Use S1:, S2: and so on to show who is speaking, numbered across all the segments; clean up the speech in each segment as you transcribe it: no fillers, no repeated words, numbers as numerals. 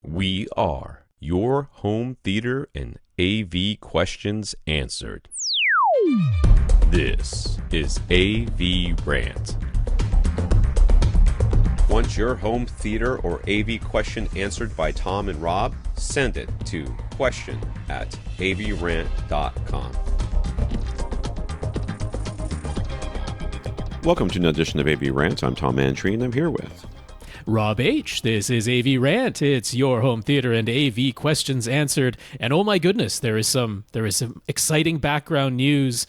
S1: We are your home theater and AV questions answered. This is AVRant. Want your home theater or AV question answered by Tom and Rob? Send it to question@avrant.com.
S2: Welcome to another edition of AV Rant. I'm Tom Antry, and I'm here with
S3: Rob H. This is AV Rant. It's your home theater and AV questions answered. And oh my goodness, there is some exciting background news,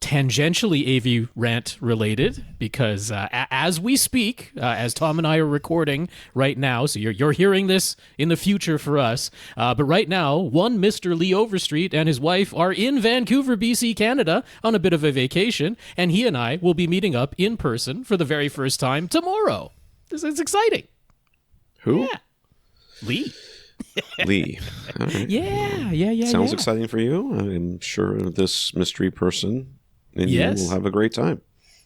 S3: tangentially AV Rant related, because as we speak, as Tom and I are recording right now, so you're hearing this in the future for us, but right now, one Mr. Lee Overstreet and his wife are in Vancouver, BC, Canada, on a bit of a vacation, and he and I will be meeting up in person for the very first time tomorrow. This is exciting.
S2: who?
S3: Yeah. Lee.
S2: Lee. All right.
S3: Yeah.
S2: Sounds exciting for you. I'm sure this mystery person and
S3: Yes.
S2: you will have a great time.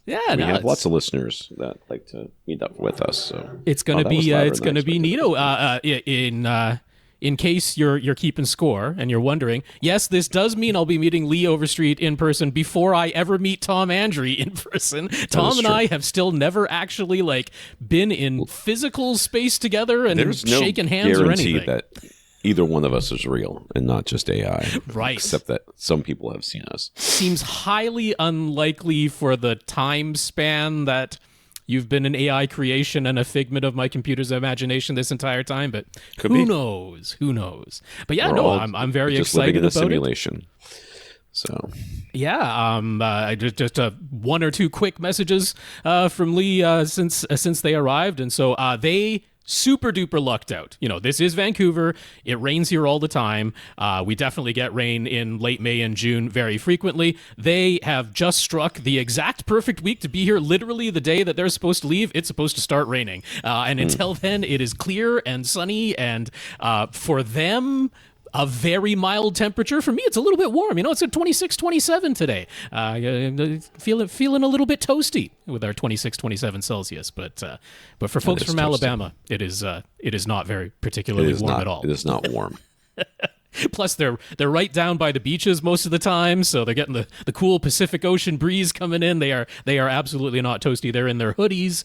S3: Yeah,
S2: We
S3: no,
S2: have lots of listeners that like to meet up with us. So
S3: it's going to
S2: that was
S3: be
S2: louder
S3: it's
S2: than
S3: going
S2: I
S3: to be neato. In case you're keeping score and you're wondering, yes, this does mean I'll be meeting Lee Overstreet in person before I ever meet Tom Andry in person. Tom and
S2: true.
S3: I have still never actually been in physical space together and
S2: There's no
S3: shaken hands or
S2: guarantee
S3: anything.
S2: that either one of us is real and not just AI.
S3: Right.
S2: Except that some people have seen us.
S3: Seems highly unlikely for the time span that you've been an AI creation and a figment of my computer's imagination this entire time, but
S2: Could
S3: who
S2: be.
S3: knows? Who knows? But yeah,
S2: We're
S3: no,
S2: all
S3: I'm very
S2: just living
S3: excited
S2: in a
S3: about it.
S2: simulation. So
S3: Yeah, just one or two quick messages from Lee since they arrived, and so they super duper lucked out. You know, this is Vancouver. It rains here all the time. We definitely get rain in late May and June very frequently. They have just struck the exact perfect week to be here. Literally the day that they're supposed to leave, it's supposed to start raining. And until then, it is clear and sunny, and for them, a very mild temperature. For me, it's a little bit warm. You know, it's at 26, 27 today. Feeling a little bit toasty with our 26, 27 Celsius. But for folks
S2: is
S3: from
S2: toasty.
S3: Alabama, it is not very particularly warm at all.
S2: It is not warm.
S3: Plus, they're right down by the beaches most of the time, so they're getting the cool Pacific Ocean breeze coming in. They are absolutely not toasty. They're in their hoodies,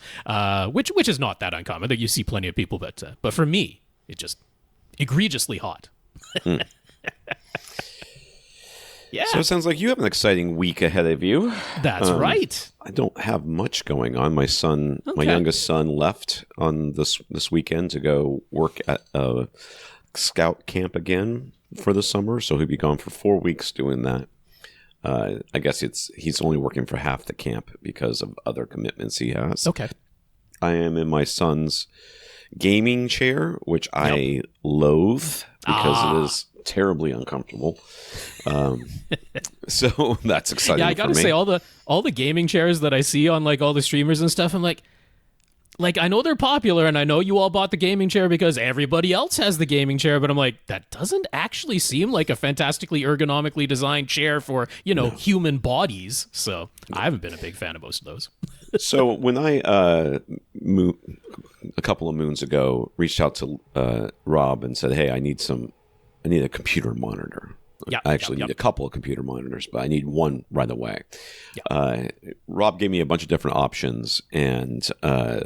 S3: which is not that uncommon. That you see plenty of people, but for me, it's just egregiously hot. Yeah,
S2: So it sounds like you have an exciting week ahead of you.
S3: that's right.
S2: I don't have much going on. My youngest son left on this weekend to go work at a scout camp again for the summer. So he'll be gone for 4 weeks doing that. I guess he's only working for half the camp because of other commitments he has.
S3: Okay.
S2: I am in my son's gaming chair, which I loathe because it is terribly uncomfortable. So that's exciting.
S3: Yeah, I
S2: for
S3: gotta
S2: me.
S3: say, all the gaming chairs that I see on all the streamers and stuff, I'm like I know they're popular, and I know you all bought the gaming chair because everybody else has the gaming chair, but I'm like, that doesn't actually seem like a fantastically ergonomically designed chair for human bodies. So I haven't been a big fan of most of those.
S2: So when I a couple of moons ago reached out to Rob and said, "Hey, I need a computer monitor. I actually need a couple of computer monitors, but I need one right away." Rob gave me a bunch of different options, and I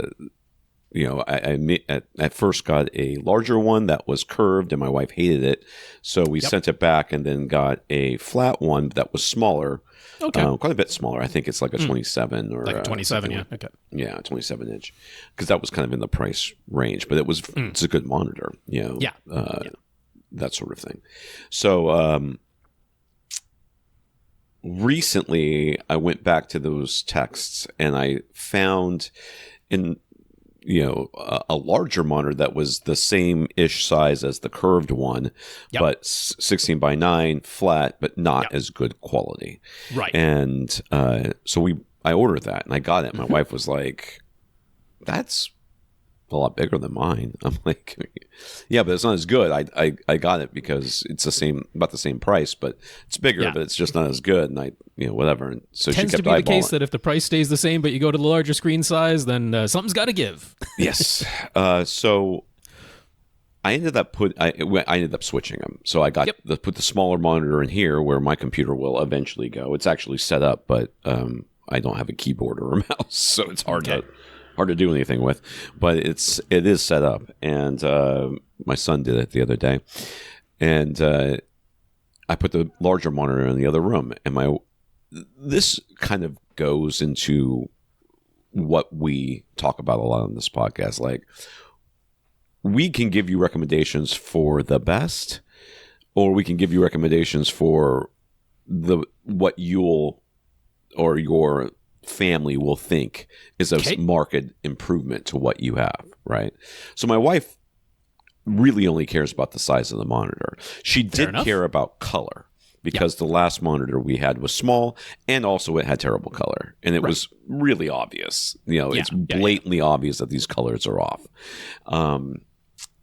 S2: at first got a larger one that was curved, and my wife hated it, so we sent it back, and then got a flat one that was smaller.
S3: Okay.
S2: Quite a bit smaller. I think it's like a 27 or
S3: Like a 27, yeah. Okay.
S2: Yeah, 27 inch, because that was kind of in the price range, but it's a good monitor, that sort of thing. So recently, I went back to those texts and I found a larger monitor that was the same-ish size as the curved one, but 16 by 9 flat, but not as good quality.
S3: Right.
S2: And so I ordered that and I got it. My wife was like, "That's a lot bigger than mine." I'm like, "Yeah, but it's not as good." I got it because it's about the same price, but it's bigger, but it's just not as good. And whatever. And so
S3: Tends
S2: she
S3: to
S2: kept
S3: be the case
S2: eyeballing.
S3: that if the price stays the same, but you go to the larger screen size, then something's got to give.
S2: Yes. So I ended up switching them. So I got put the smaller monitor in here where my computer will eventually go. It's actually set up, but I don't have a keyboard or a mouse, so it's hard to do anything with. But it is set up, and my son did it the other day, and I put the larger monitor in the other room, and this kind of goes into what we talk about a lot on this podcast. Like, we can give you recommendations for the best, or we can give you recommendations for what you'll or your family will think is a market improvement to what you have, right? So my wife really only cares about the size of the monitor. She did care about color, because the last monitor we had was small, and also it had terrible color. And it was really obvious. It's blatantly obvious that these colors are off.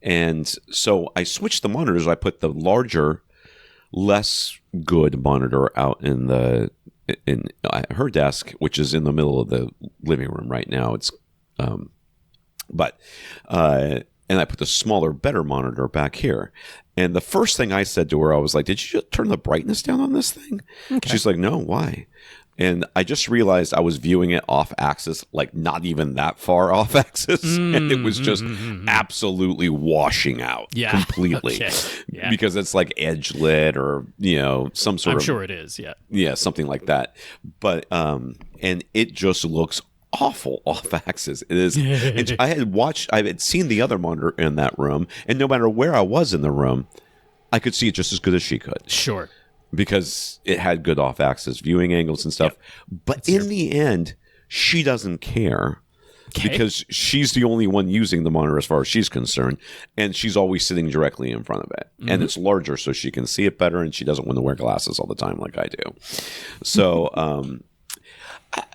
S2: And so I switched the monitors. I put the larger, less good monitor out in her desk, which is in the middle of the living room right now. It's and I put the smaller, better monitor back here. And the first thing I said to her, I was like, "Did you just turn the brightness down on this thing?" Okay. She's like, "No, why?" And I just realized I was viewing it off axis, like not even that far off axis. And it was just absolutely washing out completely. Because it's like edge lit or, some sort of...
S3: I'm sure it is, yeah.
S2: Yeah, something like that. But, and it just looks awful off axis. It is. And I had seen the other monitor in that room, and no matter where I was in the room, I could see it just as good as she could.
S3: Sure.
S2: Because it had good off-axis viewing angles and stuff. Yep. But in the end, she doesn't care because she's the only one using the monitor as far as she's concerned, and she's always sitting directly in front of it. Mm-hmm. And it's larger, so she can see it better, and she doesn't want to wear glasses all the time like I do. So,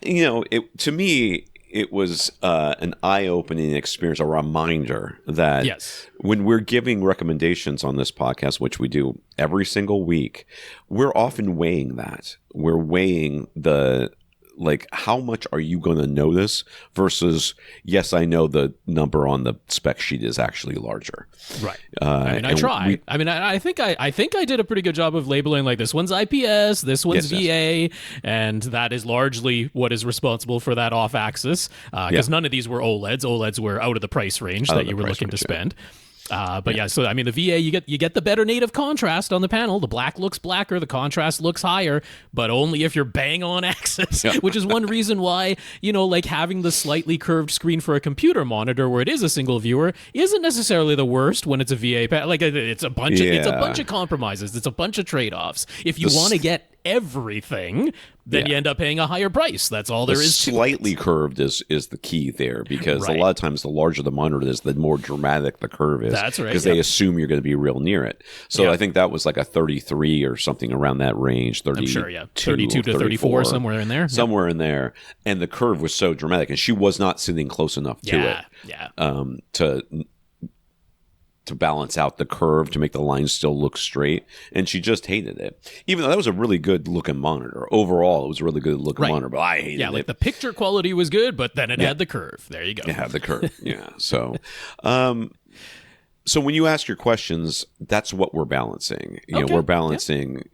S2: to me, it was an eye-opening experience, a reminder that when we're giving recommendations on this podcast, which we do every single week, we're often weighing that. We're weighing how much are you going to notice versus, yes, I know the number on the spec sheet is actually larger.
S3: Right. I try. I think I did a pretty good job of labeling, like, this one's IPS, this one's VA, and that is largely what is responsible for that off-axis, because none of these were OLEDs. OLEDs were out of the price range that you were looking to spend. So the VA, you get the better native contrast on the panel. The black looks blacker, the contrast looks higher, but only if you're bang on axis, which is one reason why, having the slightly curved screen for a computer monitor where it is a single viewer isn't necessarily the worst when it's a VA panel. Like, it's a bunch of compromises. It's a bunch of trade-offs. If you want to get everything, then you end up paying a higher price. That's all there is to it.
S2: Slightly curved is the key there, because a lot of times the larger the monitor is, the more dramatic the curve is.
S3: That's right.
S2: Because they assume you're going to be real near it. So I think that was like a 33 or something around that range. 32, I'm sure,
S3: 32 to 34, somewhere in there.
S2: Somewhere in there. And the curve was so dramatic, and she was not sitting close enough to it to balance out the curve, to make the lines still look straight. And she just hated it. Even though that was a really good looking monitor. Overall, it was a really good looking monitor, but I hated it.
S3: Yeah, like the picture quality was good, but then it had the curve. There you go.
S2: It had the curve, So, so when you ask your questions, that's what we're balancing. We're balancing,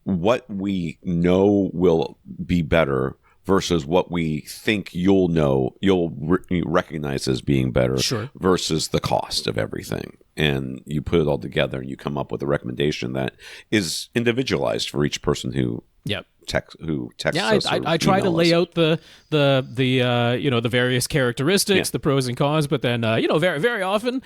S2: what we know will be better versus what we think you'll recognize as being better, versus the cost of everything. And you put it all together and you come up with a recommendation that is individualized for each person who texts us.
S3: I try to lay out the various characteristics, the pros and cons, but then very, very often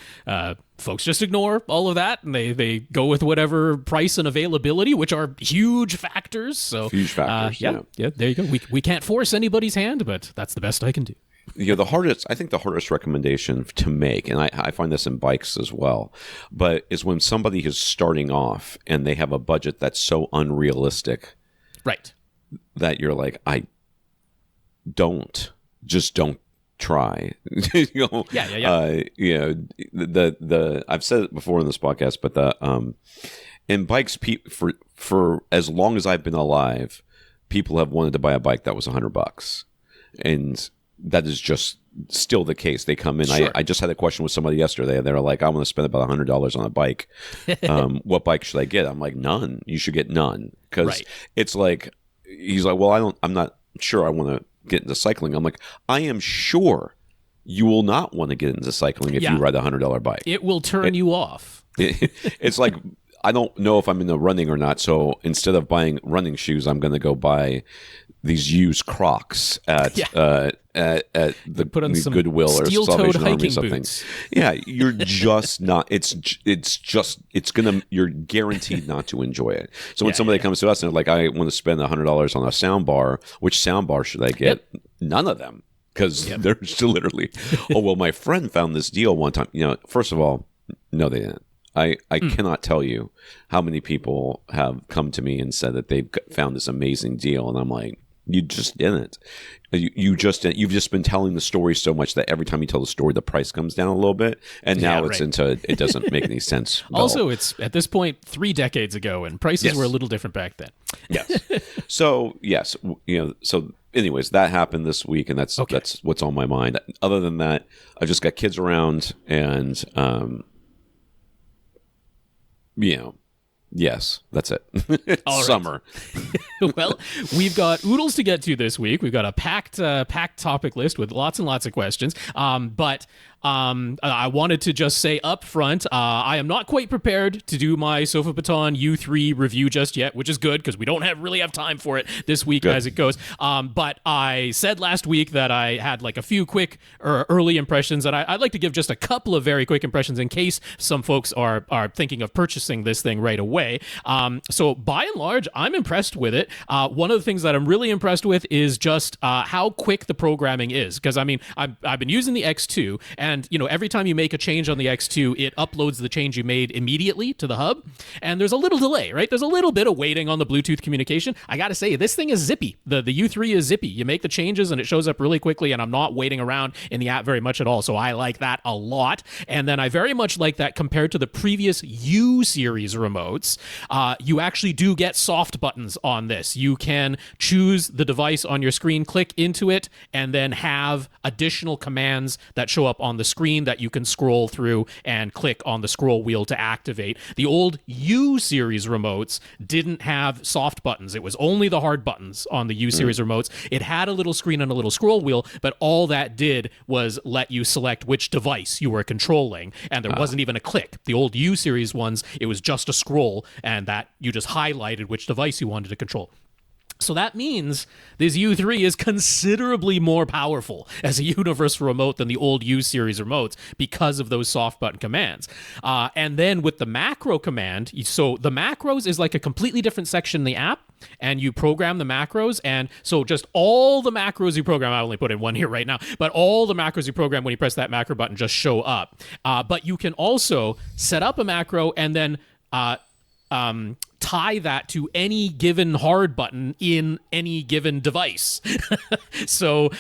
S3: folks just ignore all of that, and they go with whatever price and availability, which are huge factors. So
S2: huge factors.
S3: There you go. We can't force anybody's hand, but that's the best I can do.
S2: The hardest recommendation to make, and I find this in bikes as well, but is when somebody is starting off and they have a budget that's so unrealistic,
S3: right,
S2: that you're like, don't try. I've said it before in this podcast, but in bikes, for as long as I've been alive, people have wanted to buy a bike that was $100, and that is just still the case. They come in.
S3: Sure.
S2: I just had a question with somebody yesterday, and they were like, I want to spend about $100 on a bike. What bike should I get? I'm like, none. You should get none. Because it's like, he's like, well, I'm not sure I want to get into cycling. I'm like, I am sure you will not want to get into cycling if you ride a $100 bike.
S3: It will turn you off.
S2: It's like, I don't know if I'm into running or not. So instead of buying running shoes, I'm going to go buy these used Crocs at the
S3: put on some
S2: Goodwill or Salvation Army or something.
S3: Boots.
S2: Yeah, you're just not. You're guaranteed not to enjoy it. So when somebody comes to us and they're like, I want to spend $100 on a sound bar, which sound bar should I get? Yep. None of them, because they're still literally. Oh well, my friend found this deal one time. First of all, no, they didn't. I cannot tell you how many people have come to me and said that they've found this amazing deal, and I'm like, you just didn't. You've just been telling the story so much that every time you tell the story, the price comes down a little bit, and now it doesn't make any sense.
S3: Also, it's at this point 3 decades ago, and prices were a little different back then.
S2: Yes. So yes, So anyways, that happened this week, and that's what's on my mind. Other than that, I've just got kids around, and yes, that's it. Summer.
S3: Well, we've got oodles to get to this week. We've got a packed topic list with lots and lots of questions. But I wanted to just say up front, I am not quite prepared to do my Sofabaton U3 review just yet, which is good because we don't really have time for it this week as it goes. But I said last week that I had like a few quick early impressions, and I'd like to give just a couple of very quick impressions in case some folks are thinking of purchasing this thing right away. So by and large, I'm impressed with it. One of the things that I'm really impressed with is just how quick the programming is. Because I mean, I've been using the X2, and every time you make a change on the X2, it uploads the change you made immediately to the hub. And there's a little delay, right? There's a little bit of waiting on the Bluetooth communication. I got to say, this thing is zippy. The U3 is zippy. You make the changes and it shows up really quickly, and I'm not waiting around in the app very much at all. So I like that a lot. And then I very much like that compared to the previous U series remotes. You actually do get soft buttons on this. You can choose the device on your screen, click into it, and then have additional commands that show up on the screen that you can scroll through and click on the scroll wheel to activate. The old U series remotes didn't have soft buttons. It was only the hard buttons on the U series remotes. It had a little screen and a little scroll wheel, but all that did was let you select which device you were controlling, and there wasn't even a click. The old U series ones, it was just a scroll, and that you just highlighted which device you wanted to control. So that means this U3 is considerably more powerful as a universal remote than the old U-series remotes because of those soft button commands. And then with the macro command, so the macros is like a completely different section in the app, and you program the macros. And so just all the macros you program, I only put in one here right now, but all the macros you program when you press that macro button just show up. But you can also set up a macro and then tie that to any given hard button in any given device. So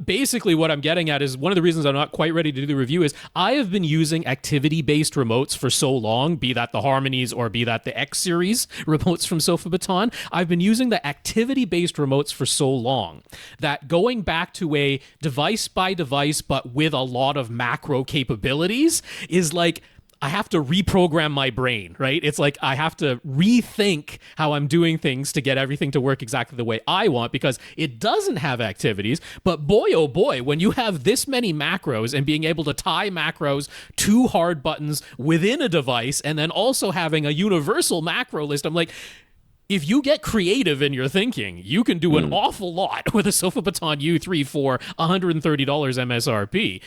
S3: basically what I'm getting at is one of the reasons I'm not quite ready to do the review is I have been using activity-based remotes for so long, be that the Harmonies or be that the X series remotes from Sofabaton. I've been using the activity-based remotes for so long that going back to a device by device but with a lot of macro capabilities is like I have to reprogram my brain, right? It's like I have to rethink how I'm doing things to get everything to work exactly the way I want because it doesn't have activities. But boy, oh boy, when you have this many macros and being able to tie macros to hard buttons within a device and then also having a universal macro list, I'm like, if you get creative in your thinking, you can do an awful lot with a Sofabaton U3 for $130 MSRP,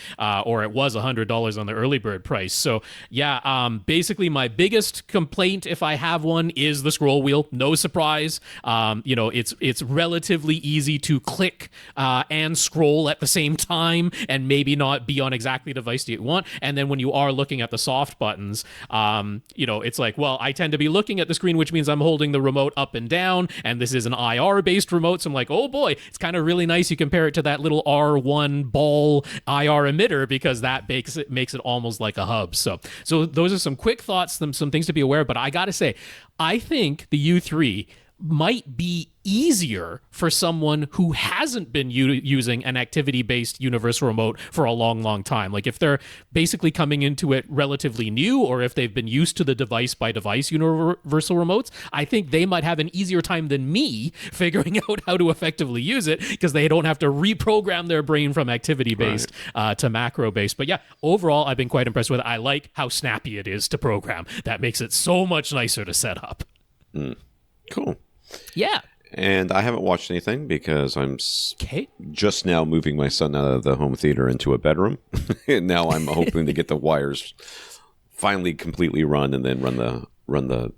S3: or it was $100 on the early bird price. So yeah, basically my biggest complaint, if I have one, is the scroll wheel. No surprise. It's relatively easy to click and scroll at the same time and maybe not be on exactly the device that you want. And then when you are looking at the soft buttons, it's like, well, I tend to be looking at the screen, which means I'm holding the remote up and down, and this is an IR-based remote, so I'm like, oh boy, it's kind of really nice. You compare it to that little R1 ball IR emitter because that makes it almost like a hub. So those are some quick thoughts, some things to be aware of, but I gotta say, I think the U3 might be easier for someone who hasn't been using an activity-based universal remote for a long, long time. Like if they're basically coming into it relatively new, or if they've been used to the device-by-device universal remotes, I think they might have an easier time than me figuring out how to effectively use it, because they don't have to reprogram their brain from activity-based to macro-based. But yeah, overall, I've been quite impressed with it. I like how snappy it is to program. That makes it so much nicer to set up.
S2: Cool.
S3: Yeah.
S2: And I haven't watched anything because I'm just now moving my son out of the home theater into a bedroom. And now I'm hoping to get the wires finally completely run and then run the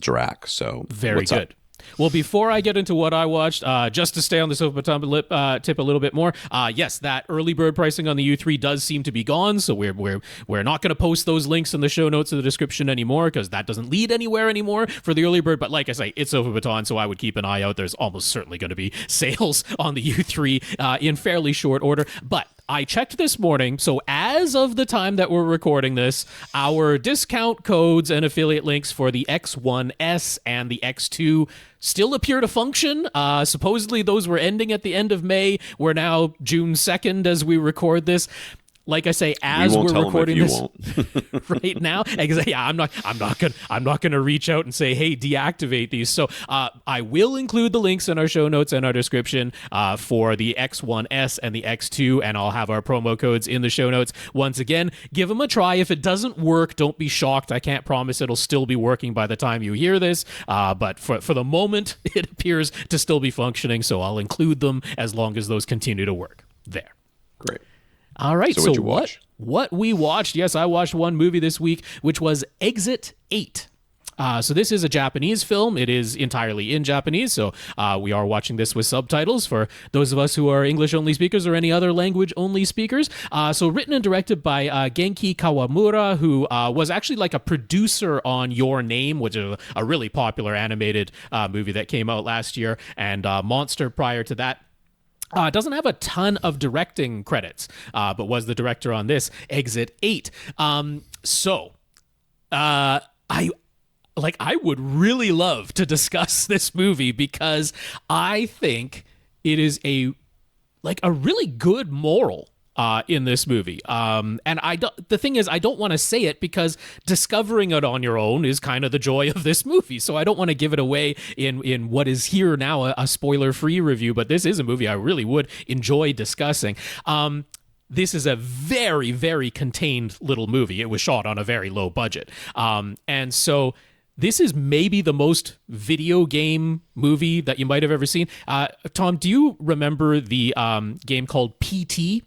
S2: Dirac. So
S3: very good. Well, before I get into what I watched, just to stay on the Sofabaton tip a little bit more, yes, that early bird pricing on the U3 does seem to be gone, so we're not going to post those links in the show notes in the description anymore, because that doesn't lead anywhere anymore for the early bird. But like I say, it's Sofabaton, so I would keep an eye out. There's almost certainly going to be sales on the U3 in fairly short order. But I checked this morning, so as of the time that we're recording this, our discount codes and affiliate links for the X1S and the X2 still appear to function. Supposedly those were ending at the end of May. We're now June 2nd as we record this. Like I say, as we're recording this right now, yeah, I'm not gonna reach out and say, hey, deactivate these. So I will include the links in our show notes and our description for the X1S and the X2, and I'll have our promo codes in the show notes. Once again, give them a try. If it doesn't work, don't be shocked. I can't promise it'll still be working by the time you hear this, but for the moment, it appears to still be functioning. So I'll include them as long as those continue to work. There.
S2: Great.
S3: All right,
S2: so what'd you watch?
S3: What we watched, yes, I watched one movie this week, which was Exit 8. So this is a Japanese film. It is entirely in Japanese, so we are watching this with subtitles for those of us who are English-only speakers or any other language-only speakers. So written and directed by Genki Kawamura, who was actually like a producer on Your Name, which is a really popular animated movie that came out last year, and Monster prior to that. Doesn't have a ton of directing credits, but was the director on this, Exit 8. I would really love to discuss this movie because I think it is a really good moral in this movie. And the thing is, I don't want to say it because discovering it on your own is kind of the joy of this movie. So I don't want to give it away in what is here now a spoiler-free review, but this is a movie I really would enjoy discussing. This is a very, very contained little movie. It was shot on a very low budget. And so this is maybe the most video game movie that you might have ever seen. Tom, do you remember the game called PT?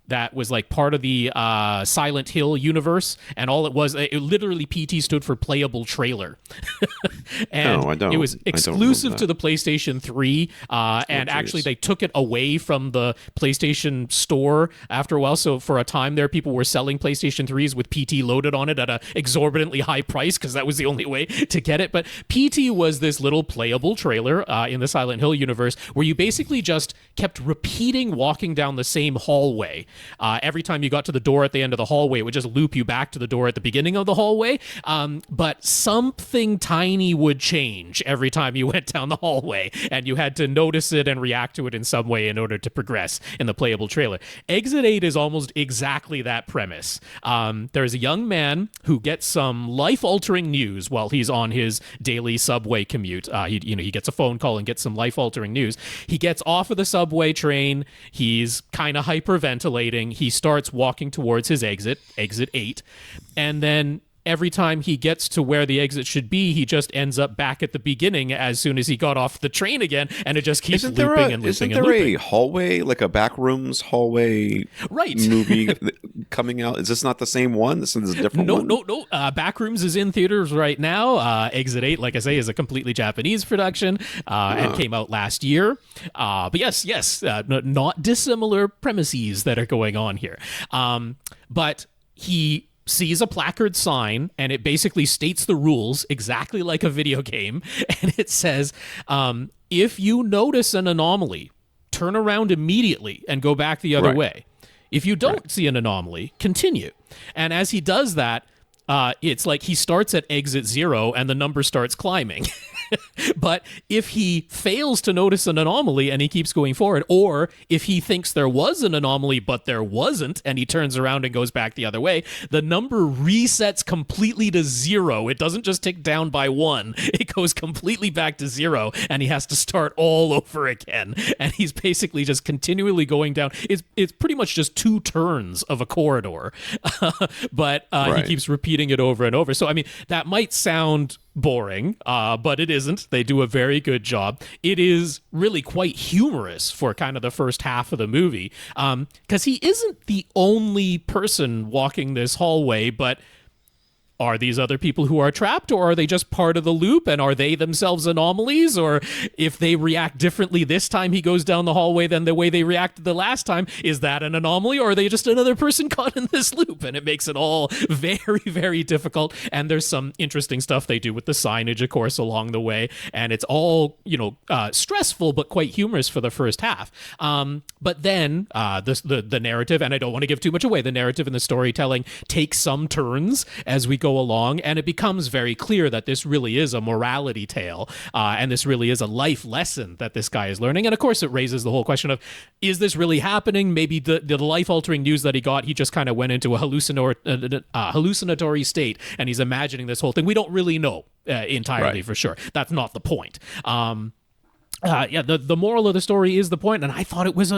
S3: That was like part of the Silent Hill universe, and all it literally PT stood for playable trailer. And
S2: no, I don't.
S3: It was exclusive to the PlayStation 3, and actually they took it away from the PlayStation Store after a while. So for a time there, people were selling PlayStation 3s with PT loaded on it at an exorbitantly high price because that was the only way to get it. But PT was this little playable trailer in the Silent Hill universe where you basically just kept repeating walking down the same hallway. Every time you got to the door at the end of the hallway, it would just loop you back to the door at the beginning of the hallway. But something tiny would change every time you went down the hallway, and you had to notice it and react to it in some way in order to progress in the playable trailer. Exit 8 is almost exactly that premise. There's a young man who gets some life-altering news while he's on his daily subway commute. He gets a phone call and gets some life-altering news. He gets off of the subway train. He's kind of hyperventilating. He starts walking towards his exit 8, and then every time he gets to where the exit should be, he just ends up back at the beginning as soon as he got off the train again, and it just keeps looping and looping and looping.
S2: Isn't there a hallway, like a backrooms hallway movie coming out? Is this not the same one? This is a different one? No.
S3: Backrooms is in theaters right now. Exit 8, like I say, is a completely Japanese production and came out last year. But yes, not dissimilar premises that are going on here. But he sees a placard sign, and it basically states the rules exactly like a video game, and it says, if you notice an anomaly, turn around immediately and go back the other way. If you don't see an anomaly, continue. And as he does that, it's like he starts at exit 0 and the number starts climbing. But if he fails to notice an anomaly and he keeps going forward, or if he thinks there was an anomaly but there wasn't and he turns around and goes back the other way, the number resets completely to 0. It doesn't just tick down by 1. It goes completely back to 0 and he has to start all over again. And he's basically just continually going down. It's pretty much just 2 turns of a corridor. But he keeps repeating it over and over. So, I mean, that might sound boring, but it isn't. They do a very good job. It is really quite humorous for kind of the first half of the movie, because he isn't the only person walking this hallway, but are these other people who are trapped, or are they just part of the loop, and are they themselves anomalies? Or if they react differently this time he goes down the hallway than the way they reacted the last time, is that an anomaly, or are they just another person caught in this loop? And it makes it all very, very difficult. And there's some interesting stuff they do with the signage, of course, along the way. And it's all, stressful, but quite humorous for the first half. But then the narrative, and I don't want to give too much away, the narrative and the storytelling takes some turns as we go along, and it becomes very clear that this really is a morality tale, and this really is a life lesson that this guy is learning. And of course, it raises the whole question of, is this really happening? Maybe the life-altering news that he got, he just kind of went into a hallucinatory state, and he's imagining this whole thing. We don't really know entirely for sure. That's not the point. The moral of the story is the point, and I thought it was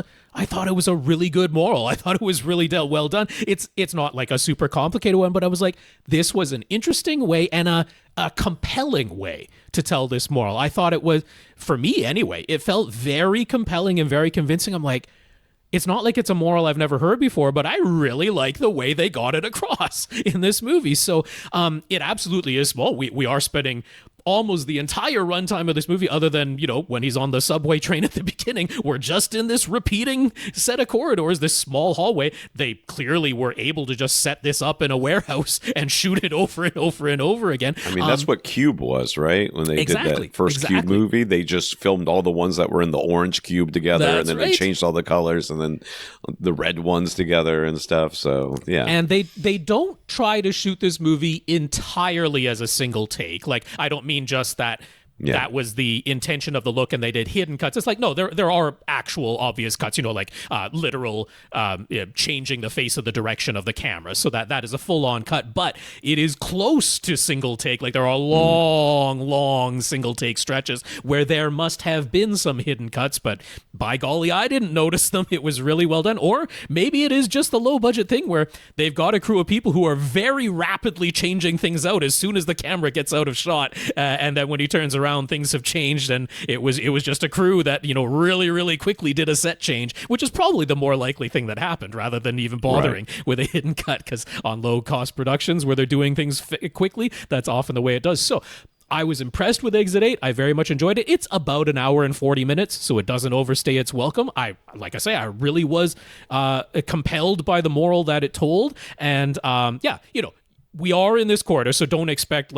S3: a really good moral. I thought it was really well done. It's not like a super complicated one, but I was like, this was an interesting way and a compelling way to tell this moral. I thought it was, for me anyway, it felt very compelling and very convincing. I'm like, it's not like it's a moral I've never heard before, but I really like the way they got it across in this movie. So it absolutely is small. We are spending almost the entire runtime of this movie, other than, when he's on the subway train at the beginning, we're just in this repeating set of corridors, this small hallway. They clearly were able to just set this up in a warehouse and shoot it over and over and over again.
S2: I mean, that's what Cube was, right? When they did that first Cube movie, they just filmed all the ones that were in the orange cube together, and then they changed all the colors, and then the red ones together and stuff. So, yeah. And
S3: they don't try to shoot this movie entirely as a single take. Like, I don't mean just that that was the intention of the look and they did hidden cuts. It's like, no, there are actual obvious cuts, like literal changing the face of the direction of the camera. So that is a full-on cut, but it is close to single take. Like, there are long single take stretches where there must have been some hidden cuts, but by golly, I didn't notice them. It was really well done. Or maybe it is just the low-budget thing where they've got a crew of people who are very rapidly changing things out as soon as the camera gets out of shot, and then when he turns around, things have changed, and it was just a crew that really quickly did a set change, which is probably the more likely thing that happened, rather than even bothering with a hidden cut, because on low cost productions where they're doing things quickly, that's often the way it does. So I was impressed with Exit 8. I very much enjoyed it. It's about an hour and 40 minutes, so it doesn't overstay its welcome. I really was compelled by the moral that it told. And we are in this corridor, so don't expect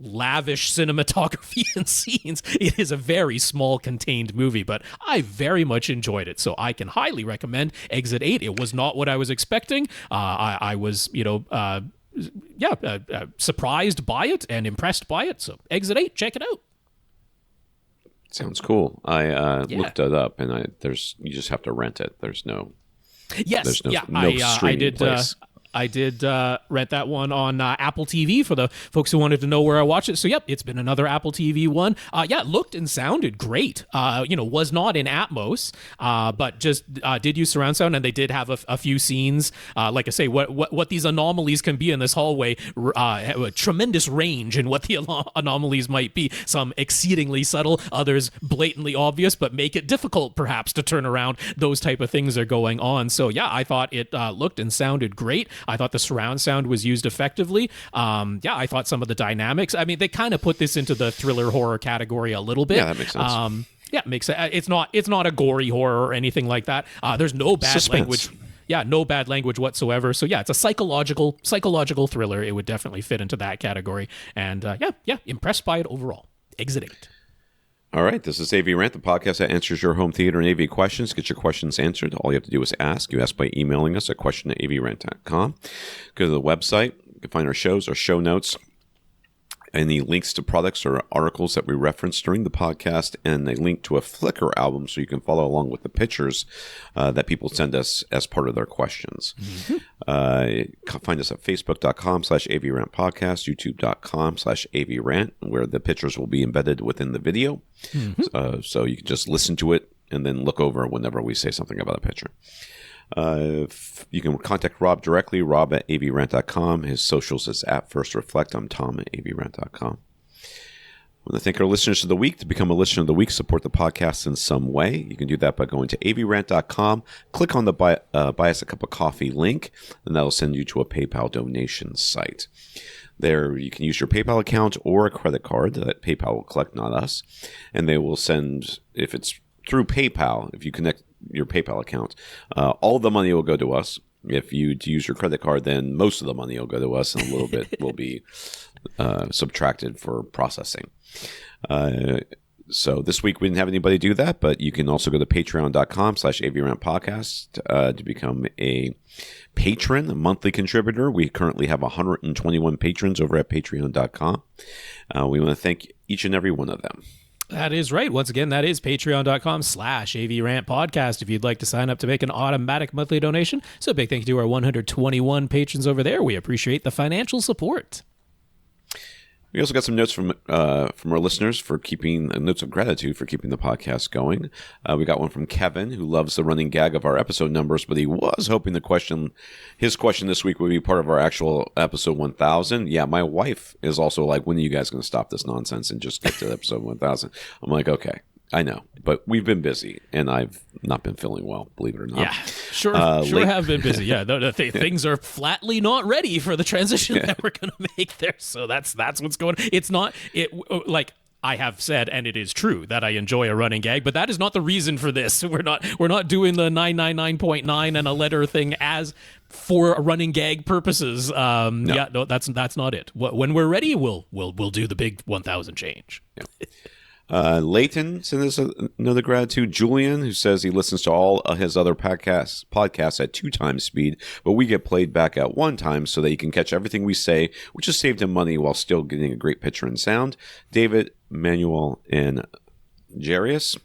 S3: lavish cinematography and scenes. It is a very small, contained movie, but I very much enjoyed it, so I can highly recommend Exit 8. It was not what I was expecting. I was, surprised by it and impressed by it, so Exit 8, check it out.
S2: Sounds cool. I looked it up, and you just have to rent it. There's no streaming place.
S3: I did rent that one on Apple TV for the folks who wanted to know where I watched it. So, yep, it's been another Apple TV one. It looked and sounded great. Was not in Atmos, but just did use surround sound, and they did have a few scenes. Like I say, what these anomalies can be in this hallway, a tremendous range in what the anomalies might be. Some exceedingly subtle, others blatantly obvious, but make it difficult, perhaps, to turn around. Those type of things are going on. So, yeah, I thought it looked and sounded great. I thought the surround sound was used effectively. I thought some of the dynamics, I mean, they kind of put this into the thriller horror category a little bit.
S2: Yeah, that makes sense.
S3: It makes sense. It's not a gory horror or anything like that. There's no bad language. Yeah, no bad language whatsoever. So yeah, it's a psychological thriller. It would definitely fit into that category. And impressed by it overall. Exit 8.
S2: All right, this is AVRant, the podcast that answers your home theater and AV questions. Get your questions answered. All you have to do is ask. You ask by emailing us at question@avrant.com. Go to the website, You can find our shows, our show notes, any links to products or articles that we referenced during the podcast, and a link to a Flickr album so you can follow along with the pictures that people send us as part of their questions. Find us at facebook.com/AVRant podcast, youtube.com/AVRant, where the pictures will be embedded within the video. So you can just listen to it and then look over whenever we say something about a picture. You can contact Rob directly, rob@avrant.com. His socials is @FirstReflect. I'm Tom at avrant.com. I want to thank our listeners of the week. To become a listener of the week, support the podcast in some way. You can do that by going to avrant.com, click on the buy us a cup of coffee link, and that'll send you to a PayPal donation site. There, you can use your PayPal account or a credit card that PayPal will collect, not us. And they will send, if it's through PayPal, if you connect your PayPal account, all the money will go to us. If you use your credit card, then most of the money will go to us, and a little bit will be subtracted for processing. So this week we didn't have anybody do that, but you can also go to patreon.com/AVRant podcast to become a patron, a monthly contributor. We currently have 121 patrons over at patreon.com. We want to thank each and every one of them.
S3: That is right. Once again, that is patreon.com/AVRant podcast if you'd like to sign up to make an automatic monthly donation. So a big thank you to our 121 patrons over there. We appreciate the financial support.
S2: We also got some notes from our listeners for keeping notes of gratitude for keeping the podcast going. We got one from Kevin, who loves the running gag of our episode numbers, but he was hoping his question this week would be part of our actual episode 1000. Yeah, my wife is also like, when are you guys going to stop this nonsense and just get to episode 1000? I'm like, okay, I know, but we've been busy, and I've not been feeling well, believe it or not.
S3: Yeah, sure have been busy. Yeah, things are flatly not ready for the transition that we're going to make there. So that's what's going on. It's not, like I have said, and it is true, that I enjoy a running gag, but that is not the reason for this. We're not doing the 999.9 and a letter thing as for running gag purposes. No. Yeah, no, that's not it. When we're ready, we'll do the big 1000 change.
S2: Yeah. Leighton sent us another gratitude. Julian, who says he listens to all his other podcasts at 2 times speed, but we get played back at 1 time so that he can catch everything we say, which has saved him money while still getting a great picture and sound. David, Manuel, and Jairus.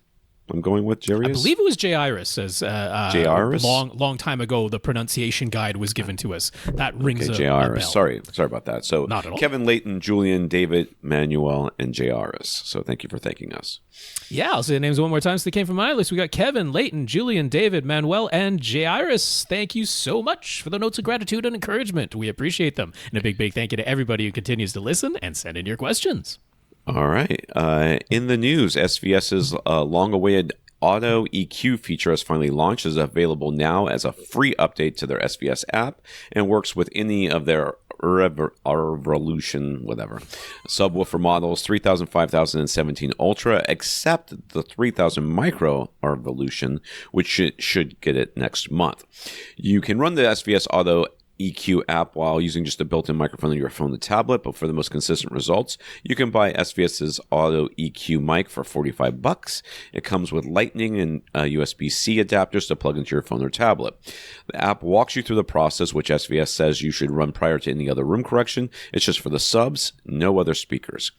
S2: I'm going with Jairus.
S3: I believe it was Jairus. As
S2: Jairus?
S3: long time ago, the pronunciation guide was given to us. That rings a bell.
S2: Sorry about that. So
S3: not at all.
S2: Kevin, Leighton, Julian, David, Manuel, and Jairus. So thank you for thanking us.
S3: Yeah, I'll say the names one more time so they came from my list. We got Kevin, Leighton, Julian, David, Manuel, and Jairus. Thank you so much for the notes of gratitude and encouragement. We appreciate them. And a big thank you to everybody who continues to listen and send in your questions.
S2: All right. In the news, SVS's long-awaited Auto-EQ feature has finally launched. Is available now as a free update to their SVS app and works with any of their Revolution, whatever, subwoofer models, 3000, 5000, and 17 Ultra, except the 3000 Micro Revolution, which should get it next month. You can run the SVS Auto-EQ app while using just a built-in microphone on your phone and tablet, but for the most consistent results, you can buy SVS's Auto-EQ mic for $45. It comes with Lightning and USB-C adapters to plug into your phone or tablet. The app walks you through the process, which SVS says you should run prior to any other room correction. It's just for the subs, no other speakers.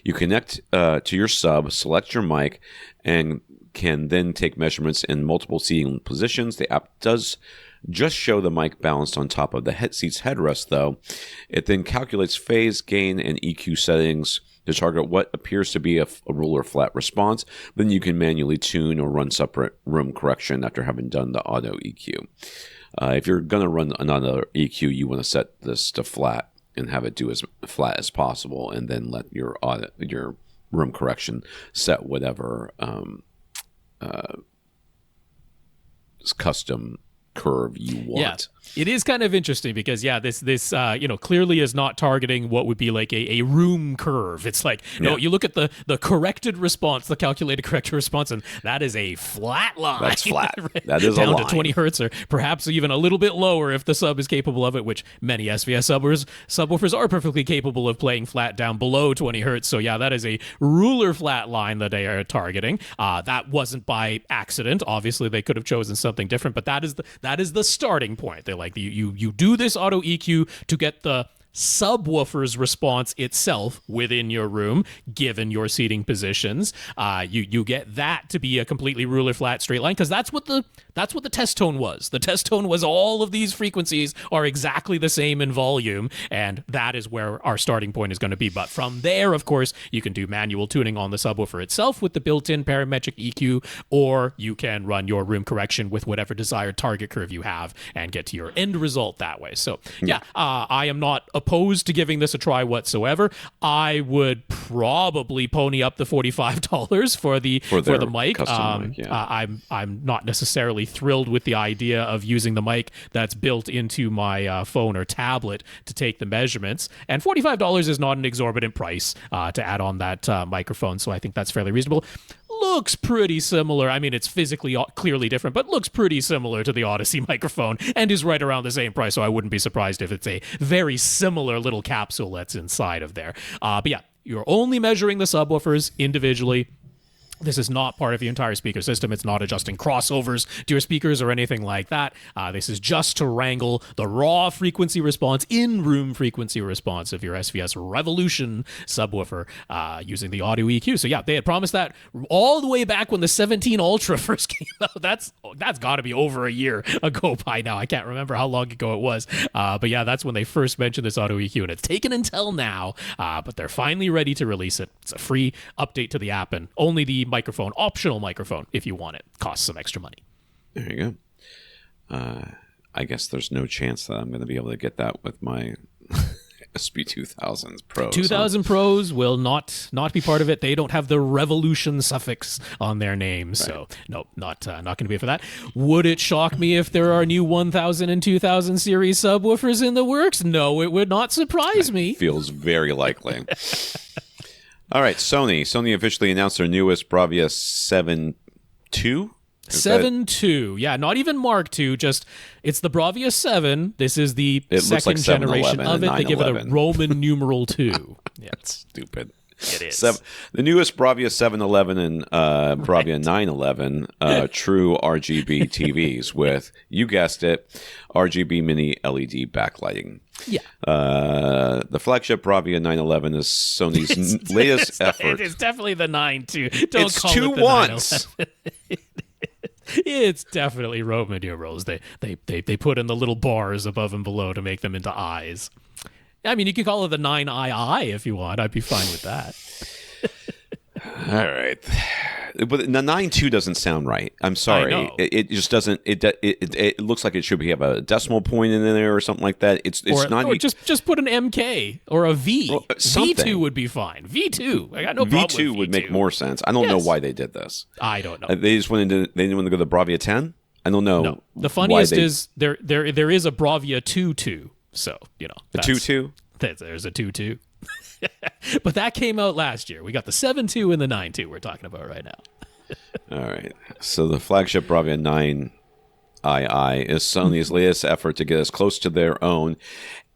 S2: You connect to your sub, select your mic, and can then take measurements in multiple seating positions. The app does just show the mic balanced on top of the seat's headrest, though. It then calculates phase, gain, and EQ settings to target what appears to be a ruler flat response. Then you can manually tune or run separate room correction after having done the auto EQ. If you're going to run another EQ, you want to set this to flat and have it do as flat as possible, and then let your room correction set whatever custom curve you want.
S3: Yeah. It is kind of interesting because, this clearly is not targeting what would be like a room curve. It's like, no, you look at the corrected response, the calculated corrected response, and that is a flat line.
S2: That's flat. That is
S3: down
S2: a line.
S3: to 20 hertz, or perhaps even a little bit lower if the sub is capable of it, which many SVS subwoofers are perfectly capable of playing flat down below 20 hertz. So yeah, that is a ruler flat line that they are targeting. That wasn't by accident. Obviously, they could have chosen something different, but that is the starting point. They're like, you do this auto EQ to get the subwoofer's response itself within your room, given your seating positions. You get that to be a completely ruler flat straight line, because that's what the test tone was. The test tone was all of these frequencies are exactly the same in volume, and that is where our starting point is going to be. But from there, of course, you can do manual tuning on the subwoofer itself with the built-in parametric EQ, or you can run your room correction with whatever desired target curve you have and get to your end result that way. So I am not opposed to giving this a try whatsoever. I would probably pony up the $45 for the mic. I'm not necessarily thrilled with the idea of using the mic that's built into my phone or tablet to take the measurements, and $45 is not an exorbitant price to add on that microphone, so I think that's fairly reasonable. Looks pretty similar. I mean, it's physically clearly different, but looks pretty similar to the Odyssey microphone and is right around the same price, so I wouldn't be surprised if it's a very similar little capsule that's inside of there. But yeah, you're only measuring the subwoofers individually. This is not part of the entire speaker system. It's not adjusting crossovers to your speakers or anything like that. This is just to wrangle the raw frequency response, in-room frequency response of your SVS Revolution subwoofer using the Auto-EQ. So yeah, they had promised that all the way back when the 17 Ultra first came out. That's got to be over a year ago by now. I can't remember how long ago it was. But yeah, that's when they first mentioned this Auto-EQ, and it's taken until now. But they're finally ready to release it. It's a free update to the app, and only the microphone, optional microphone, if you want it, costs some extra money.
S2: There you go. I guess there's no chance that I'm going to be able to get that with my SP2000 Pros.
S3: 2000 Pros will not be part of it. They don't have the Revolution suffix on their name, right. So no, not going to be for that. Would it shock me if there are new 1000 and 2000 series subwoofers in the works? No, it would not surprise me.
S2: Feels very likely. All right, Sony officially announced their newest Bravia 7 II?
S3: 7 II, yeah, not even Mark II, just it's the Bravia 7. This is the second generation of it. They give it a Roman numeral 2. Yeah,
S2: that's stupid.
S3: It is.
S2: The newest Bravia 711 and Bravia 911 TrueRGB TVs with, you guessed it, RGB mini LED backlighting.
S3: Yeah.
S2: The flagship Bravia 911 is Sony's latest effort.
S3: It's definitely the 9 II.
S2: It's call two it the ones.
S3: It's definitely Roman numerals. They put in the little bars above and below to make them into eyes. I mean, you can call it the 9II if you want. I'd be fine with that.
S2: All right. But the 9.2 doesn't sound right. I'm sorry. It just doesn't. It looks like it should have a decimal point in there or something like that. It's not.
S3: Or just put an MK or a V. Well, V2 would be fine. V2. I got no problem
S2: V2
S3: with
S2: would make more sense. I don't know why they did this.
S3: I don't know.
S2: They just went into. They didn't want to go to the Bravia 10. I don't know.
S3: No. The funniest is there is a Bravia 2.2. So
S2: a 2.2.
S3: There's a 2.2. But that came out last year. We got the 7.2 and the 9.2 we're talking about right now.
S2: All right. So the flagship Bravia 9II is Sony's latest effort to get us close to their own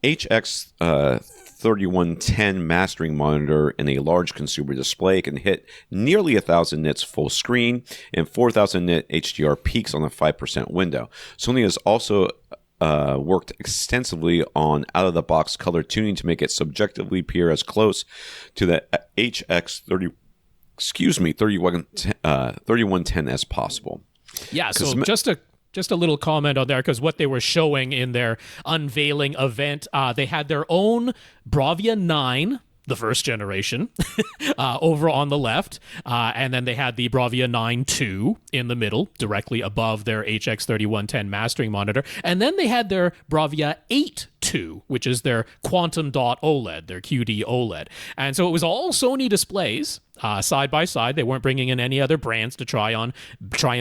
S2: HX 3110 mastering monitor in a large consumer display. It can hit nearly 1,000 nits full screen and 4,000 nit HDR peaks on a 5% window. Sony has also worked extensively on out-of-the-box color tuning to make it subjectively appear as close to the HX 3110 as possible.
S3: Yeah, so just a little comment on there, because what they were showing in their unveiling event, they had their own Bravia 9, the first generation, over on the left. And then they had the Bravia 9 II in the middle, directly above their HX 3110 mastering monitor. And then they had their Bravia 8 II, which is their Quantum Dot OLED, their QD OLED. And so it was all Sony displays, side by side. They weren't bringing in any other brands to try and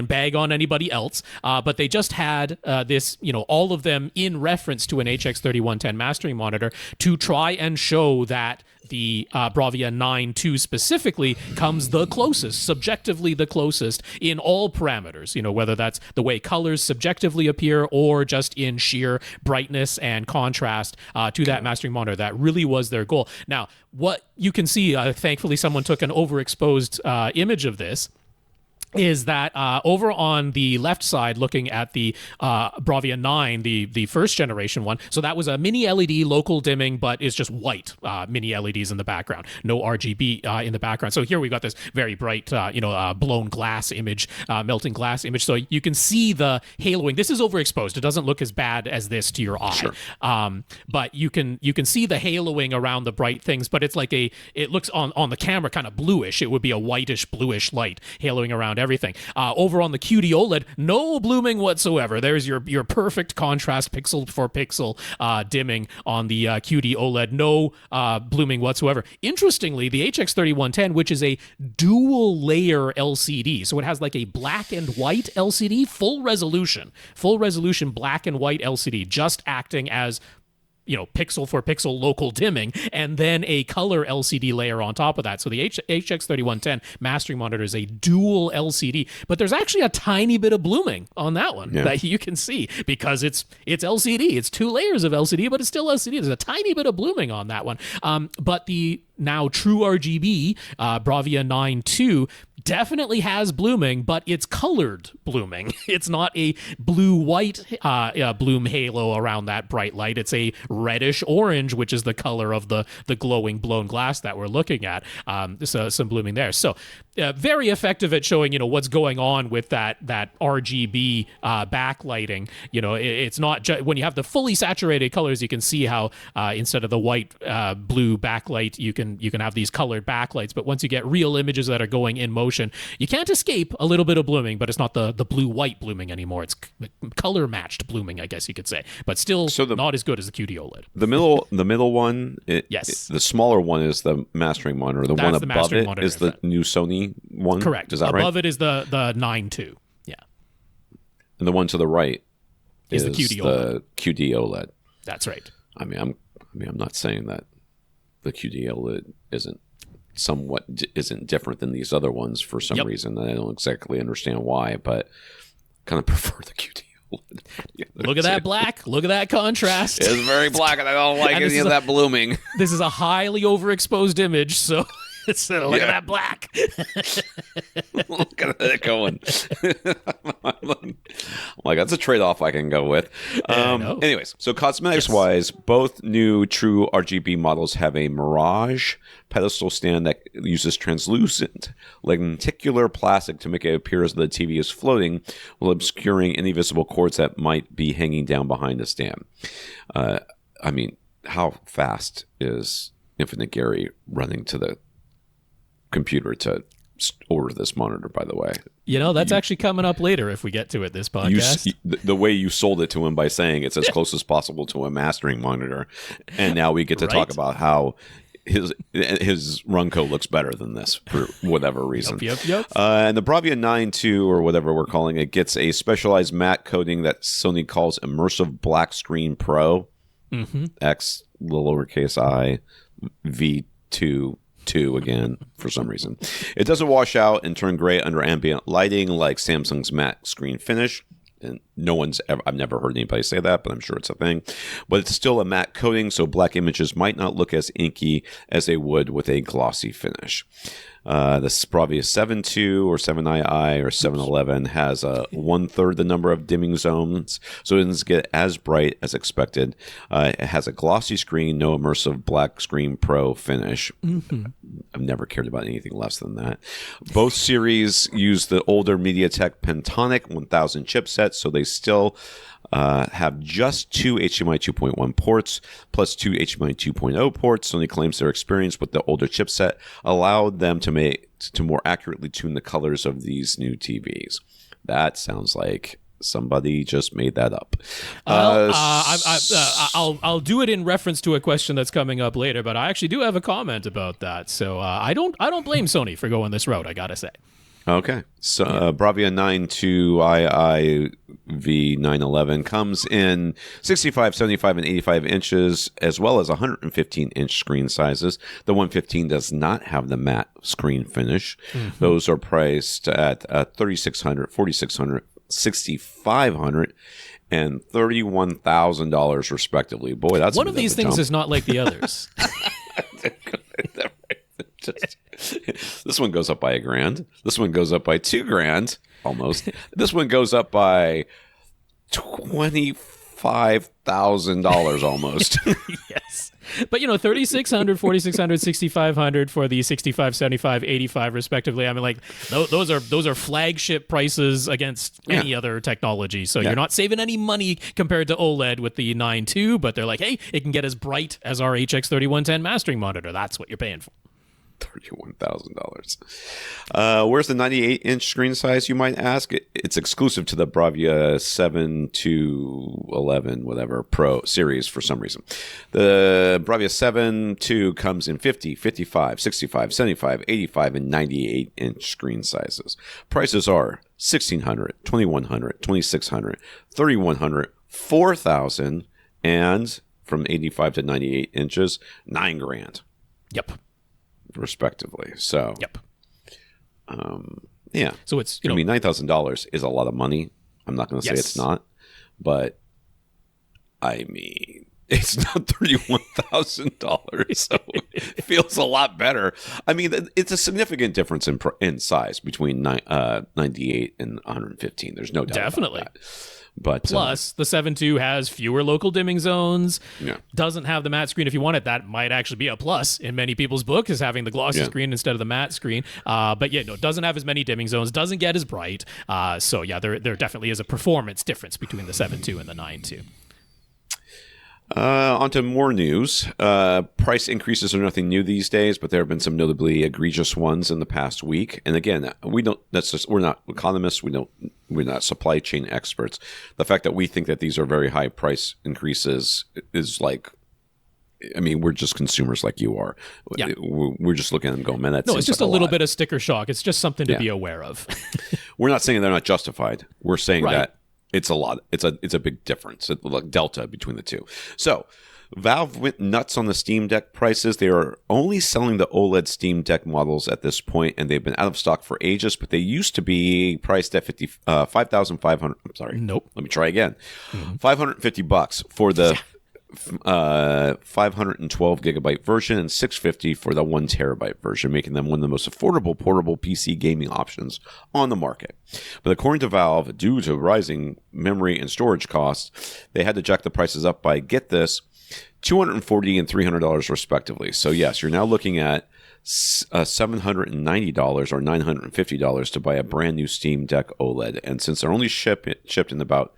S3: bag on anybody else. But they just had this, all of them in reference to an HX 3110 mastering monitor to try and show that the Bravia 9 II specifically comes the closest, subjectively the closest in all parameters, whether that's the way colors subjectively appear or just in sheer brightness and contrast to that mastering monitor. That really was their goal. Now, what you can see, thankfully someone took an overexposed image of this. is that over on the left side, looking at the Bravia 9, the first generation one, so that was a mini LED local dimming, but it's just white mini LEDs in the background, no RGB in the background. So here we got this very bright, blown glass image, melting glass image. So you can see the haloing. This is overexposed. It doesn't look as bad as this to your eye,
S2: Sure.
S3: but you can see the haloing around the bright things. But it's like it looks on the camera kind of bluish. It would be a whitish bluish light haloing around everything. Over on the QD OLED, no blooming whatsoever. There's your perfect contrast pixel for pixel dimming on the QD OLED. No blooming whatsoever. Interestingly, the HX3110, which is a dual layer LCD, so it has like a black and white LCD, full resolution black and white LCD, just acting as pixel for pixel local dimming, and then a color LCD layer on top of that. So the HX3110 mastering monitor is a dual LCD, but there's actually a tiny bit of blooming on that one that you can see because it's LCD. It's 2 layers of LCD, but it's still LCD. There's a tiny bit of blooming on that one. But the now TrueRGB Bravia 9.2 definitely has blooming, but it's colored blooming. It's not a blue-white bloom halo around that bright light. It's a reddish-orange, which is the color of the glowing blown glass that we're looking at. So some blooming there. So very effective at showing what's going on with that RGB backlighting. It's not when you have the fully saturated colors, you can see how instead of the white blue backlight, you can have these colored backlights. But once you get real images that are going in motion, you can't escape a little bit of blooming, but it's not the blue-white blooming anymore. It's color-matched blooming, I guess you could say, but still not as good as the QD OLED.
S2: The middle one, the smaller one is the mastering monitor. The one above it is the new Sony one.
S3: Correct.
S2: Is that
S3: above it is the 9.2. Yeah.
S2: And the one to the right
S3: is the
S2: QD OLED.
S3: That's right.
S2: I'm not saying that the QD OLED isn't different than these other ones for some reason. I don't exactly understand why, but kind of prefer the QD OLED.
S3: Look at that black. Look at that contrast.
S2: It's very black, and I don't like any of that blooming.
S3: This is a highly overexposed image, so look at that black.
S2: Look at that going. I'm like, that's a trade-off I can go with. Anyways, so cosmetics-wise, both new TrueRGB models have a Mirage pedestal stand that uses translucent lenticular plastic to make it appear as though the TV is floating while obscuring any visible cords that might be hanging down behind the stand. How fast is Infinite Gary running to the computer to order this monitor, by the way?
S3: That's actually coming up later if we get to it this podcast.
S2: The way you sold it to him by saying it's as close as possible to a mastering monitor, and now we get to talk about how his run code looks better than this for whatever reason.
S3: Yep.
S2: And the Bravia 9.2, or whatever we're calling it, gets a specialized matte coating that Sony calls Immersive Black Screen Pro. X, little lowercase I, V2. Again, for some reason. It doesn't wash out and turn gray under ambient lighting like Samsung's matte screen finish. And I've never heard anybody say that, but I'm sure it's a thing. But it's still a matte coating, so black images might not look as inky as they would with a glossy finish. The Bravia 7.2 or 7II or 711 has 1/3 the number of dimming zones, so it doesn't get as bright as expected. It has a glossy screen, no immersive black screen pro finish. I've never cared about anything less than that. Both series use the older MediaTek Pentonic 1000 chipset, so they still have just 2 HDMI 2.1 ports plus 2 HDMI 2.0 ports. Sony claims their experience with the older chipset allowed them to more accurately tune the colors of these new TVs. That sounds like somebody just made that up.
S3: I'll do it in reference to a question that's coming up later, but I actually do have a comment about that. So I don't blame Sony for going this route, I gotta say.
S2: Okay, so Bravia 9.2 V911 comes in 65, 75, and 85 inches, as well as 115-inch screen sizes. The 115 does not have the matte screen finish. Those are priced at $3,600, $4,600, $6,500, and $31,000 respectively. Boy, that's
S3: one of these things is not like the others.
S2: This one goes up by $1,000. This one goes up by $2,000, almost. This one goes up by $25,000 almost.
S3: Yes. But, 3,600, 4,600, 6,500 for the 65, 75, 85 respectively. I mean, like, those are flagship prices against any other technology. So you're not saving any money compared to OLED with the 9.2, but they're like, hey, it can get as bright as our HX3110 mastering monitor. That's what you're paying for.
S2: $31,000. Where's the 98-inch screen size, you might ask? It's exclusive to the Bravia 7 to 11, whatever, Pro series for some reason. The Bravia 7 2 comes in 50, 55, 65, 75, 85, and 98-inch screen sizes. Prices are $1,600, $2,100, $2,600, $3,100, $4,000, and from 85 to 98 inches, $9,000.
S3: Yep.
S2: Respectively. So,
S3: yep.
S2: Yeah.
S3: So it's,
S2: I mean, $9,000 is a lot of money. I'm not going to say it's not, but I mean, it's not $31,000. So it feels a lot better. I mean, it's a significant difference in size between 98 and 115. There's no doubt.
S3: Definitely.
S2: About that. But
S3: plus, the 7.2 has fewer local dimming zones,
S2: yeah.
S3: Doesn't have the matte screen if you want it. That might actually be a plus in many people's book, is having the glossy screen instead of the matte screen. But yeah, no, it doesn't have as many dimming zones, doesn't get as bright. So yeah, there definitely is a performance difference between the 7.2 and the 9.2.
S2: On to more news. Price increases are nothing new these days, but there have been some notably egregious ones in the past week. And again, we're not economists. We're not supply chain experts. The fact that we think that these are very high price increases is like, I mean, we're just consumers like you are. Yeah. We're just looking at them going, man, that's
S3: it's just like a little bit of sticker shock. It's just something to be aware of.
S2: We're not saying they're not justified. We're saying that it's a lot. It's a big difference, like delta between the two. So Valve went nuts on the SteamDeck prices. They are only selling the OLED SteamDeck models at this point, and they've been out of stock for ages. But they used to be priced at $5,500. I'm sorry.
S3: Nope.
S2: Let me try again. $550 for the 512 gigabyte version and $650 for the 1 terabyte version, making them one of the most affordable portable PC gaming options on the market. But according to Valve, due to rising memory and storage costs, they had to jack the prices up by, get this, $240 and $300 respectively. So yes, you're now looking at $790 or $950 to buy a brand new SteamDeck OLED. And since they're only shipped in about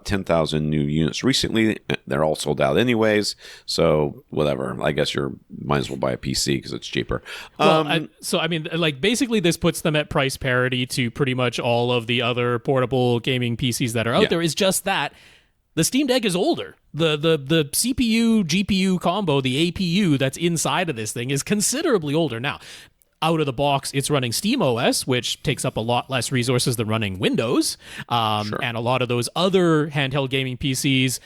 S2: 10,000 new units recently, they're all sold out anyways. So whatever, I guess you might as well buy a PC because it's cheaper.
S3: Well, so I mean, like basically this puts them at price parity to pretty much all of the other portable gaming PCs that are out there. Is just that the Steam Deck is older. The CPU GPU combo, the APU that's inside of this thing is considerably older now. Out of the box, it's running SteamOS, which takes up a lot less resources than running Windows. And a lot of those other handheld gaming PCs,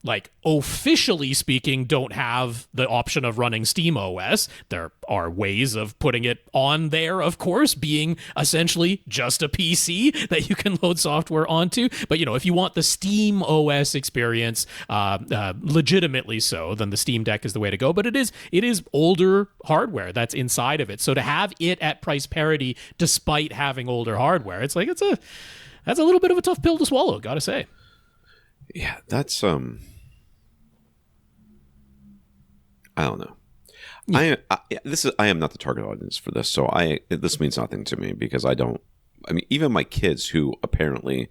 S3: like officially speaking, don't have the option of running SteamOS. There are ways of putting it on there, of course, being essentially just a PC that you can load software onto. But, if you want the SteamOS experience, legitimately so, then the Steam Deck is the way to go. But it is older hardware that's inside of it. So to have it at price parity despite having older hardware, it's like that's a little bit of a tough pill to swallow, gotta say.
S2: Yeah, that's I don't know. I am not the target audience for this, so this means nothing to me because even my kids who apparently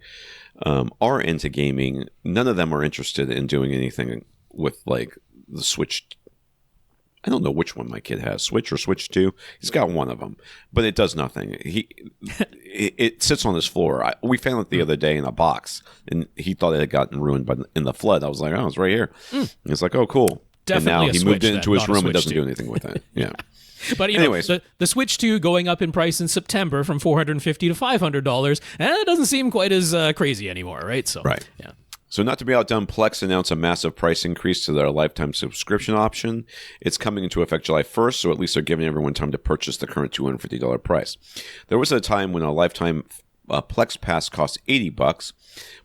S2: are into gaming, none of them are interested in doing anything with like the Switch. I don't know which one my kid has, Switch or Switch 2. He's got one of them, but it does nothing. It sits on his floor. We found it the other day in a box, and he thought it had gotten ruined in the flood. I was like, oh, it's right here. He's like, oh, cool.
S3: Definitely
S2: and now he moved it into his room and doesn't do anything with it. Yeah.
S3: But anyways, the Switch 2 going up in price in September from $450 to $500, it doesn't seem quite as crazy anymore, right? So,
S2: right.
S3: Yeah.
S2: So not to be outdone, Plex announced a massive price increase to their lifetime subscription option. It's coming into effect July 1st, so at least they're giving everyone time to purchase the current $250 price. There was a time when a lifetime Plex Pass costs $80,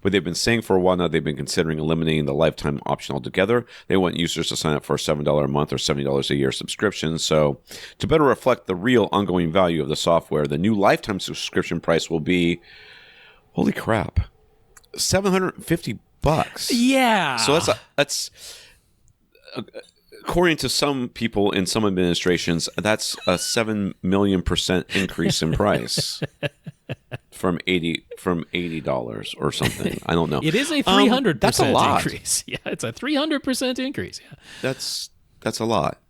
S2: but they've been saying for a while now they've been considering eliminating the lifetime option altogether. They want users to sign up for a $7 a month or $70 a year subscription. So to better reflect the real ongoing value of the software, the new lifetime subscription price will be, holy crap, $750.
S3: Yeah.
S2: So that's according to some people in some administrations, that's a 7 million% increase in price from $80 or something. I don't know.
S3: It is a 300%
S2: that's a lot.
S3: increase. Yeah, it's a 300% increase. Yeah.
S2: That's a lot.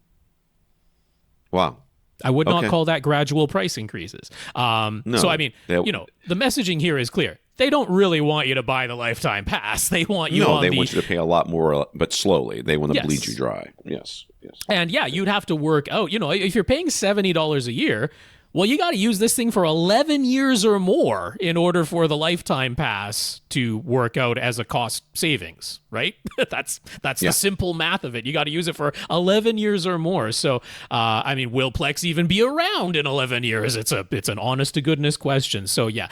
S2: Wow.
S3: I would not call that gradual price increases.
S2: No,
S3: so, I mean, the messaging here is clear. They don't really want you to buy the lifetime pass. They want you
S2: want you to pay a lot more, but slowly. They want to bleed you dry. Yes.
S3: And yeah, you'd have to work out, if you're paying $70 a year, well, you got to use this thing for 11 years or more in order for the lifetime pass to work out as a cost savings, right? That's the simple math of it. You got to use it for 11 years or more. So, will Plex even be around in 11 years? It's an honest to goodness question. So yeah,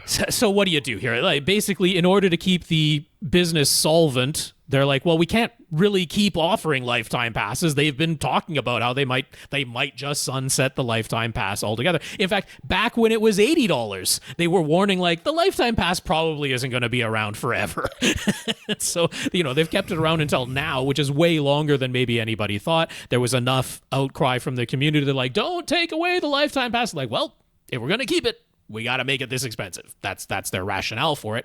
S3: so what do you do here? Like, basically, in order to keep the business solvent, they're like, well, we can't really keep offering lifetime passes. They've been talking about how they might just sunset the lifetime pass altogether. In fact, back when it was $80, they were warning like the lifetime pass probably isn't going to be around forever. So, they've kept it around until now, which is way longer than maybe anybody thought. There was enough outcry from the community that like, don't take away the lifetime pass. Like, well, if we're going to keep it, we got to make it this expensive. That's their rationale for it.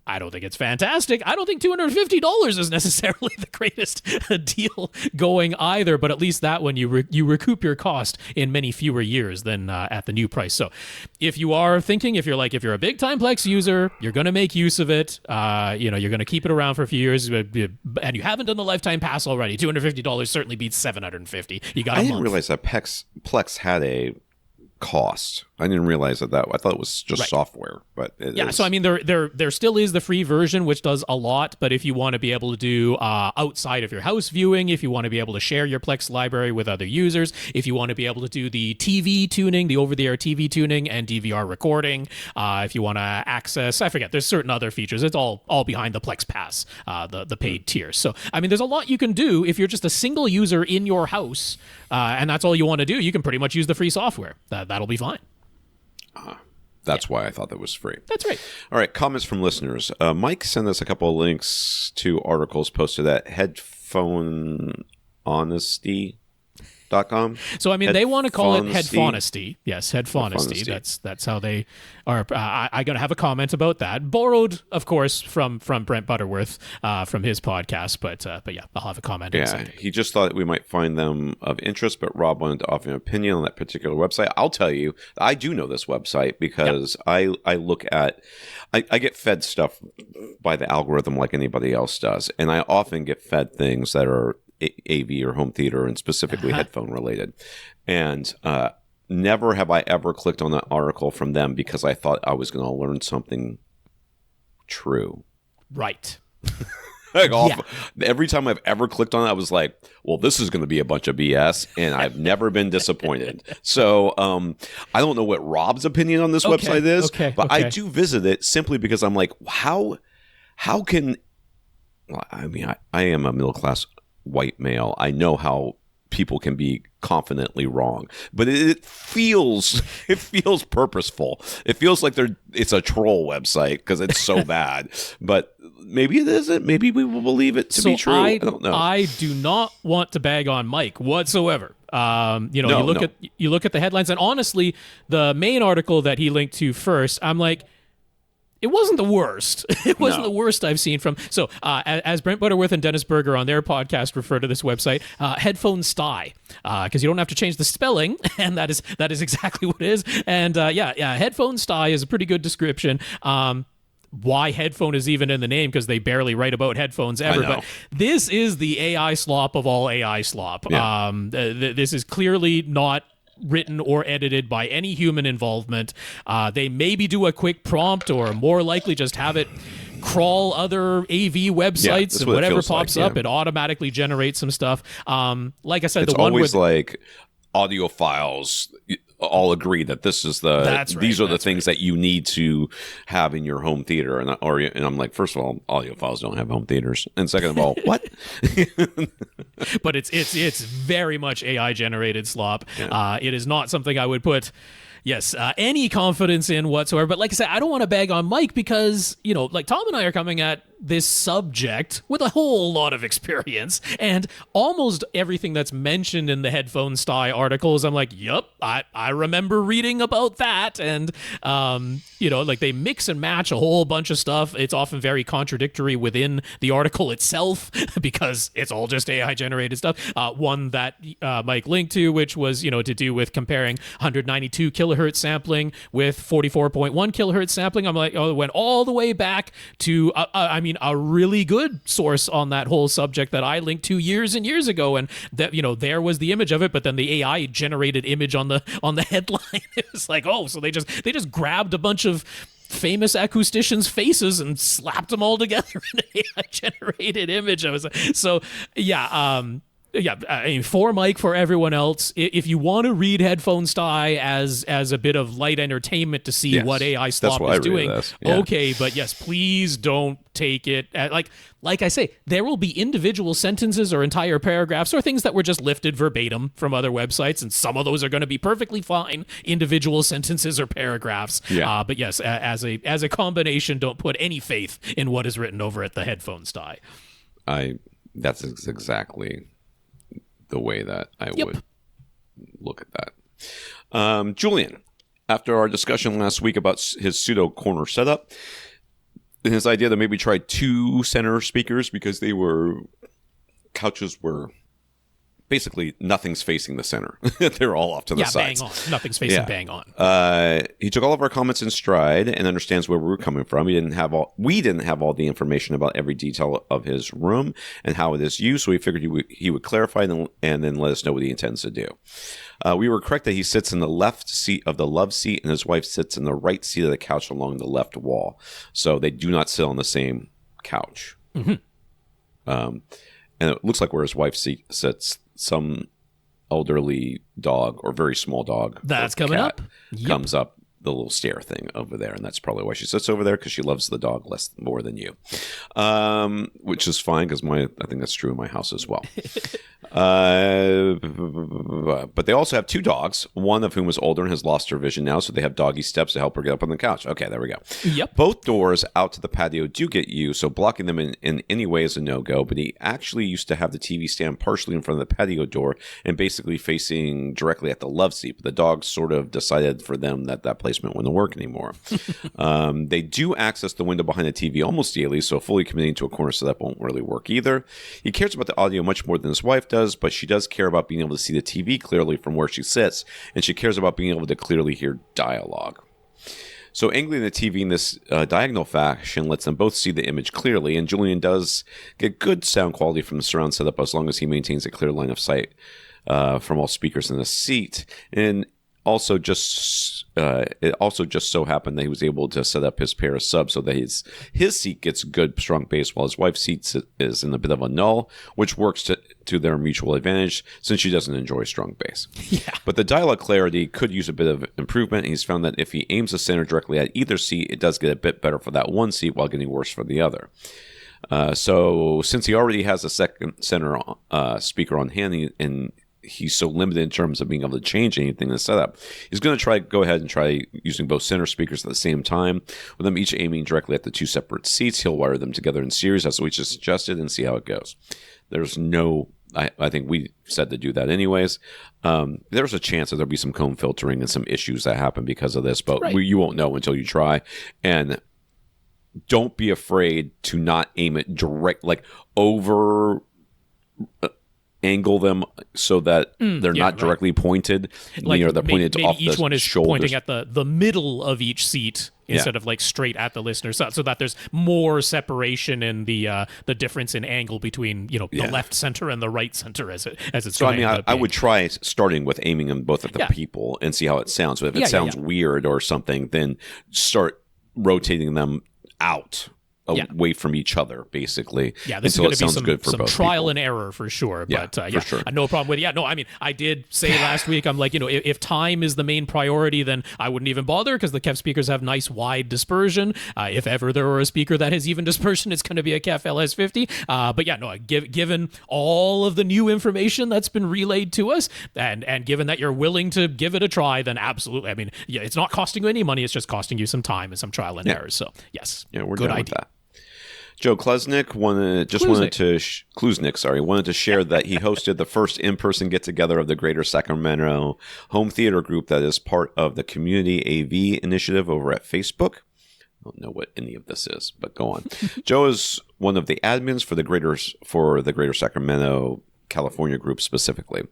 S3: I don't think it's fantastic. I don't think $250 is necessarily the greatest deal going either, but at least that one you recoup your cost in many fewer years than at the new price. So if you are thinking, if you're a big time Plex user, you're going to make use of it, you're going to keep it around for a few years, and you haven't done the lifetime pass already, $250 certainly beats $750. You got a month.
S2: I didn't realize that Plex had a cost. I didn't realize that. I thought it was just software, but it is.
S3: So I mean, there still is the free version, which does a lot. But if you want to be able to do outside of your house viewing, if you want to be able to share your Plex library with other users, if you want to be able to do the TV tuning, the over-the-air TV tuning and DVR recording, if you want to access, I forget, there's certain other features. It's all behind the Plex Pass, the paid tier. So I mean, there's a lot you can do if you're just a single user in your house, and that's all you want to do. You can pretty much use the free software. That'll be fine.
S2: That's why I thought that was free.
S3: That's right.
S2: All right, comments from listeners. Mike sent us a couple of links to articles posted at Headphonesty.com.
S3: So I mean, they want to call it Headphonesty. Yes, Headphonesty. That's how they are. I'm going to have a comment about that. Borrowed, of course, from Brent Butterworth from his podcast. But yeah, I'll have a comment.
S2: Yeah, he just thought we might find them of interest, but Rob wanted to offer an opinion on that particular website. I'll tell you, I do know this website because I look at, I get fed stuff by the algorithm like anybody else does, and I often get fed things that are AV or home theater and specifically headphone related. And never have I ever clicked on that article from them because I thought I was going to learn something true.
S3: Right.
S2: Every time I've ever clicked on it, I was like, well, this is going to be a bunch of BS, and I've never been disappointed. So I don't know what Rob's opinion on this website is, but I do visit it simply because I'm like, how can, well, I mean, I am a middle-class white male. I know how people can be confidently wrong, but it feels purposeful. It feels like it's a troll website because it's so bad. But maybe it isn't. Maybe we will believe it to be true. I don't know.
S3: I do not want to bag on Mike whatsoever. You look at the headlines, and honestly, the main article that he linked to first, I'm like, it wasn't the worst. It wasn't the worst I've seen from. So, as Brent Butterworth and Dennis Berger on their podcast refer to this website, Headphonesty, because you don't have to change the spelling, and that is exactly what it is. And Headphonesty is a pretty good description. Why headphone is even in the name, because they barely write about headphones ever. But this is the AI slop of all AI slop. Yeah. This is clearly not written or edited by any human involvement. They maybe do a quick prompt, or more likely just have it crawl other AV websites, and whatever pops up, it automatically generates some stuff. Like I said,
S2: it's
S3: the one
S2: always like audio files all agree that this is these are the things that you need to have in your home theater. And I'm like, first of all, audiophiles don't have home theaters, and second of all, what?
S3: But it's very much AI generated slop.
S2: Yeah.
S3: It is not something I would put any confidence in whatsoever. But like I said, I don't want to bag on Mike because, like Tom and I are coming at this subject with a whole lot of experience, and almost everything that's mentioned in the Headphonesty articles, I'm like, yup, I remember reading about that. And, like they mix and match a whole bunch of stuff. It's often very contradictory within the article itself because it's all just AI generated stuff. One that Mike linked to, which was, to do with comparing 192 kilohertz sampling with 44.1 kilohertz sampling. I'm like, it went all the way back to, a really good source on that whole subject that I linked to years and years ago, and that there was the image of it, but then the AI generated image on the headline. It was like, so they just grabbed a bunch of famous acousticians' faces and slapped them all together in an AI generated image. I was so for Mike, for everyone else, if you want to read Headphonesty as a bit of light entertainment to see what AI slop is doing, okay, but yes, please don't take it like I say, there will be individual sentences or entire paragraphs or things that were just lifted verbatim from other websites, and some of those are going to be perfectly fine individual sentences or paragraphs. But yes, as a combination, don't put any faith in what is written over at the Headphonesty.
S2: That's exactly the way that I would look at that. Julian, after our discussion last week about his pseudo corner setup, and his idea that maybe try 2 center speakers because couches were basically nothing's facing the center. They're all off to the sides.
S3: Bang on. Nothing's facing bang on.
S2: He took all of our comments in stride and understands where we were coming from. We didn't have all the information about every detail of his room and how it is used, so we figured he would clarify and then let us know what he intends to do. We were correct that he sits in the left seat of the love seat and his wife sits in the right seat of the couch along the left wall. So they do not sit on the same couch. Mm-hmm. And it looks like where his wife sits, some elderly dog or very small dog
S3: that's coming up
S2: comes up the little stair thing over there, and that's probably why she sits over there, because she loves the dog more than you, which is fine, because I think that's true in my house as well. But they also have 2 dogs, one of whom is older and has lost her vision now, so they have doggy steps to help her get up on the couch. Okay, there we go.
S3: Yep.
S2: Both doors out to the patio do get used, so blocking them in any way is a no-go, but he actually used to have the TV stand partially in front of the patio door and basically facing directly at the love seat, but the dogs sort of decided for them that placement wouldn't work anymore. They do access the window behind the TV almost daily, so fully committing to a corner setup won't really work either. He cares about the audio much more than his wife does, but she does care about being able to see the TV clearly from where she sits, and she cares about being able to clearly hear dialogue. So angling the TV in this diagonal fashion lets them both see the image clearly, and Julian does get good sound quality from the surround setup as long as he maintains a clear line of sight from all speakers in the seat. And it also just so happened that he was able to set up his pair of subs so that his seat gets good strong bass, while his wife's seat is in a bit of a null, which works to their mutual advantage since she doesn't enjoy strong bass.
S3: Yeah. But
S2: the dialogue clarity could use a bit of improvement. He's found that if he aims the center directly at either seat, it does get a bit better for that one seat while getting worse for the other. So since he already has a second center speaker on hand, and he's so limited in terms of being able to change anything in the setup, he's going to go ahead and try using both center speakers at the same time, with them each aiming directly at the 2 separate seats. He'll wire them together in series as we just suggested and see how it goes. There's no, I think we said to do that anyways. There's a chance that there'll be some comb filtering and some issues that happen because of this, but you won't know until you try. And don't be afraid to not aim it direct, like over angle them so that they're not directly pointed.
S3: Like
S2: they're pointed
S3: maybe
S2: off
S3: each
S2: the
S3: one is
S2: shoulders.
S3: pointing at the middle of each seat instead of like straight at the listener, so that there's more separation in the difference in angle between the left center and the right center as it's.
S2: So I would try starting with aiming them both at the people and see how it sounds. But if it sounds weird or something, then start rotating them out away from each other, basically.
S3: Yeah, this
S2: until
S3: is going to be some trial
S2: people.
S3: And error for sure.
S2: Yeah,
S3: But
S2: for sure.
S3: No problem with it. Yeah, no, I mean, I did say last week, I'm like, if time is the main priority, then I wouldn't even bother because the KEF speakers have nice wide dispersion. If ever there were a speaker that has even dispersion, it's going to be a KEF LS50. But yeah, no, given all of the new information that's been relayed to us, and given that you're willing to give it a try, then absolutely. I mean, yeah, it's not costing you any money. It's just costing you some time and some trial and errors. So yes,
S2: we're
S3: good
S2: done
S3: idea.
S2: with that. Joe Klusnick wanted to share that he hosted the first in-person get-together of the Greater Sacramento Home Theater Group that is part of the CommunityAV initiative over at Facebook. I don't know what any of this is, but go on. Joe is one of the admins for the Greater Sacramento California group specifically.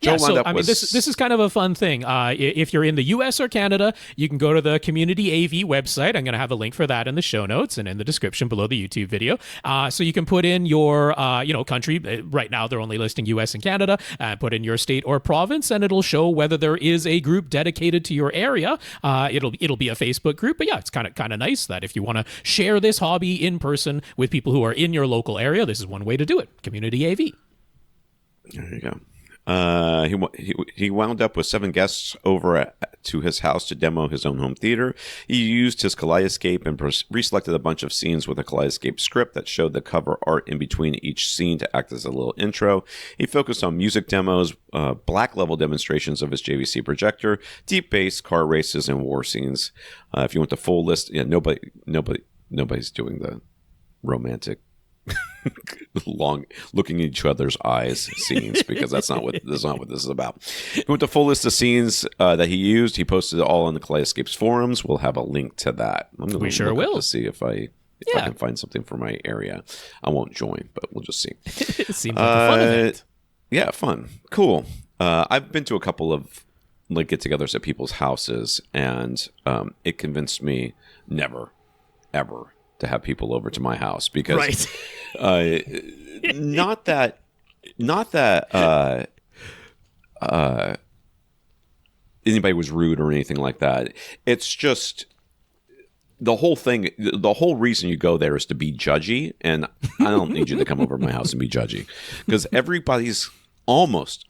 S3: Yeah, so I mean, this is kind of a fun thing. If you're in the U.S. or Canada, you can go to the CommunityAV website. I'm going to have a link for that in the show notes and in the description below the YouTube video. So you can put in your country. Right now, they're only listing U.S. and Canada. Put in your state or province, and it'll show whether there is a group dedicated to your area. It'll be a Facebook group, but yeah, it's kind of nice that if you want to share this hobby in person with people who are in your local area, this is one way to do it. CommunityAV.
S2: There you go. He wound up with 7 guests over to his house to demo his own home theater. He used his Kaleidoscape and reselected a bunch of scenes with a Kaleidoscape script that showed the cover art in between each scene to act as a little intro. He focused on music demos, black level demonstrations of his JVC projector, deep bass, car races, and war scenes. If you want the full list, nobody's doing the romantic long looking in each other's eyes scenes, because that's not what this is about. With the full list of scenes that he used, he posted it all on the Kaleidoscapes forums. We'll have a link to that.
S3: We sure will
S2: to see if I can find something for my area. I won't join, but we'll just see.
S3: It seems like a fun event.
S2: Yeah, fun, cool. I've been to a couple of get-togethers at people's houses, and it convinced me never, ever to have people over to my house, because not that anybody was rude or anything like that. It's just the whole thing. The whole reason you go there is to be judgy, and I don't need you to come over to my house and be judgy, because everybody's almost.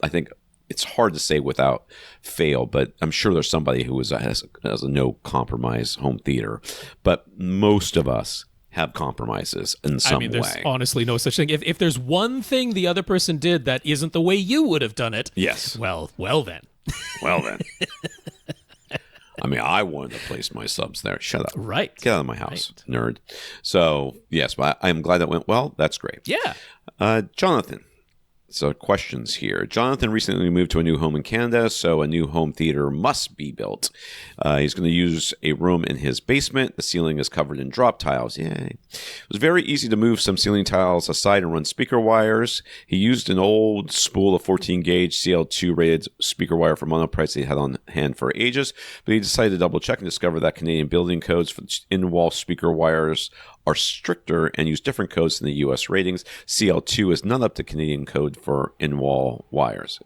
S2: I think it's hard to say without fail, but I'm sure there's somebody who has a no compromise home theater. But most of us have compromises in some way.
S3: There's honestly no such thing. If there's one thing the other person did that isn't the way you would have done it,
S2: yes.
S3: Well then.
S2: I wanted to place my subs there. Shut up.
S3: Right.
S2: Get out of my house, nerd. So, yes, I'm glad that went well. That's great.
S3: Yeah.
S2: Jonathan. So questions here. Jonathan recently moved to a new home in Canada, so a new home theater must be built. He's going to use a room in his basement. The ceiling is covered in drop tiles. Yay. It was very easy to move some ceiling tiles aside and run speaker wires. He used an old spool of 14-gauge CL2 rated speaker wire for monoprice he had on hand for ages, but he decided to double check and discover that Canadian building codes for in-wall speaker wires are stricter and use different codes than the U.S. ratings. CL2 is not up to Canadian code for in-wall wires.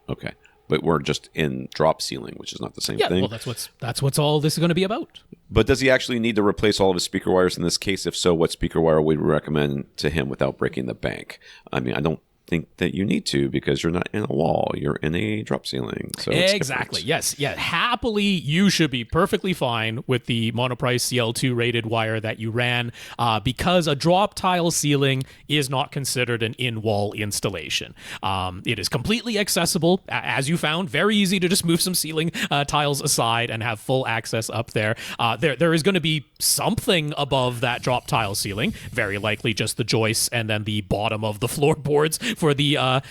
S2: Okay. But we're just in drop ceiling, which is not the same thing.
S3: Well, that's what's all this is going to be about.
S2: But does he actually need to replace all of his speaker wires in this case? If so, what speaker wire would we recommend to him without breaking the bank? I don't think that you need to, because you're not in a wall, you're in a drop ceiling. So
S3: exactly. Yes. Yeah. Happily, you should be perfectly fine with the monoprice CL2 rated wire that you ran, because a drop tile ceiling is not considered an in-wall installation. It is completely accessible, as you found. Very easy to just move some ceiling tiles aside and have full access up there. There is going to be something above that drop tile ceiling, very likely just the joists and then the bottom of the floorboards for the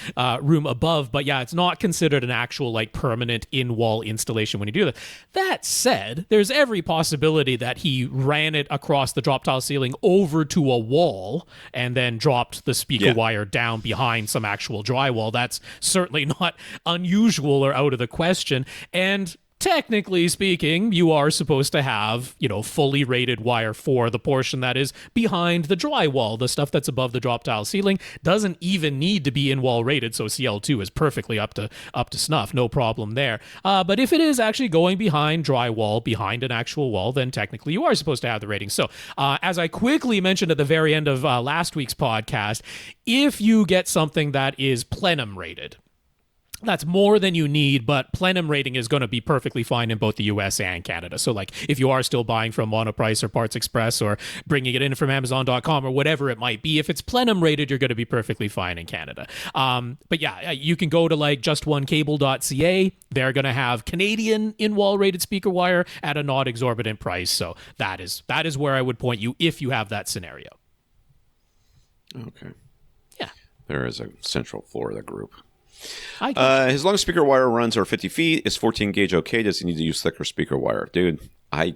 S3: room above. But yeah, it's not considered an actual permanent in-wall installation when you do that. That said, there's every possibility that he ran it across the drop tile ceiling over to a wall and then dropped the speaker wire down behind some actual drywall. That's certainly not unusual or out of the question. And technically speaking, you are supposed to have, fully rated wire for the portion that is behind the drywall. The stuff that's above the drop tile ceiling doesn't even need to be in-wall rated, so CL2 is perfectly up to snuff, no problem there. But if it is actually going behind drywall, behind an actual wall, then technically you are supposed to have the rating. So as I quickly mentioned at the very end of last week's podcast, if you get something that is plenum rated, that's more than you need, but plenum rating is going to be perfectly fine in both the US and Canada. So like if you are still buying from Monoprice or Parts Express or bringing it in from Amazon.com or whatever it might be, if it's plenum rated, you're going to be perfectly fine in Canada. But yeah, you can go to like justonecable.ca. They're going to have Canadian in-wall rated speaker wire at a not exorbitant price. So that is where I would point you if you have that scenario.
S2: Okay.
S3: Yeah.
S2: There is a Central Florida group.
S3: As
S2: long as speaker wire runs are 50 feet, is 14 gauge okay? Does he need to use thicker speaker wire? Dude, I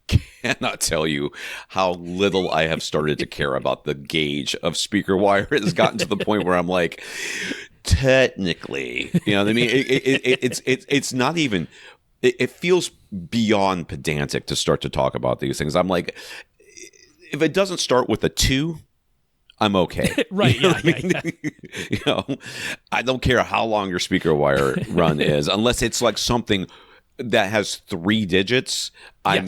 S2: cannot tell you how little I have started to care about the gauge of speaker wire. It has gotten to the point where I'm like, technically, you know what I mean? It's not even, it feels beyond pedantic to start to talk about these things. I'm like, if it doesn't start with a 2, I'm okay.
S3: Right,
S2: you know
S3: yeah.
S2: I don't care how long your speaker wire run is, unless it's like something that has 3 digits. I'm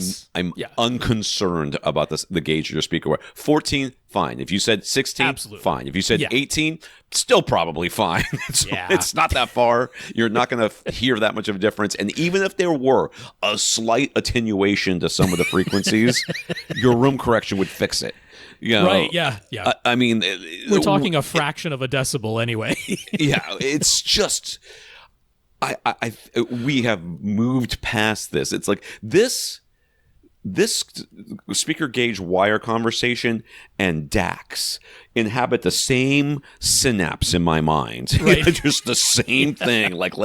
S2: unconcerned about the gauge of your speaker wire. 14, fine. If you said 16,
S3: absolutely
S2: fine. If you said 18, still probably fine. It's not that far. You're not going to hear that much of a difference. And even if there were a slight attenuation to some of the frequencies, your room correction would fix it.
S3: Right, yeah.
S2: I mean,
S3: we're talking a fraction of a decibel anyway.
S2: Yeah, it's just, we have moved past this. It's like this speaker gauge wire conversation and DAX inhabit the same synapse in my mind.
S3: Right.
S2: Just the same thing. Like,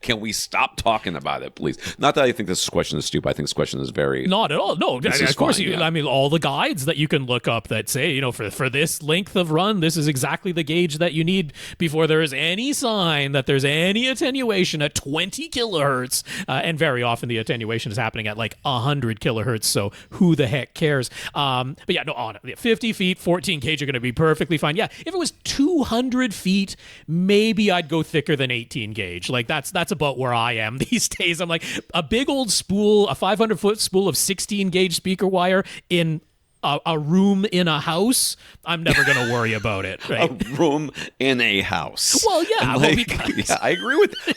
S2: can we stop talking about it, please? Not that I think this question is stupid. I think this question is very...
S3: Not at all. No, of course.
S2: Fine,
S3: I mean, all the guides that you can look up that say, for this length of run, this is exactly the gauge that you need before there is any sign that there's any attenuation at 20 kilohertz. And very often the attenuation is happening at like 100 kilohertz. So who the heck cares? But yeah, no, on 50 feet, 14 gauge are going to be perfectly fine. Yeah, if it was 200 feet, maybe I'd go thicker than 18 gauge. Like that's about where I am these days. I'm like a big old spool, a 500-foot spool of 16 gauge speaker wire in a room in a house, I'm never going to worry about it. Right?
S2: A room in a house.
S3: Well, yeah.
S2: Yeah,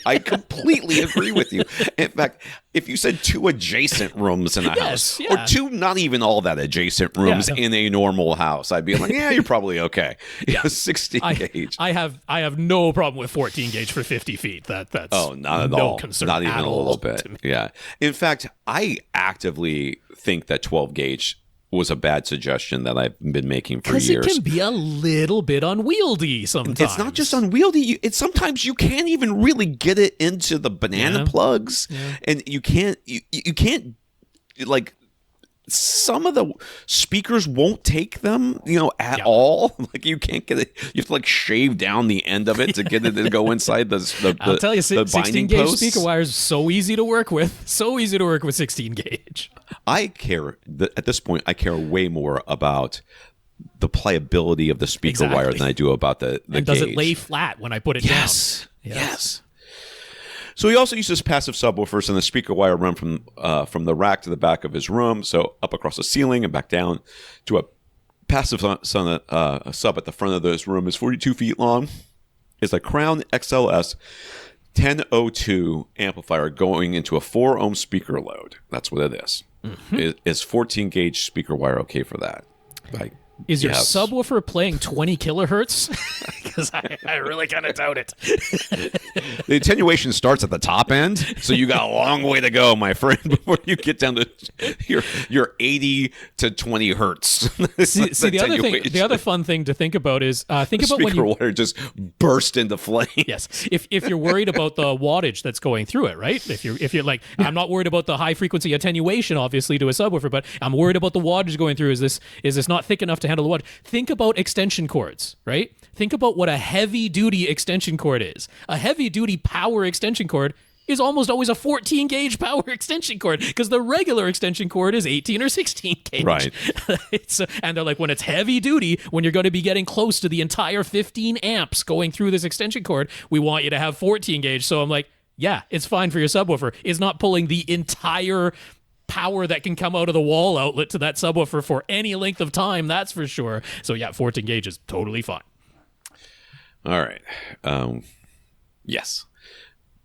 S2: I completely agree with you. In fact, if you said 2 adjacent rooms in a house, or 2 not even all that adjacent rooms in a normal house, I'd be like, yeah, you're probably okay. Yeah, 16 gauge.
S3: I have no problem with 14 gauge for 50 feet. That's
S2: not at
S3: no
S2: all.
S3: Concern
S2: not even
S3: at
S2: a little bit. Yeah. In fact, I actively think that 12 gauge was a bad suggestion that I've been making for years.
S3: Because it can be a little bit unwieldy sometimes.
S2: It's not just unwieldy. It's sometimes you can't even really get it into the banana plugs, and you can't like. Some of the speakers won't take them, at all. Like you can't get it. You have to like shave down the end of it to get it to go inside the
S3: I'll tell you,
S2: the
S3: 16 gauge
S2: posts.
S3: speaker wire is so easy to work with. So easy to work with 16 gauge.
S2: I care at this point. I care way more about the pliability of the speaker wire than I do about the
S3: and
S2: gauge.
S3: Does it lay flat when I put it down?
S2: Yes. So he also uses passive subwoofers, and the speaker wire run from the rack to the back of his room, so up across the ceiling and back down to a passive sub at the front of this room is 42 feet long. It's a Crown XLS 1002 amplifier going into a 4-ohm speaker load. That's what it is. Mm-hmm. Is 14 gauge speaker wire okay for that?
S3: Is your subwoofer playing 20 kilohertz? Because I really kind of doubt it.
S2: The attenuation starts at the top end, so you got a long way to go, my friend, before you get down to your 80 to 20 hertz.
S3: See the other fun thing to think about is think about when
S2: speaker wire just burst into flame.
S3: Yes, if you're worried about the wattage that's going through it, right? If you're like, I'm not worried about the high frequency attenuation, obviously, to a subwoofer, but I'm worried about the wattage going through. Is this not thick enough to handle the wattage? Think about extension cords, right? Think about what a heavy-duty extension cord is. A heavy-duty power extension cord is almost always a 14 gauge power extension cord because the regular extension cord is 18 or 16 gauge.
S2: Right.
S3: And they're like, when it's heavy duty, when you're going to be getting close to the entire 15 amps going through this extension cord, we want you to have 14 gauge. So I'm like, yeah, it's fine for your subwoofer. It's not pulling the entire power that can come out of the wall outlet to that subwoofer for any length of time, that's for sure. So yeah, 14 gauge is totally fine.
S2: All right. Yes.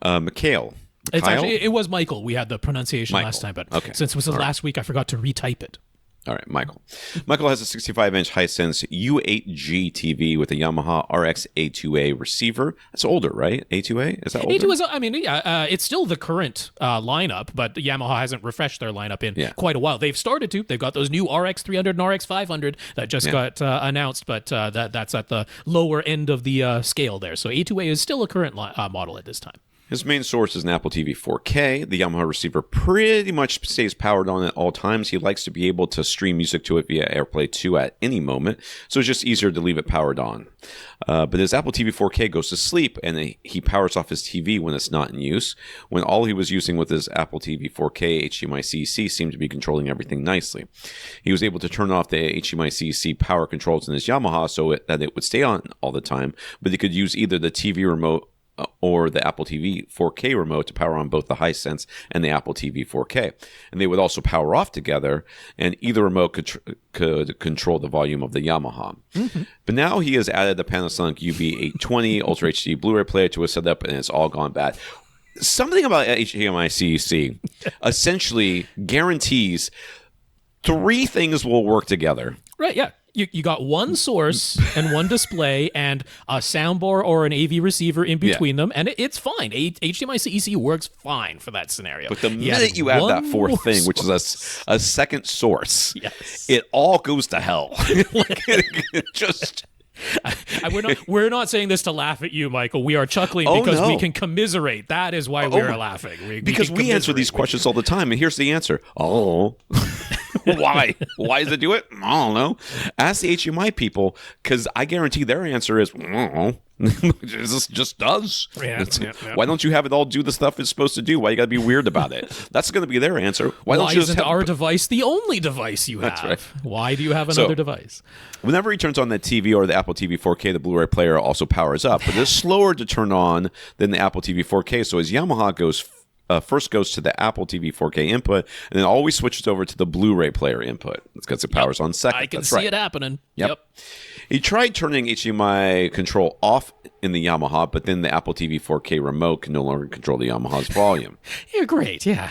S2: Mikael.
S3: It's actually, it was Michael. We had the pronunciation last time, but since it was last week, I forgot to retype it.
S2: All right, Michael. Michael has a 65-inch Hisense U8G TV with a Yamaha RX A2A receiver. That's older, right? A2A? Is that older?
S3: A2 is, I mean, yeah, it's still the current lineup, but Yamaha hasn't refreshed their lineup in quite a while. They've started to. They've got those new RX 300 and RX 500 that just got announced, but that's at the lower end of the scale there. So A2A is still a current model at this time.
S2: His main source is an Apple TV 4K. The Yamaha receiver pretty much stays powered on at all times. He likes to be able to stream music to it via AirPlay 2 at any moment, so it's just easier to leave it powered on. But his Apple TV 4K goes to sleep, and he powers off his TV when it's not in use, when all he was using with his Apple TV 4K HDMI-CEC seemed to be controlling everything nicely. He was able to turn off the HDMI-CEC power controls in his Yamaha so that it would stay on all the time, but he could use either the TV remote or the Apple TV 4K remote to power on both the Hisense and the Apple TV 4K. And they would also power off together, and either remote could control the volume of the Yamaha. Mm-hmm. But now he has added the Panasonic UB820 Ultra HD Blu-ray player to his setup, and it's all gone bad. Something about HDMI-CEC essentially guarantees 3 things will work together.
S3: Right, yeah. You got one source and one display and a soundbar or an AV receiver in between them, and it's fine. HDMI-CEC works fine for that scenario.
S2: But the minute you add that 4th thing, which is a second source, it all goes to hell. It just...
S3: we're not saying this to laugh at you, Michael. We are chuckling because we can commiserate. That is why we're laughing.
S2: Because we answer these questions all the time, and here's the answer. Why? Why does it do it? I don't know. Ask the HDMI people, because I guarantee their answer is, I don't know. It just does. Why don't you have it all do the stuff it's supposed to do? Why you got to be weird about it? That's going to be their answer. Why don't you
S3: isn't our device the only device you have?
S2: That's right.
S3: Why do you have another device?
S2: Whenever he turns on the TV or the Apple TV 4K, the Blu-ray player also powers up, but it's slower to turn on than the Apple TV 4K. So his Yamaha first goes to the Apple TV 4K input, and then always switches over to the Blu-ray player input. It's because it powers on second.
S3: I can see it happening. Yep.
S2: He tried turning HDMI control off in the Yamaha, but then the Apple TV 4K remote can no longer control the Yamaha's volume.
S3: You're great, yeah.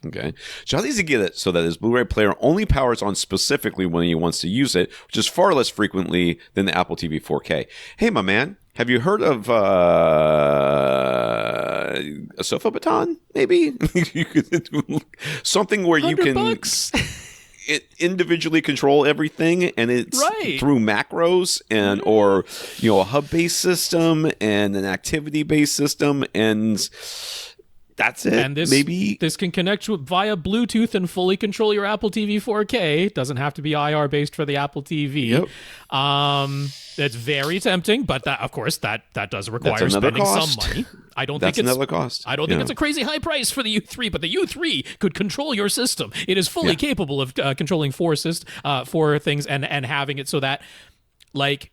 S2: Okay. So how does he get it so that his Blu-ray player only powers on specifically when he wants to use it, which is far less frequently than the Apple TV 4K? Hey, my man, have you heard of a Sofabaton, maybe? Something where you can individually control everything, and it's through macros and or a hub-based system and an activity-based system, and that's it.
S3: And this can connect via Bluetooth and fully control your Apple TV 4K. It doesn't have to be IR based for the Apple TV.
S2: Yep.
S3: It's very tempting, but that, of course, that does require spending some money. I don't think
S2: another cost.
S3: I don't think it's a crazy high price for the U3, but the U3 could control your system. It is fully capable of controlling four things and having it so that, like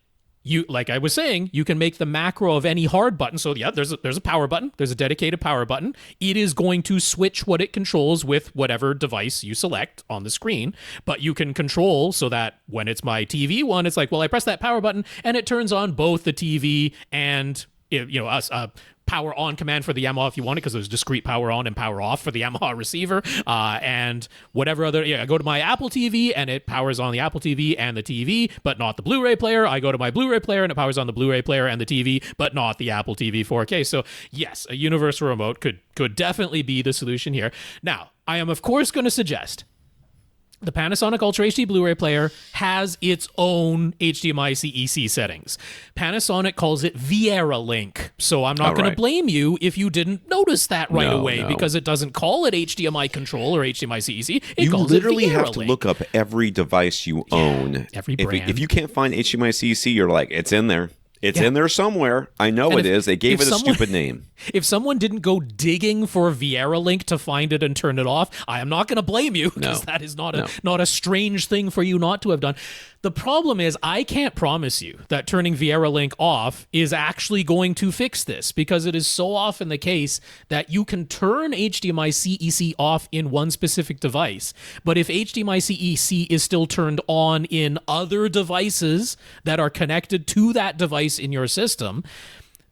S3: I was saying, you can make the macro of any hard button. So there's a power button. There's a dedicated power button. It is going to switch what it controls with whatever device you select on the screen. But you can control so that when it's my TV one, it's like, well, I press that power button and it turns on both the TV and power on command for the Yamaha if you want it, because there's discrete power on and power off for the Yamaha receiver, and whatever other. I go to my Apple TV and it powers on the Apple TV and the TV, but not the Blu-ray player. I go to my Blu-ray player and it powers on the Blu-ray player and the TV, but not the Apple TV 4K. So yes, a universal remote could definitely be the solution here. Now, I am of course going to suggest the Panasonic Ultra HD Blu-ray player has its own HDMI-CEC settings. Panasonic calls it Viera Link, so I'm not going to blame you if you didn't notice that right away, because it doesn't call it HDMI control or HDMI-CEC.
S2: You literally have to look up every device you own.
S3: Every brand.
S2: If you can't find HDMI-CEC, you're like, it's in there. It's in there somewhere. I know it is. They gave it a stupid name.
S3: If someone didn't go digging for Viera Link to find it and turn it off, I am not going to blame you, because that is not a strange thing for you not to have done. The problem is, I can't promise you that turning Viera Link off is actually going to fix this, because it is so often the case that you can turn HDMI-CEC off in one specific device, but if HDMI-CEC is still turned on in other devices that are connected to that device in your system,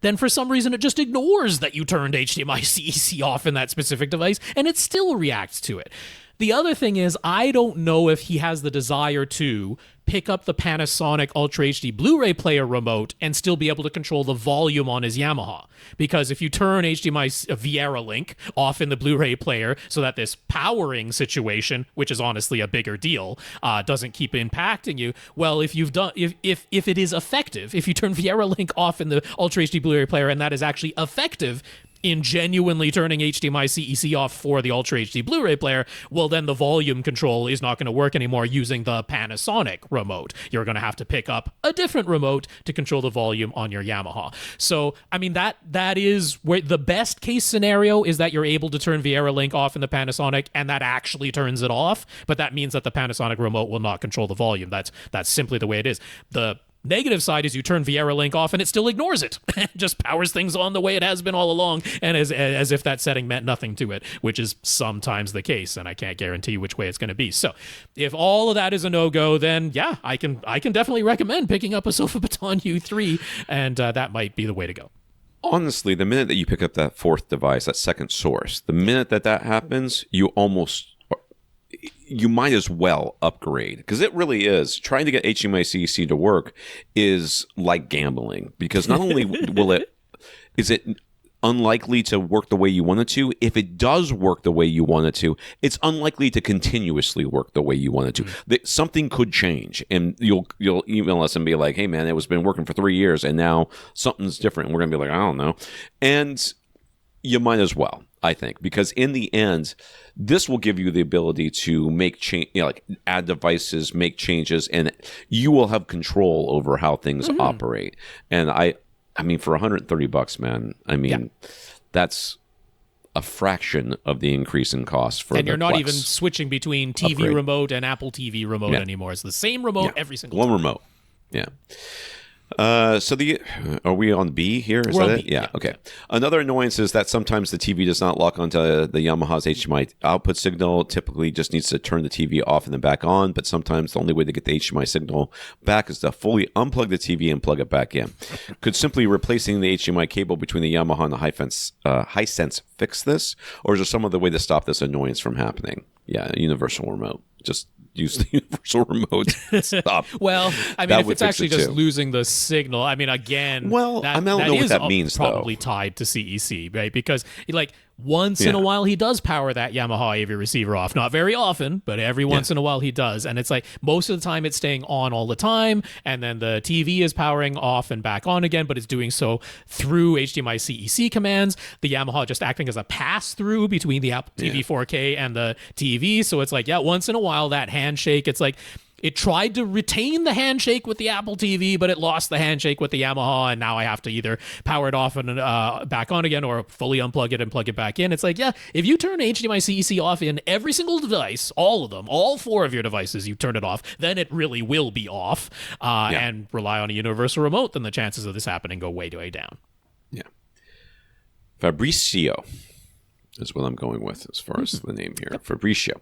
S3: then for some reason it just ignores that you turned HDMI-CEC off in that specific device, and it still reacts to it. The other thing is, I don't know if he has the desire to pick up the Panasonic Ultra HD Blu-ray player remote and still be able to control the volume on his Yamaha. Because if you turn HDMI Viera Link off in the Blu-ray player so that this powering situation, which is honestly a bigger deal, doesn't keep impacting you, well, if it is effective, if you turn Viera Link off in the Ultra HD Blu-ray player and that is actually effective in genuinely turning HDMI-CEC off for the Ultra HD Blu-ray player, well, then the volume control is not going to work anymore using the Panasonic remote. You're going to have to pick up a different remote to control the volume on your Yamaha. So, I mean, that is where the best case scenario is that you're able to turn Viera Link off in the Panasonic, and that actually turns it off, but that means that the Panasonic remote will not control the volume. That's simply the way it is. The negative side is you turn Viera Link off and it still ignores it. Just powers things on the way it has been all along, and as if that setting meant nothing to it, which is sometimes the case, and I can't guarantee which way it's going to be. So if all of that is a no-go, then yeah, I can definitely recommend picking up a Sofabaton U3, and that might be the way to go.
S2: Honestly, the minute that you pick up that fourth device, that second source, the minute that happens, you might as well upgrade, because it really is. Trying to get HDMI-CEC to work is like gambling, because not only is it unlikely to work the way you want it to, if it does work the way you want it to, it's unlikely to continuously work the way you want it to. Something could change, and you'll email us and be like, hey man, it was been working for 3 years and now something's different. And we're going to be like, I don't know. And you might as well, I think, because in the end, this will give you the ability to make change, like add devices, make changes, and you will have control over how things operate. And I mean, for $130, man, I mean, that's a fraction of the increase in cost for. And you're not
S3: even switching between TV remote and Apple TV remote anymore. It's the same remote every single time.
S2: One remote. Yeah. So are we on B here? Is that it? Yeah. Okay. Another annoyance is that sometimes the TV does not lock onto the Yamaha's HDMI output signal. Typically just needs to turn the TV off and then back on, but sometimes the only way to get the HDMI signal back is to fully unplug the TV and plug it back in. Could simply replacing the HDMI cable between the Yamaha and the Hisense fix this? Or is there some other way to stop this annoyance from happening? Yeah, a universal remote. Just use the universal remote. Stop.
S3: Well, I mean, if it's actually just losing the signal, I mean, again,
S2: I don't know what that means,
S3: probably tied to CEC, right? Because like once in a while he does power that Yamaha AV receiver off. Not very often, but every once in a while he does. And it's like most of the time it's staying on all the time, and then the TV is powering off and back on again, but it's doing so through HDMI-CEC commands. The Yamaha just acting as a pass-through between the Apple TV 4K and the TV. So it's like, once in a while that handshake, it's like it tried to retain the handshake with the Apple TV, but it lost the handshake with the Yamaha, and now I have to either power it off and back on again, or fully unplug it and plug it back in. It's like, if you turn HDMI-CEC off in every single device, all of them, all 4 of your devices, you turn it off, then it really will be off, and rely on a universal remote, then the chances of this happening go way down.
S2: Yeah. Fabricio is what I'm going with as far as the name here. Fabricio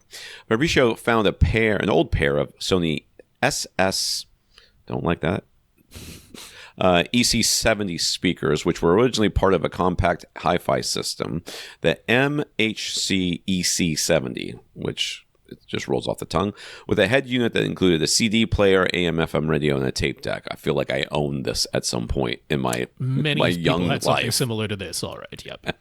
S2: found an old pair of Sony don't like that, EC70 speakers, which were originally part of a compact hi-fi system, the MHC EC70, which it just rolls off the tongue, with a head unit that included a CD player, AM/FM radio, and a tape deck. I feel like I owned this at some point in my young life.
S3: Something similar to this. All right, yep.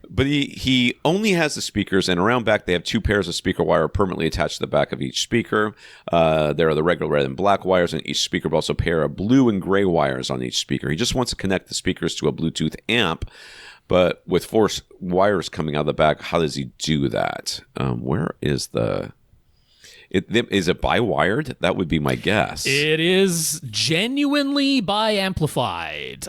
S2: But he only has the speakers, and around back they have 2 pairs of speaker wire permanently attached to the back of each speaker. There are the regular red and black wires on each speaker, but also a pair of blue and gray wires on each speaker. He just wants to connect the speakers to a Bluetooth amp, but with 4 wires coming out of the back, how does he do that? Where is the... Is it bi-wired? That would be my guess.
S3: It is genuinely bi-amplified.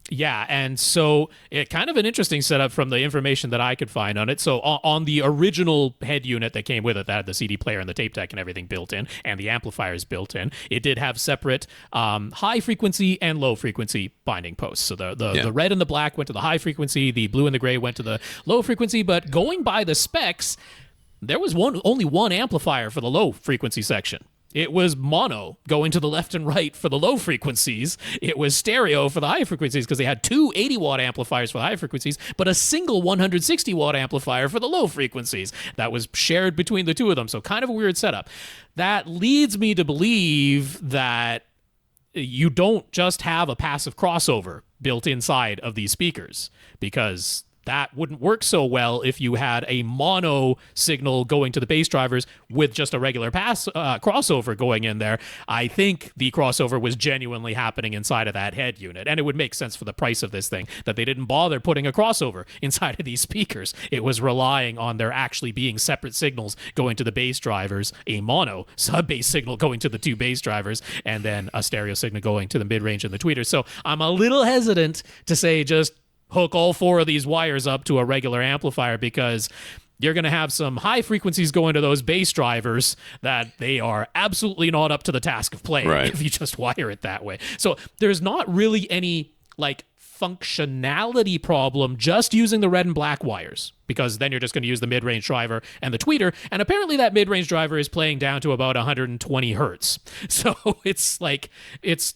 S3: Yeah, and so it kind of an interesting setup from the information that I could find on it. So on the original head unit that came with it, that had the CD player and the tape deck and everything built in, and the amplifiers built in, it did have separate high frequency and low frequency binding posts. So the red and the black went to the high frequency, the blue and the gray went to the low frequency, but going by the specs, there was only one amplifier for the low frequency section. It was mono going to the left and right for the low frequencies. It was stereo for the high frequencies because they had two 80-watt amplifiers for the high frequencies, but a single 160-watt amplifier for the low frequencies. That was shared between the two of them, so kind of a weird setup. That leads me to believe that you don't just have a passive crossover built inside of these speakers, because that wouldn't work so well if you had a mono signal going to the bass drivers with just a regular crossover going in there. I think the crossover was genuinely happening inside of that head unit, and it would make sense for the price of this thing that they didn't bother putting a crossover inside of these speakers. It was relying on there actually being separate signals going to the bass drivers, a mono sub-bass signal going to the two bass drivers, and then a stereo signal going to the mid-range and the tweeters. So I'm a little hesitant to say just hook all four of these wires up to a regular amplifier, because you're going to have some high frequencies going to those bass drivers that they are absolutely not up to the task of playing if you just wire it that way. So there's not really any functionality problem just using the red and black wires, because then you're just going to use the mid-range driver and the tweeter, and apparently that mid-range driver is playing down to about 120 hertz. So it's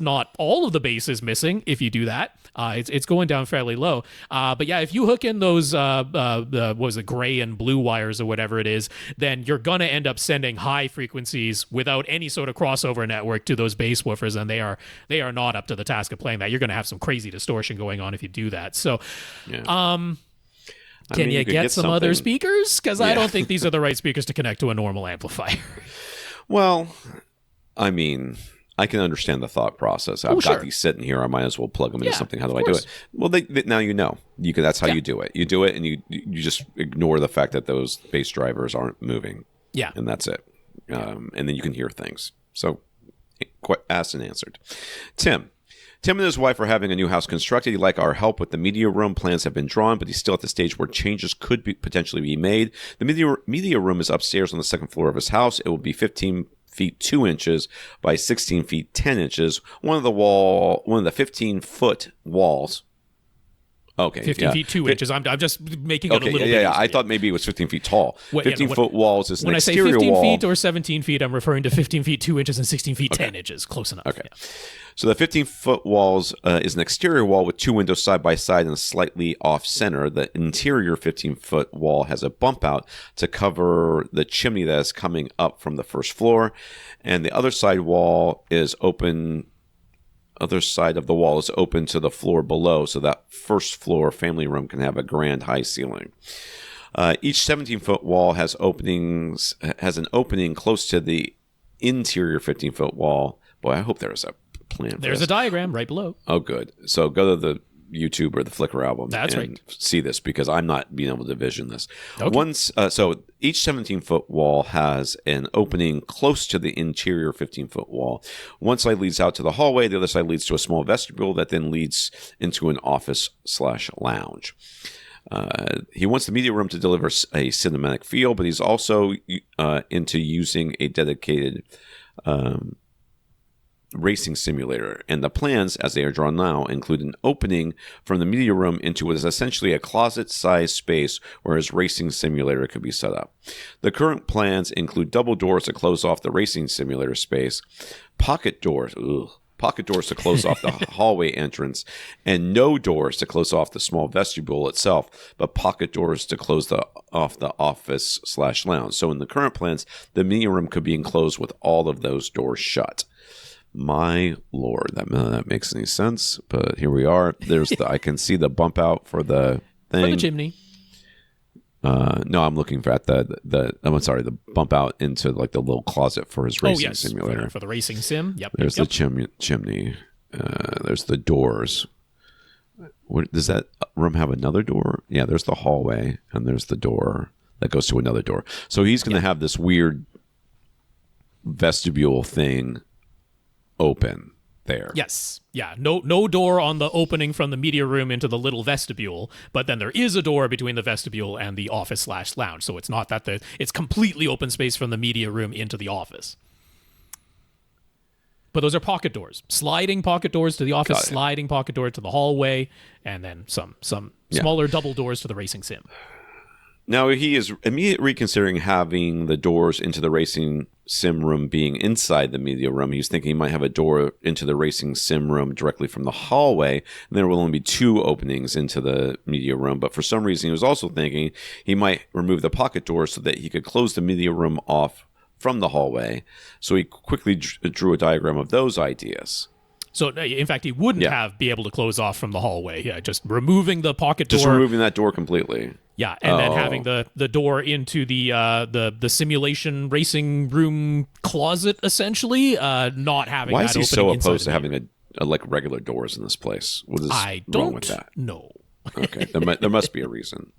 S3: not all of the bass is missing if you do that. It's going down fairly low. But yeah, if you hook in those gray and blue wires or whatever it is, then you're going to end up sending high frequencies without any sort of crossover network to those bass woofers, and they are not up to the task of playing that. You're going to have some crazy distortion going on if you do that. So, Can you get some other speakers? Because I don't think these are the right speakers to connect to a normal amplifier.
S2: Well, I mean, I can understand the thought process. I've got these sitting here. I might as well plug them into something. How do I do it? Well, now you know. That's how you do it. You do it, and you just ignore the fact that those bass drivers aren't moving. Yeah. And that's it. And then you can hear things. So, asked and answered. Tim and his wife are having a new house constructed. He'd like our help with the media room. Plans have been drawn, but he's still at the stage where changes could potentially be made. The media room is upstairs on the second floor of his house. It will be 15 feet 2 inches by 16 feet 10 inches. One of the 15-foot walls. Okay,
S3: 15 feet 2 inches. I'm just making it a little bit easier.
S2: I thought maybe it was 15 feet tall. 15-foot walls is an exterior wall.
S3: When I say 15 feet or 17 feet, I'm referring to 15 feet 2 inches and 16 feet 10 inches. Close enough.
S2: Okay. Yeah. So the 15-foot walls is an exterior wall with two windows side by side and slightly off center. The interior 15-foot wall has a bump out to cover the chimney that is coming up from the first floor, and the other side wall is open. Other side of the wall is open to the floor below, so that first floor family room can have a grand high ceiling. Each 17-foot wall has an opening close to the interior 15-foot wall. Boy, I hope there's a plan.
S3: There's a diagram right below.
S2: Oh, good. So go to the YouTube or the Flickr album.
S3: That's right.
S2: See this, because I'm not being able to vision this.
S3: Okay.
S2: So each 17-foot wall has an opening close to the interior 15-foot wall. One side leads out to the hallway. The other side leads to a small vestibule that then leads into an office/lounge. He wants the media room to deliver a cinematic feel, but he's also into using a dedicated racing simulator, and the plans as they are drawn now include an opening from the media room into what is essentially a closet-sized space where his racing simulator could be set up. The current plans include double doors to close off the racing simulator space, pocket doors to close off the hallway entrance, and no doors to close off the small vestibule itself, but pocket doors to close off the office/lounge. So in the current plans, the media room could be enclosed with all of those doors shut. My Lord, none of that makes any sense, but here we are. I can see the bump out for the thing.
S3: For the chimney.
S2: No, I'm looking at the bump out into like the little closet for his racing simulator.
S3: For the racing sim. Yep.
S2: There's the chimney. There's the doors. Does that room have another door? Yeah, there's the hallway, and there's the door that goes to another door. So he's going to have this weird vestibule thing open there.
S3: Yes. Yeah. No door on the opening from the media room into the little vestibule, but then there is a door between the vestibule and the office/lounge. So it's not that it's completely open space from the media room into the office. But those are pocket doors, sliding pocket doors to the office, sliding pocket door to the hallway, and then some smaller double doors to the racing sim.
S2: Now, he is immediately reconsidering having the doors into the racing sim room being inside the media room. He's thinking he might have a door into the racing sim room directly from the hallway, and there will only be 2 openings into the media room. But for some reason, he was also thinking he might remove the pocket door so that he could close the media room off from the hallway. So he quickly drew a diagram of those ideas.
S3: So, in fact, he wouldn't be able to close off from the hallway. Yeah, just removing the pocket door.
S2: Just removing that door completely.
S3: Yeah, and then having the door into the simulation racing room closet, essentially, not having
S2: Why
S3: that
S2: is he so opposed to
S3: having
S2: having like regular doors in this place? What is wrong with that?
S3: No.
S2: Okay, there must be a reason.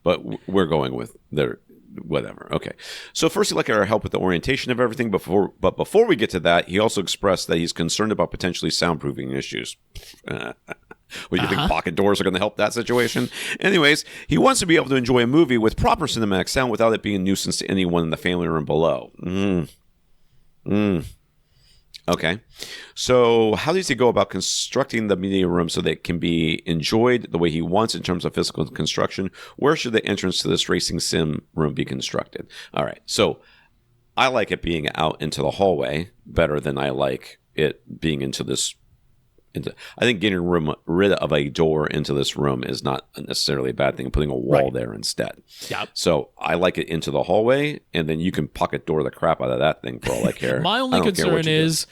S2: But we're going with there. Whatever. Okay. So first, he'd like our help with the orientation of everything. But before we get to that, he also expressed that he's concerned about potentially soundproofing issues. What do you think? Pocket doors are going to help that situation? Anyways, he wants to be able to enjoy a movie with proper cinematic sound without it being a nuisance to anyone in the family room below. Okay. So how does he go about constructing the media room so that it can be enjoyed the way he wants in terms of physical construction? Where should the entrance to this racing sim room be constructed? All right. So I like it being out into the hallway better than I like it being into this. I think getting rid of a door into this room is not necessarily a bad thing. Putting a wall there instead.
S3: Yep.
S2: So I like it into the hallway, and then you can pocket door the crap out of that thing for all I care.
S3: My only concern is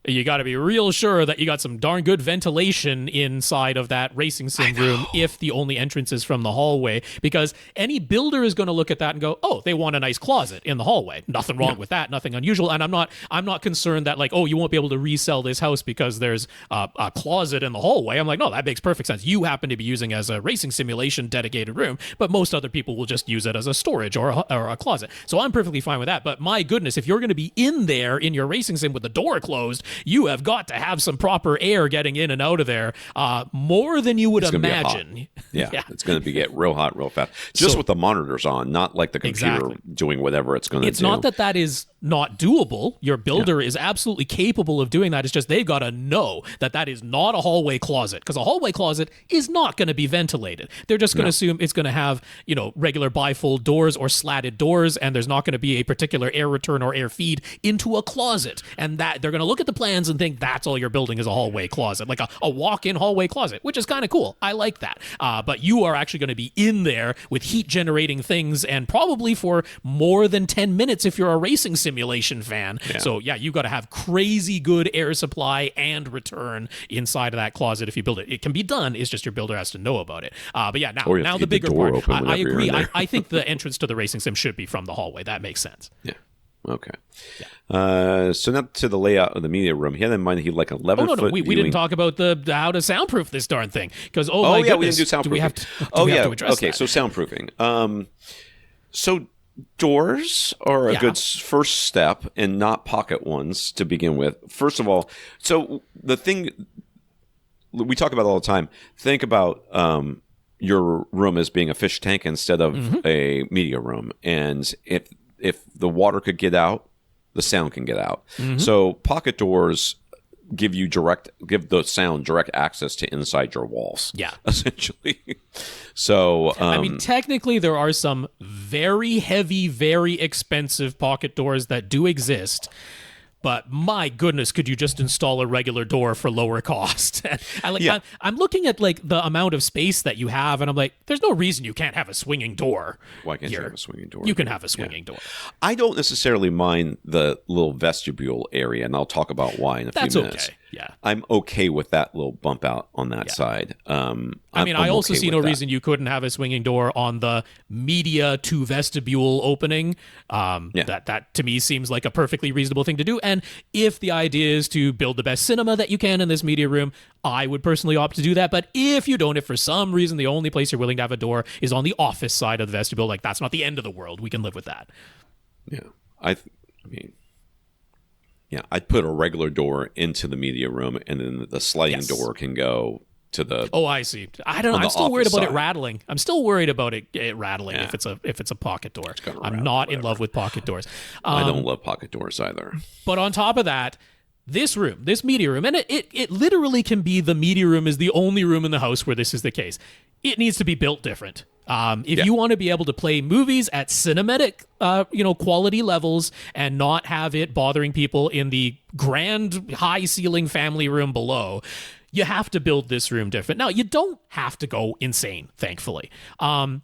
S3: you got to be real sure that you got some darn good ventilation inside of that racing sim room if the only entrance is from the hallway, because any builder is going to look at that and go, oh, they want a nice closet in the hallway. Nothing wrong with that. Nothing unusual. And I'm not concerned that, like, oh, you won't be able to resell this house because there's a closet in the hallway. I'm like, no, that makes perfect sense. You happen to be using as a racing simulation dedicated room, but most other people will just use it as a storage or a closet. So I'm perfectly fine with that. But my goodness, if you're going to be in there in your racing sim with the door closed, you have got to have some proper air getting in and out of there, more than you would imagine.
S2: Yeah, it's going to get real hot real fast. Just with the monitors on, not like the computer doing whatever it's going to do.
S3: It's not that is not doable. Your builder is absolutely capable of doing that. It's just they've got to know that is not a hallway closet, because a hallway closet is not going to be ventilated. They're just going to assume it's going to have, regular bifold doors or slatted doors, and there's not going to be a particular air return or air feed into a closet. And that they're going to look at the plans and think that's all you're building is a hallway closet, like a walk-in hallway closet, which is kind of cool. I like that. But you are actually going to be in there with heat-generating things, and probably for more than 10 minutes if you're a racing simulation fan. Yeah. So, you've got to have crazy good air supply and return inside of that closet if you build it. It can be done. It's just your builder has to know about it. But now the bigger part. I agree. I think the entrance to the racing sim should be from the hallway. That makes sense.
S2: Yeah. Okay. Yeah. So now to the layout of the media room. He had in mind he'd like 11-foot.
S3: We didn't talk about how to soundproof this darn thing, because
S2: we didn't do soundproofing.
S3: Do we have to address that?
S2: So soundproofing. So doors are a good first step, and not pocket ones to begin with. First of all, so the thing we talk about all the time. Think about your room as being a fish tank instead of a media room, and if the water could get out, the sound can get out. So pocket doors give the sound direct access to inside your walls. Yeah, essentially. So
S3: technically, there are some very heavy, very expensive pocket doors that do exist. But my goodness, could you just install a regular door for lower cost? I'm looking at the amount of space that you have, and I'm like, there's no reason you can't have a swinging door.
S2: Why can't you have a swinging door?
S3: You can have a swinging door.
S2: I don't necessarily mind the little vestibule area, and I'll talk about why in a few minutes.
S3: That's okay. Yeah,
S2: I'm okay with that little bump out on that side.
S3: I also see no reason you couldn't have a swinging door on the media to vestibule opening. That to me seems like a perfectly reasonable thing to do. And if the idea is to build the best cinema that you can in this media room, I would personally opt to do that. But if you don't, if for some reason the only place you're willing to have a door is on the office side of the vestibule, that's not the end of the world. We can live with that.
S2: Yeah, I mean, Yeah, I'd put a regular door into the media room, and then the sliding door can go to the.
S3: Oh, I see. I don't know. I'm still worried about it rattling. I'm still worried about it rattling if it's a pocket door. I'm not in love with pocket doors.
S2: I don't love pocket doors either.
S3: But on top of that, this media room, and it literally can be the media room is the only room in the house where this is the case. It needs to be built different. If you want to be able to play movies at cinematic, quality levels and not have it bothering people in the grand high ceiling family room below, you have to build this room different. Now, you don't have to go insane, thankfully.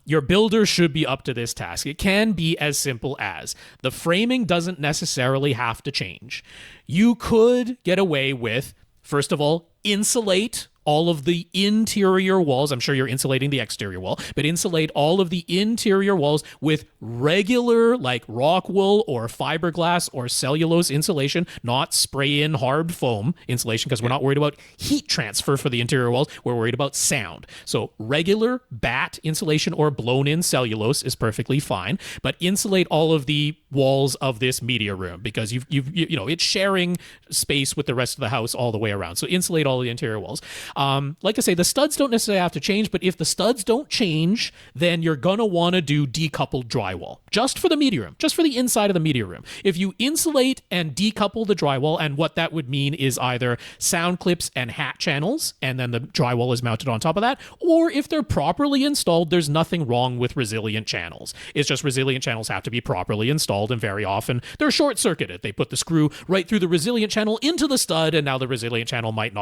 S3: Your builder should be up to this task. It can be as simple as the framing doesn't necessarily have to change. You could get away with, first of all, insulate all of the interior walls. I'm sure you're insulating the exterior wall, but insulate all of the interior walls with regular like rock wool or fiberglass or cellulose insulation, not spray in hard foam insulation, because we're not worried about heat transfer for the interior walls. We're worried about sound. So regular batt insulation or blown in cellulose is perfectly fine, but insulate all of the walls of this media room because it's sharing space with the rest of the house all the way around. So insulate all the interior walls. Like I say, the studs don't necessarily have to change, but if the studs don't change, then you're going to want to do decoupled drywall just for the media room, just for the inside of the media room. If you insulate and decouple the drywall, and what that would mean is either sound clips and hat channels, and then the drywall is mounted on top of that, or if they're properly installed, there's nothing wrong with resilient channels. It's just resilient channels have to be properly installed, and very often they're short-circuited. They put the screw right through the resilient channel into the stud, and now the resilient channel might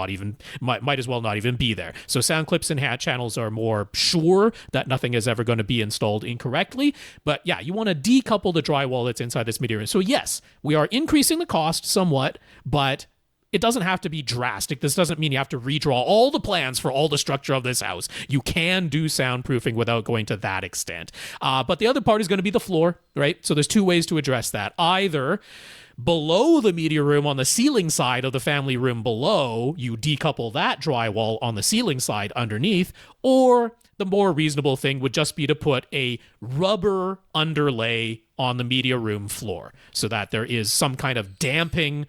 S3: as well not even be there. So sound clips and hat channels are more sure that nothing is ever going to be installed incorrectly. But yeah, you want to decouple the drywall that's inside this media room. So yes, we are increasing the cost somewhat, but it doesn't have to be drastic. This doesn't mean you have to redraw all the plans for all the structure of this house. You can do soundproofing without going to that extent. But the other part is going to be the floor, right? So there's two ways to address that. Either below the media room on the ceiling side of the family room below, you decouple that drywall on the ceiling side underneath, or the more reasonable thing would just be to put a rubber underlay on the media room floor so that there is some kind of damping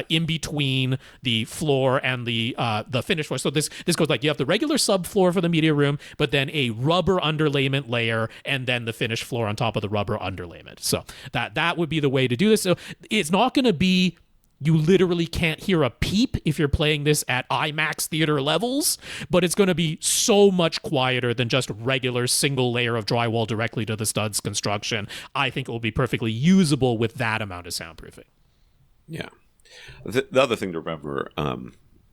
S3: in between the floor and the finished floor. So this goes like you have the regular subfloor for the media room, but then a rubber underlayment layer, and then the finished floor on top of the rubber underlayment. So that would be the way to do this. So it's not going to be, you literally can't hear a peep if you're playing this at IMAX theater levels, but it's going to be so much quieter than just regular single layer of drywall directly to the studs construction. I think it will be perfectly usable with that amount of soundproofing.
S2: Yeah. The other thing to remember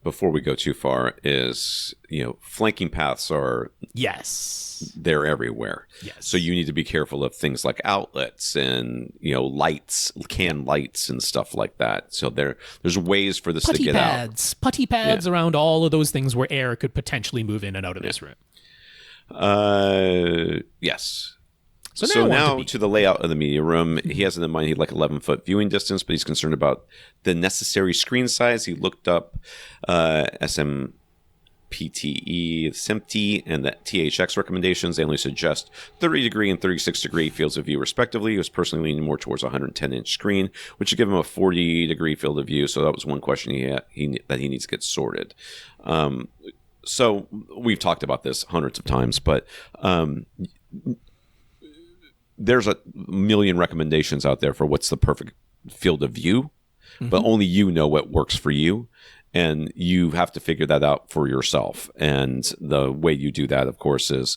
S2: before we go too far is, flanking paths are...
S3: Yes.
S2: They're everywhere.
S3: Yes.
S2: So you need to be careful of things like outlets and, lights, can lights and stuff like that. So there's ways for this to get out.
S3: Putty pads around all of those things where air could potentially move in and out of this room.
S2: Yes.
S3: So
S2: now to the layout of the media room. He has it in mind. He'd like 11-foot viewing distance, but he's concerned about the necessary screen size. He looked up SMPTE, SMPTE, and the THX recommendations. They only suggest 30-degree and 36-degree fields of view, respectively. He was personally leaning more towards a 110-inch screen, which would give him a 40-degree field of view. So that was one question that he needs to get sorted. So we've talked about this hundreds of times, but... there's a million recommendations out there for what's the perfect field of view, but only you know what works for you, and you have to figure that out for yourself. And the way you do that, of course, is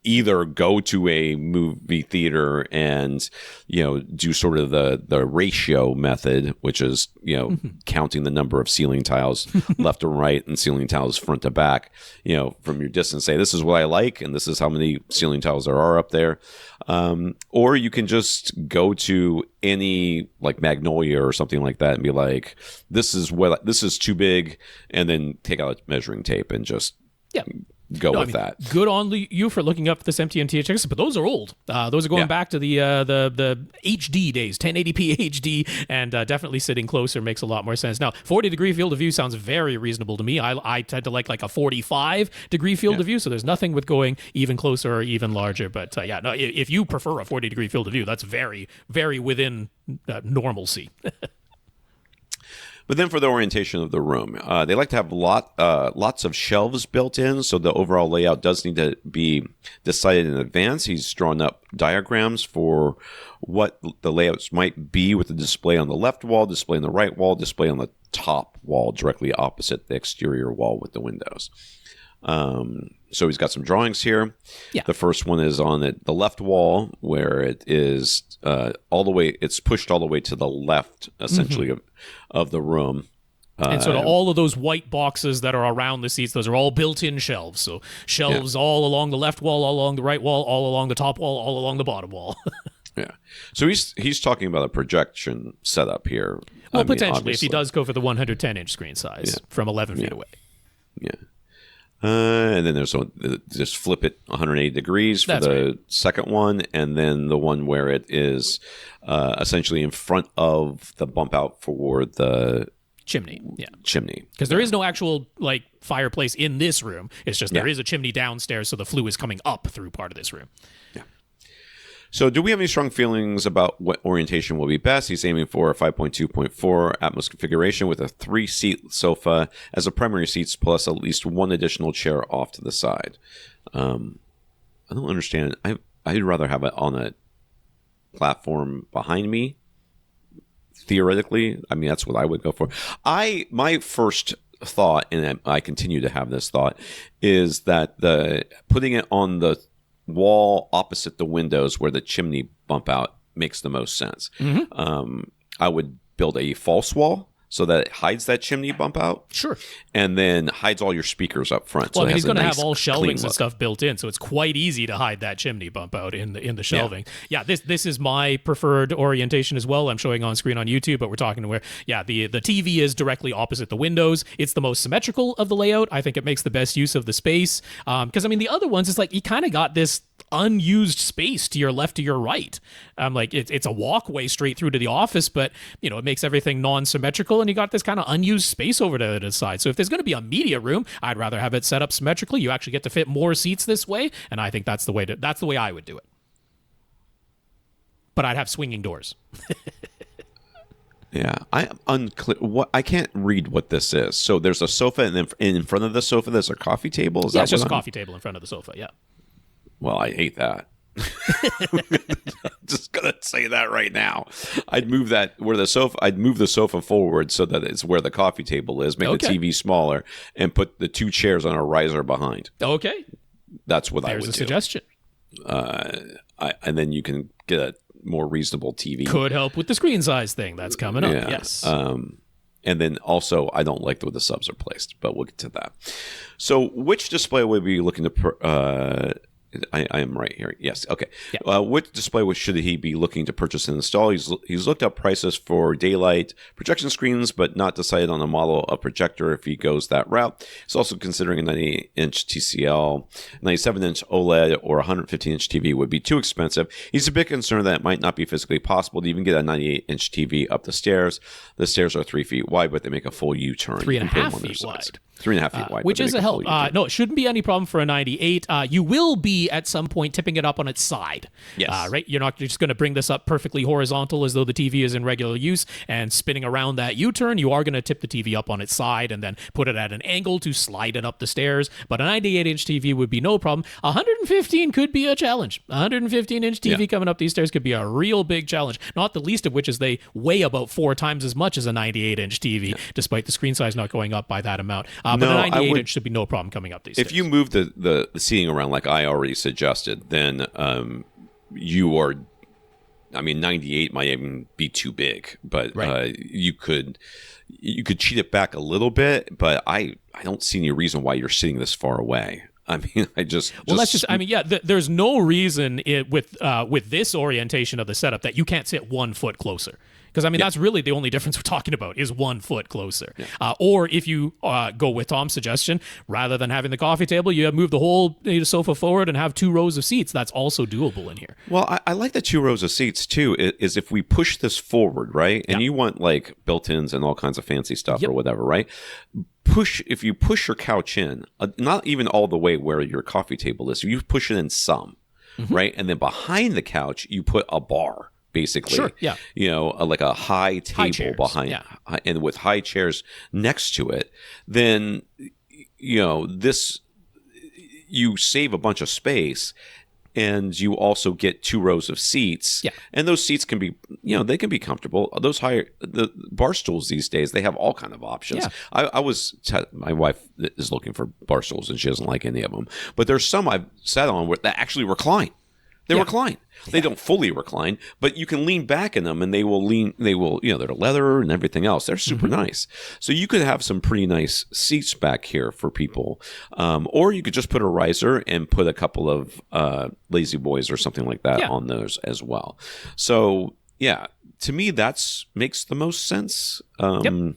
S2: either go to a movie theater and do sort of the ratio method, which is counting the number of ceiling tiles left to right and ceiling tiles front to back, from your distance, say this is what I like and this is how many ceiling tiles there are up there. Or you can just go to any like Magnolia or something like that and be like, this is too big, and then take out a measuring tape and just go with that.
S3: Good on you for looking up this MT and THX, but those are old. Those are going back to the HD days, 1080p HD, and definitely sitting closer makes a lot more sense. Now, 40-degree field of view sounds very reasonable to me. I tend to like a 45-degree field of view, so there's nothing with going even closer or even larger. But if you prefer a 40-degree field of view, that's very, very within normalcy.
S2: But then for the orientation of the room, they like to have lots of shelves built in, so the overall layout does need to be decided in advance. He's drawn up diagrams for what the layouts might be, with the display on the left wall, display on the right wall, display on the top wall directly opposite the exterior wall with the windows. So he's got some drawings here.
S3: Yeah.
S2: The first one is on the left wall, where it is it's pushed all the way to the left, essentially, of the room.
S3: And sort of all of those white boxes that are around the seats, those are all built-in shelves. So shelves all along the left wall, all along the right wall, all along the top wall, all along the bottom wall.
S2: Yeah. So he's talking about a projection setup here.
S3: Well, potentially, if he does go for the 110-inch screen size from 11 feet away.
S2: Yeah. And then there's just flip it 180 degrees for the second one, and then the one where it is essentially in front of the bump out for the
S3: chimney. Yeah.
S2: Chimney.
S3: Because there is no actual fireplace in this room. It's just there is a chimney downstairs, so the flue is coming up through part of this room.
S2: Yeah. So do we have any strong feelings about what orientation will be best? He's aiming for a 5.2.4 Atmos configuration with a 3-seat sofa as a primary seats, plus at least one additional chair off to the side. I don't understand. I'd rather have it on a platform behind me. Theoretically, I mean, that's what I would go for. My first thought, and I continue to have this thought, is that putting it on the wall opposite the windows where the chimney bump out makes the most sense. I would build a false wall so that it hides that chimney bump out.
S3: Sure.
S2: And then hides all your speakers up front.
S3: Well, he's going to have all shelvings and stuff built in, so it's quite easy to hide that chimney bump out in the shelving. Yeah, this is my preferred orientation as well. I'm showing on screen on YouTube, but we're talking to where, the TV is directly opposite the windows. It's the most symmetrical of the layout. I think it makes the best use of the space. Because, I mean, the other ones, it's like you kind of got this unused space to your left, to your right. It's a walkway straight through to the office, but, it makes everything non-symmetrical, and you got this kind of unused space over to the side. So if there's going to be a media room, I'd rather have it set up symmetrically. You actually get to fit more seats this way, and I think that's the way I would do it. But I'd have swinging doors.
S2: Yeah, I'm unclear. I can't read what this is. So there's a sofa, and then in front of the sofa, there's a coffee table. Is that
S3: it's just a coffee table in front of the sofa. Yeah.
S2: Well, I hate that. I'm just gonna say that right now. I'd move the sofa forward so that it's where the coffee table is. Make the TV smaller and put the two chairs on a riser behind.
S3: Okay,
S2: that's what I would do.
S3: There's a suggestion.
S2: And then you can get a more reasonable TV.
S3: Could help with the screen size thing that's coming up. Yes.
S2: And then also, I don't like the way the subs are placed, but we'll get to that. So, which display would we be looking to? I am right here. Yes. Okay. Yeah. Which display should he be looking to purchase and install? He's looked up prices for daylight projection screens, but not decided on a model of projector if he goes that route. He's also considering a 98-inch TCL, 97-inch OLED, or 115-inch TV would be too expensive. He's a bit concerned that it might not be physically possible to even get a 98-inch TV up the stairs. The stairs are 3 feet wide, but they make a full U-turn.
S3: 3.5 feet wide.
S2: 3.5 feet wide.
S3: Which is a help. No, it shouldn't be any problem for a 98. You will be at some point tipping it up on its side.
S2: Yes.
S3: Right? You're just going to bring this up perfectly horizontal as though the TV is in regular use and spinning around that U-turn. You are going to tip the TV up on its side and then put it at an angle to slide it up the stairs. But a 98-inch TV would be no problem. 115 could be a challenge. 115-inch TV coming up these stairs could be a real big challenge. Not the least of which is they weigh about 4 times as much as a 98-inch TV, despite the screen size not going up by that amount. But a 98-inch should be no problem coming up these stairs.
S2: If you move the seating around like I already suggested, then you are... I mean, 98 might even be too big, but you could cheat it back a little bit, but I don't see any reason why you're sitting this far away. I mean, there's no reason with this orientation of the setup that you can't sit 1 foot closer. Because, I mean, that's really the only difference we're talking about is 1 foot closer. Yeah. Or if you go with Tom's suggestion, rather than having the coffee table, you move the whole sofa forward and have 2 rows of seats. That's also doable in here. Well, I like the 2 rows of seats, too, is if we push this forward, right? And you want, like, built-ins and all kinds of fancy stuff or whatever, right? If you push your couch in, not even all the way where your coffee table is, you push it in some, right? And then behind the couch, you put a bar. basically.
S3: Sure, yeah.
S2: Like a high table
S3: chairs,
S2: behind,
S3: yeah.
S2: and with high chairs next to it, then this, you save a bunch of space. And you also get 2 rows of seats, and those seats can be, they can be comfortable. The bar stools these days, they have all kind of options. Yeah. My wife is looking for bar stools, and she doesn't like any of them. But there's some I've sat on that actually recline. They recline. They don't fully recline, but you can lean back in them, and they will, they're leather and everything else. They're super nice. So you could have some pretty nice seats back here for people. Or you could just put a riser and put a couple of lazy boys or something like that on those as well. So, to me, makes the most sense.
S3: I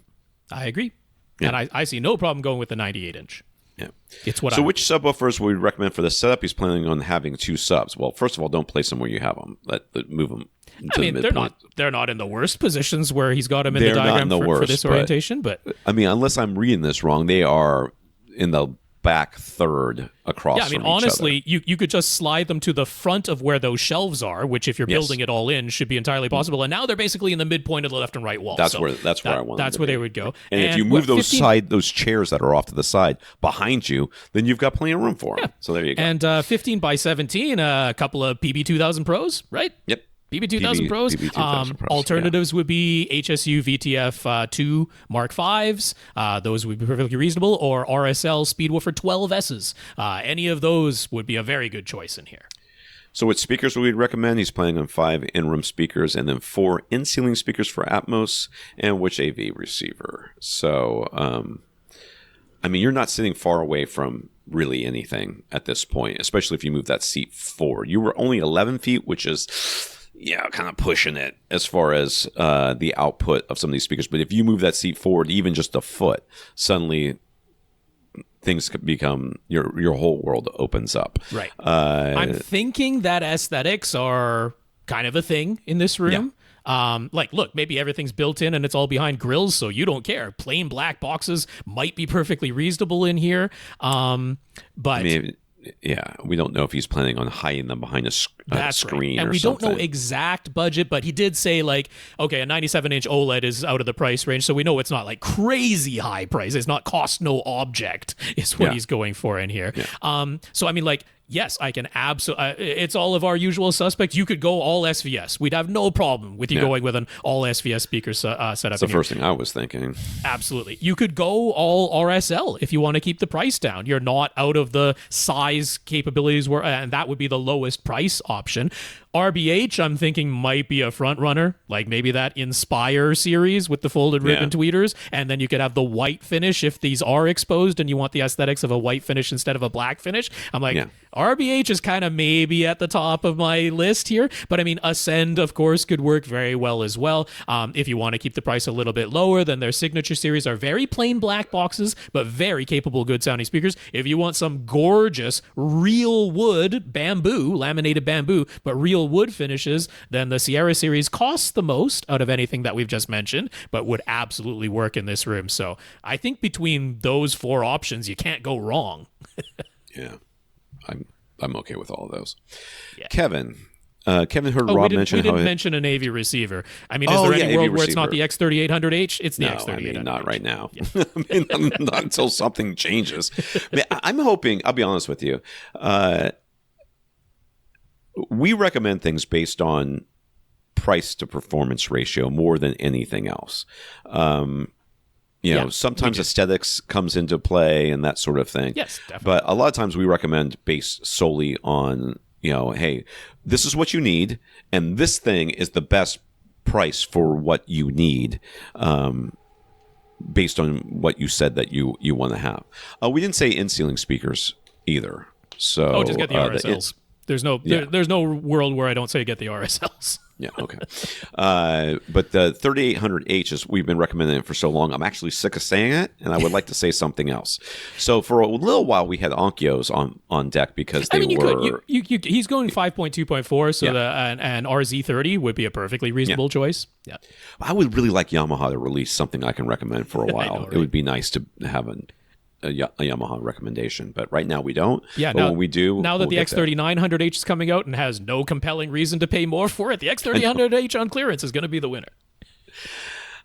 S3: agree. Yeah. And I see no problem going with the 98-inch.
S2: Yeah.
S3: It's what.
S2: So, which subwoofers would we recommend for the setup? He's planning on having 2 subs. Well, first of all, don't place them where you have them. Move them.
S3: They're not in the worst positions where he's got them in the diagram for this orientation. But I
S2: mean, unless I'm reading this wrong, they are in the back third across.
S3: Yeah, I mean, honestly, you could just slide them to the front of where those shelves are, which if you're building it all in should be entirely possible. And now they're basically in the midpoint of the left and right wall.
S2: That's where I want.
S3: That's where they would go.
S2: And if you move those chairs that are off to the side behind you, then you've got plenty of room for them. Yeah. So there you go.
S3: And 15 by 17, a couple of PB2000 Pros, right?
S2: Yep.
S3: PB2000 Pros. Alternatives would be HSU VTF 2 Mark 5s. Those would be perfectly reasonable. Or RSL Speedwoofer 12Ss. Any of those would be a very good choice in here.
S2: So what speakers would we recommend? He's planning on 5 in-room speakers and then 4 in-ceiling speakers for Atmos, and which AV receiver. So, I mean, you're not sitting far away from really anything at this point, especially if you move that seat forward. You were only 11 feet, which is... kind of pushing it as far as the output of some of these speakers. But if you move that seat forward even just a foot, suddenly things could become, your whole world opens up.
S3: Right. I'm thinking that aesthetics are kind of a thing in this room. Yeah. Look, maybe everything's built in and it's all behind grills, so you don't care. Plain black boxes might be perfectly reasonable in here. But...
S2: I mean, we don't know if he's planning on hiding them behind a screen
S3: right. And
S2: or something.
S3: And we don't know exact budget, but he did say, a 97-inch OLED is out of the price range, so we know it's not, crazy high price. It's not cost no object is what he's going for in here. Yeah. So, I mean, yes, I can absolutely... it's all of our usual suspects. You could go all SVS. We'd have no problem with you going with an all SVS speaker setup.
S2: That's the first thing I was thinking.
S3: Absolutely. You could go all RSL if you want to keep the price down. You're not out of the size capabilities, and that would be the lowest price option. RBH, I'm thinking, might be a front runner, maybe that Inspire series with the folded ribbon tweeters, and then you could have the white finish if these are exposed and you want the aesthetics of a white finish instead of a black finish. I'm RBH is kind of maybe at the top of my list here, but I mean, Ascend, of course, could work very well as well. If you want to keep the price a little bit lower, then their signature series are very plain black boxes, but very capable, good sounding speakers. If you want some gorgeous real wood bamboo, laminated bamboo, but real wood finishes, then the Sierra series costs the most out of anything that we've just mentioned, but would absolutely work in this room. So I think between those 4 options, you can't go wrong.
S2: Yeah. I'm okay with all of those. Yeah. Kevin heard Rob mention
S3: we didn't mention an AV receiver. I mean, is there any world where it's not the X3800H? It's the X3800H.
S2: I mean, not right now. Yeah. I mean, not until something changes. I mean, I'm hoping, I'll be honest with you, we recommend things based on price to performance ratio more than anything else. Sometimes aesthetics comes into play and that sort of thing.
S3: Yes, definitely.
S2: But a lot of times we recommend based solely on, hey, this is what you need, and this thing is the best price for what you need, based on what you said that you want to have. We didn't say in-ceiling speakers either. So
S3: just get the RSLs. There's no world where I don't say get the RSLs.
S2: Yeah, okay. But the 3800H is, we've been recommending it for so long, I'm actually sick of saying it, and I would like to say something else. So for a little while, we had Onkyo's on deck because they were...
S3: he's going 5.2.4, so an RZ30 would be a perfectly reasonable choice. Yeah,
S2: I would really like Yamaha to release something I can recommend for a while. Know, right? It would be nice to have Yamaha recommendation. But right now we don't.
S3: Yeah,
S2: but when we do,
S3: now that the X3900H is coming out and has no compelling reason to pay more for it, the X3900H on clearance is going to be the winner.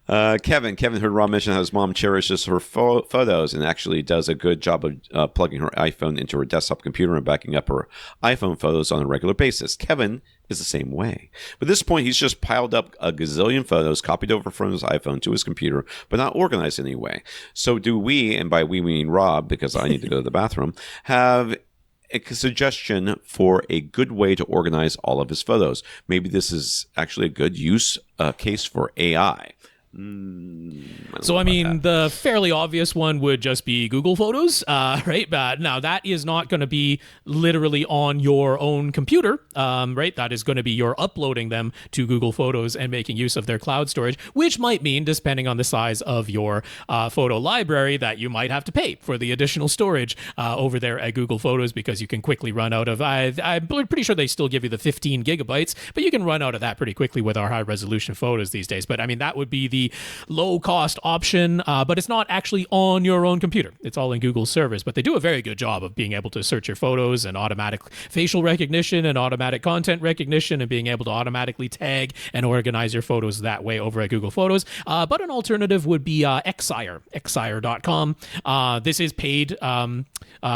S2: Kevin heard Rob mention how his mom cherishes her photos and actually does a good job of plugging her iPhone into her desktop computer and backing up her iPhone photos on a regular basis. Kevin is the same way. But at this point, he's just piled up a gazillion photos, copied over from his iPhone to his computer, but not organized in any way. So do we, and by we mean Rob, because I need to go to the bathroom, have a suggestion for a good way to organize all of his photos? Maybe this is actually a good use case for AI.
S3: So, I mean, the fairly obvious one would just be Google Photos, right? But now that is not going to be literally on your own computer, right? That is going to be you're uploading them to Google Photos and making use of their cloud storage, which might mean, depending on the size of your photo library, that you might have to pay for the additional storage over there at Google Photos, because you can quickly run out of, I'm pretty sure they still give you the 15 gigabytes, but you can run out of that pretty quickly with our high resolution photos these days. But I mean, that would be the low cost option, but it's not actually on your own computer. It's all in Google's servers, but they do a very good job of being able to search your photos and automatic facial recognition and automatic content recognition and being able to automatically tag and organize your photos that way over at Google Photos. But an alternative would be xire.com. This is paid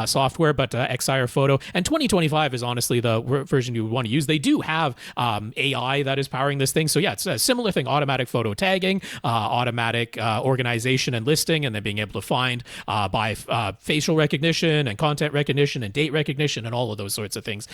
S3: software, but Xire Photo. And 2025 is honestly the version you would want to use. They do have AI that is powering this thing. So yeah, it's a similar thing, automatic photo tagging, automatic organization and listing, and then being able to find by facial recognition and content recognition and date recognition and all of those sorts of things.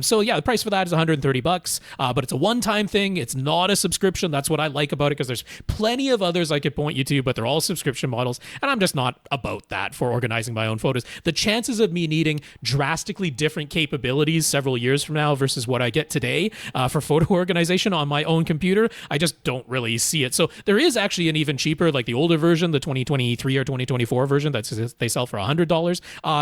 S3: So yeah, the price for that is $130, but it's a one-time thing. It's not a subscription. That's what I like about it, because there's plenty of others I could point you to, but they're all subscription models, and I'm just not about that for organizing my own photos. The chances of me needing drastically different capabilities several years from now versus what I get today for photo organization on my own computer, I just don't really see it. So there is actually an even cheaper, like the older version, the 2023 or 2024 version that they sell for $100,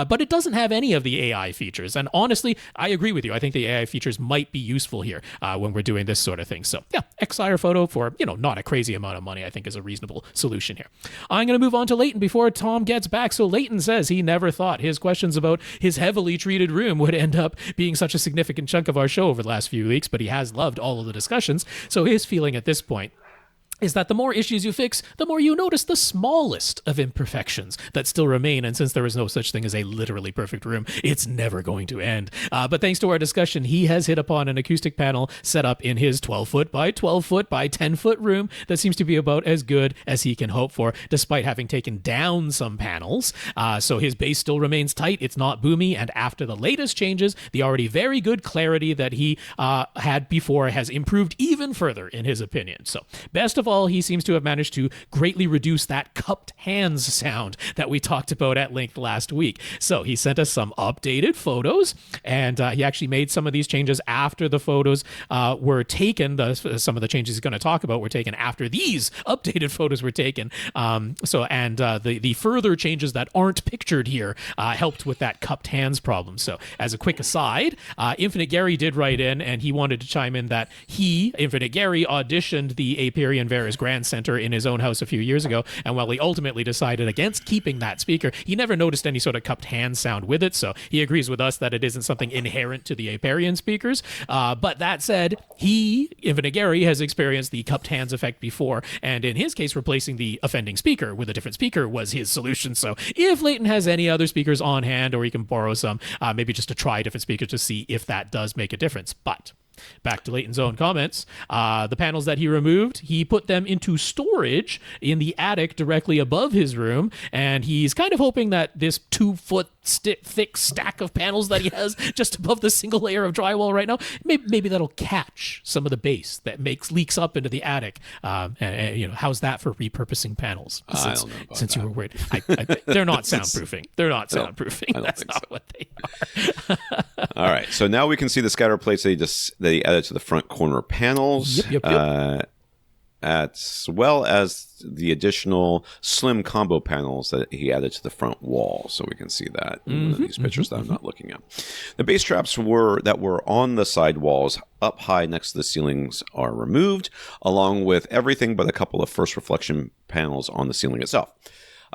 S3: but it doesn't have any of the AI features. And honestly, I agree with you. I think the AI features might be useful here when we're doing this sort of thing. So yeah, Xire Photo for, not a crazy amount of money, I think is a reasonable solution here. I'm going to move on to Leighton before Tom gets back. So Leighton says he never thought his questions about his heavily treated room would end up being such a significant chunk of our show over the last few weeks, but he has loved all of the discussions. So his feeling at this point is that the more issues you fix, the more you notice the smallest of imperfections that still remain. And since there is no such thing as a literally perfect room, it's never going to end. But thanks to our discussion, he has hit upon an acoustic panel set up in his 12-foot by 12-foot by 10-foot room that seems to be about as good as he can hope for, despite having taken down some panels. So his bass still remains tight. It's not boomy. And after the latest changes, the already very good clarity that he had before has improved even further, in his opinion. So best of all, he seems to have managed to greatly reduce that cupped hands sound that we talked about at length last week. So he sent us some updated photos, and he actually made some of these changes after the photos were taken. Some of the changes he's going to talk about were taken after these updated photos were taken. The further changes that aren't pictured here helped with that cupped hands problem. So as a quick aside, Infinite Gary did write in, and he wanted to chime in that Infinite Gary, auditioned the Aperion Vera's Grand Center in his own house a few years ago, and while he ultimately decided against keeping that speaker, he never noticed any sort of cupped hand sound with it. So he agrees with us that it isn't something inherent to the Aperion speakers. But that said, Infinite Gary, has experienced the cupped hands effect before, and in his case, replacing the offending speaker with a different speaker was his solution. So if Leighton has any other speakers on hand, or he can borrow some, maybe just to try different speakers to see if that does make a difference. But back to Leighton's own comments. The panels that he removed, he put them into storage in the attic directly above his room, and he's kind of hoping that this 2-foot thick stack of panels that he has just above the single layer of drywall right now, maybe that'll catch some of the bass that leaks up into the attic. How's that for repurposing panels?
S2: I don't know about
S3: since
S2: that.
S3: You were worried. They're not soundproofing. They're not soundproofing. That's not
S2: so.
S3: what they are.
S2: All right, so now we can see the scatter plates that he added to the front corner panels.
S3: Yep.
S2: As well as the additional slim combo panels that he added to the front wall. So we can see that in one of these pictures that I'm not looking at. The bass traps that were on the side walls up high next to the ceilings are removed, along with everything but a couple of first reflection panels on the ceiling itself.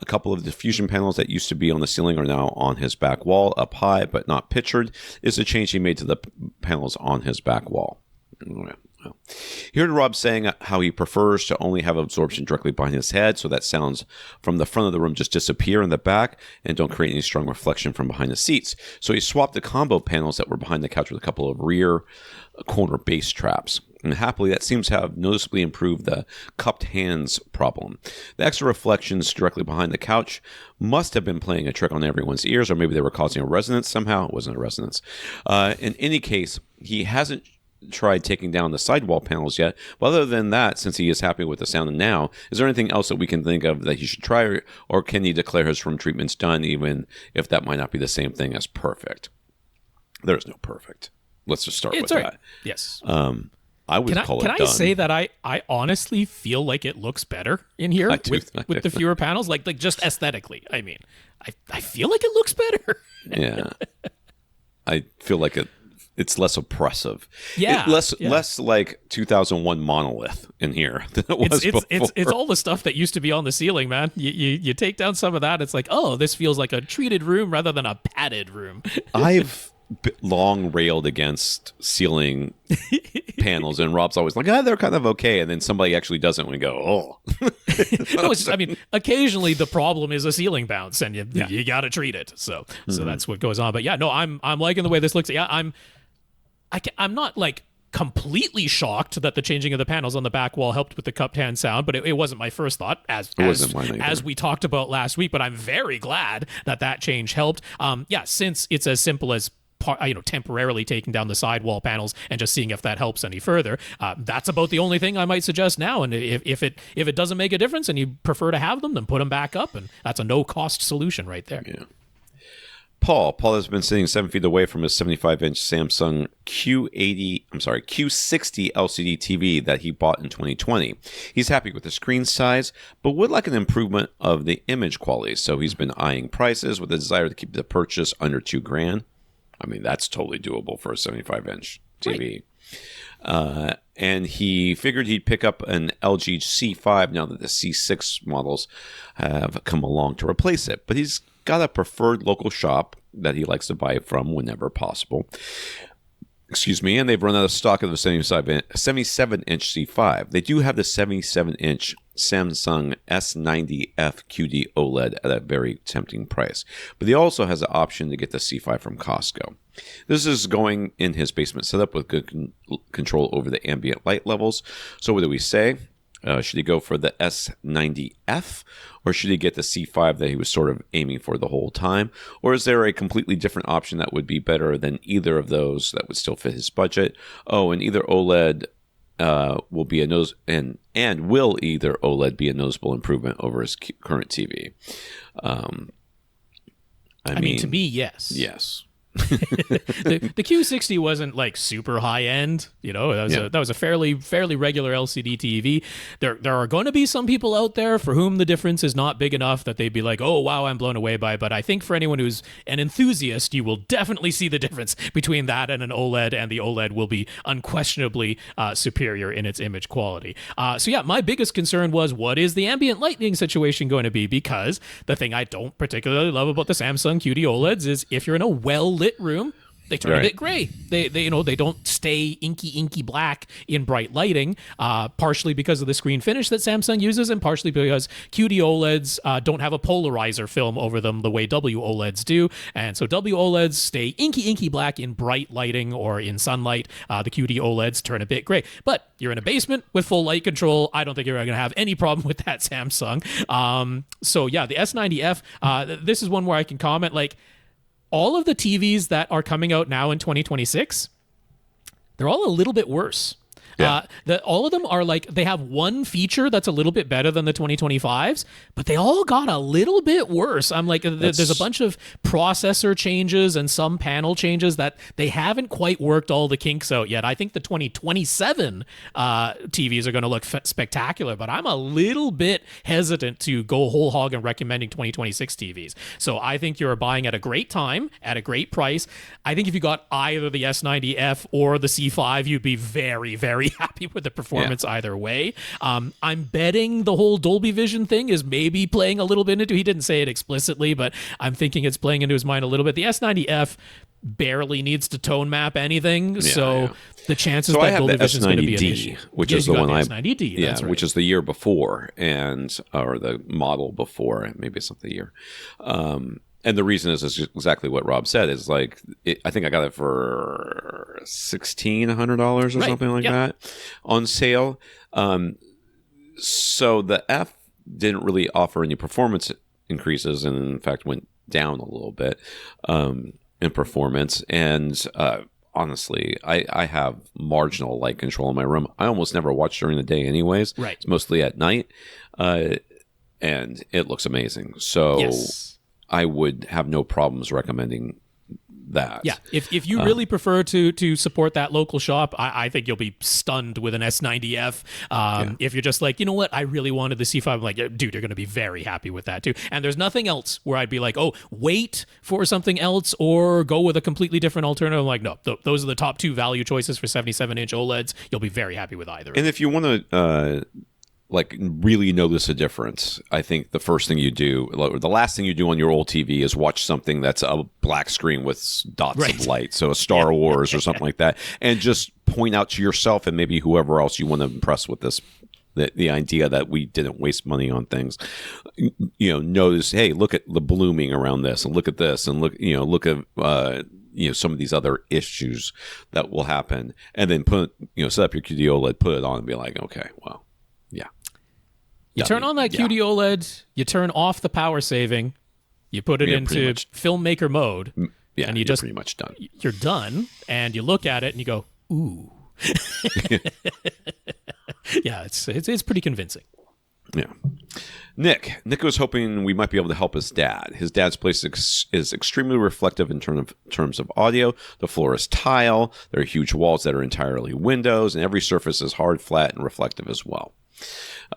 S2: A couple of diffusion panels that used to be on the ceiling are now on his back wall, up high but not pictured, is the change he made to the panels on his back wall. Well, he heard Rob saying how he prefers to only have absorption directly behind his head, so that sounds from the front of the room just disappear in the back and don't create any strong reflection from behind the seats. So he swapped the combo panels that were behind the couch with a couple of rear corner bass traps. And happily, that seems to have noticeably improved the cupped hands problem. The extra reflections directly behind the couch must have been playing a trick on everyone's ears, or maybe they were causing a resonance somehow. It wasn't a resonance. In any case, he hasn't tried taking down the sidewall panels yet. But other than that, since he is happy with the sound now, is there anything else that we can think of that he should try, or can he declare his room treatments done, even if that might not be the same thing as perfect? There's no perfect. Let's just start with that.
S3: Yes.
S2: I would call it done.
S3: Can I say that I honestly feel like it looks better in here with the fewer panels, like just aesthetically. I mean, I feel like it looks better.
S2: Yeah. I feel like it's less oppressive.
S3: Yeah.
S2: Less like 2001 monolith in here than it was before.
S3: It's all the stuff that used to be on the ceiling, man. You take down some of that, it's like, oh, this feels like a treated room rather than a padded room.
S2: I've long railed against ceiling panels, and Rob's always like, they're kind of okay, and then somebody actually does it and we go, oh.
S3: No, it's just, I mean, occasionally the problem is a ceiling bounce, and you got to treat it. So that's what goes on. But yeah, no, I'm liking the way this looks. Yeah, I'm not like completely shocked that the changing of the panels on the back wall helped with the cupped hand sound, but it wasn't my first thought as we talked about last week. But I'm very glad that change helped. Since it's as simple as temporarily taking down the sidewall panels and just seeing if that helps any further. That's about the only thing I might suggest now. And if it doesn't make a difference and you prefer to have them, then put them back up, and that's a no-cost solution right there.
S2: Yeah. Paul has been sitting 7 feet away from his 75-inch Samsung Q60 LCD TV that he bought in 2020. He's happy with the screen size, but would like an improvement of the image quality. So he's been eyeing prices with a desire to keep the purchase under $2,000. I mean, that's totally doable for a 75-inch TV. Right. And he figured he'd pick up an LG C5 now that the C6 models have come along to replace it. But he's got a preferred local shop that he likes to buy from whenever possible. Excuse me, and they've run out of stock of the 77-inch C5. They do have the 77-inch Samsung S90F QD OLED at a very tempting price. But he also has the option to get the C5 from Costco. This is going in his basement setup with good control over the ambient light levels. So what do we say? Should he go for the S90F, or should he get the C5 that he was sort of aiming for the whole time? Or is there a completely different option that would be better than either of those that would still fit his budget? Oh, and either OLED will be and will either OLED be a noticeable improvement over his current TV? I mean,
S3: to me, yes.
S2: Yes.
S3: the Q60 wasn't like super high end, that was a fairly regular LCD TV. There are going to be some people out there for whom the difference is not big enough that they'd be like, oh wow, I'm blown away by it. But I think for anyone who's an enthusiast, you will definitely see the difference between that and an OLED, and the OLED will be unquestionably superior in its image quality. My biggest concern was, what is the ambient lighting situation going to be? Because the thing I don't particularly love about the Samsung QD OLEDs is if you're in a well-lit room, they turn a bit gray. They don't stay inky black in bright lighting, partially because of the screen finish that Samsung uses, and partially because QD OLEDs don't have a polarizer film over them the way WOLEDs do. And so WOLEDs stay inky black in bright lighting or in sunlight. The QD OLEDs turn a bit gray. But you're in a basement with full light control. I don't think you're going to have any problem with that, Samsung. The S90F, this is one where I can comment, like, all of the TVs that are coming out now in 2026, they're all a little bit worse.
S2: Yeah.
S3: All of them are like, they have one feature that's a little bit better than the 2025s, but they all got a little bit worse. I'm like, there's a bunch of processor changes and some panel changes that they haven't quite worked all the kinks out yet. I think the 2027 TVs are going to look spectacular, but I'm a little bit hesitant to go whole hog and recommending 2026 TVs. So I think you're buying at a great time, at a great price. I think if you got either the S90F or the C5, you'd be very, very pretty happy with the performance either way. I'm betting the whole Dolby Vision thing is maybe playing a little bit into. He didn't say it explicitly, but I'm thinking it's playing into his mind a little bit. The S90F barely needs to tone map anything, so the chances that Dolby Vision is going to be an issue.
S2: Which is the one I
S3: S90D, that's right.
S2: Which is the year before, or the model before, maybe it's not the year. And the reason is exactly what Rob said. Is like I think I got it for $1,600 or something like that on sale. So the F didn't really offer any performance increases, and in fact went down a little bit in performance. And honestly, I have marginal light control in my room. I almost never watch during the day anyways.
S3: Right.
S2: It's mostly at night. And it looks amazing. So I would have no problems recommending that. Yeah,
S3: if you really prefer to support that local shop, I think you'll be stunned with an S90F. If you're just like, you know what, I really wanted the C5, I'm like, dude, you're going to be very happy with that too. And there's nothing else where I'd be like, oh, wait for something else or go with a completely different alternative. I'm like, no, those are the top two value choices for 77-inch OLEDs. You'll be very happy with either.
S2: And if you want to really notice a difference, I think the first thing you do, the last thing you do on your old TV is watch something that's a black screen with dots of light, so a Star Wars or something like that, and just point out to yourself and maybe whoever else you want to impress with this, the idea that we didn't waste money on things. Notice, hey, look at the blooming around this, and look at this, and look at some of these other issues that will happen, and then set up your QD OLED, put it on, and be like, okay, well.
S3: You turn on that QD OLED, you turn off the power saving, you put it into filmmaker mode, and you're pretty much done. You're done, and you look at it and you go, ooh. It's pretty convincing.
S2: Yeah. Nick was hoping we might be able to help his dad. His dad's place is extremely reflective in terms of audio. The floor is tile. There are huge walls that are entirely windows, and every surface is hard, flat, and reflective as well.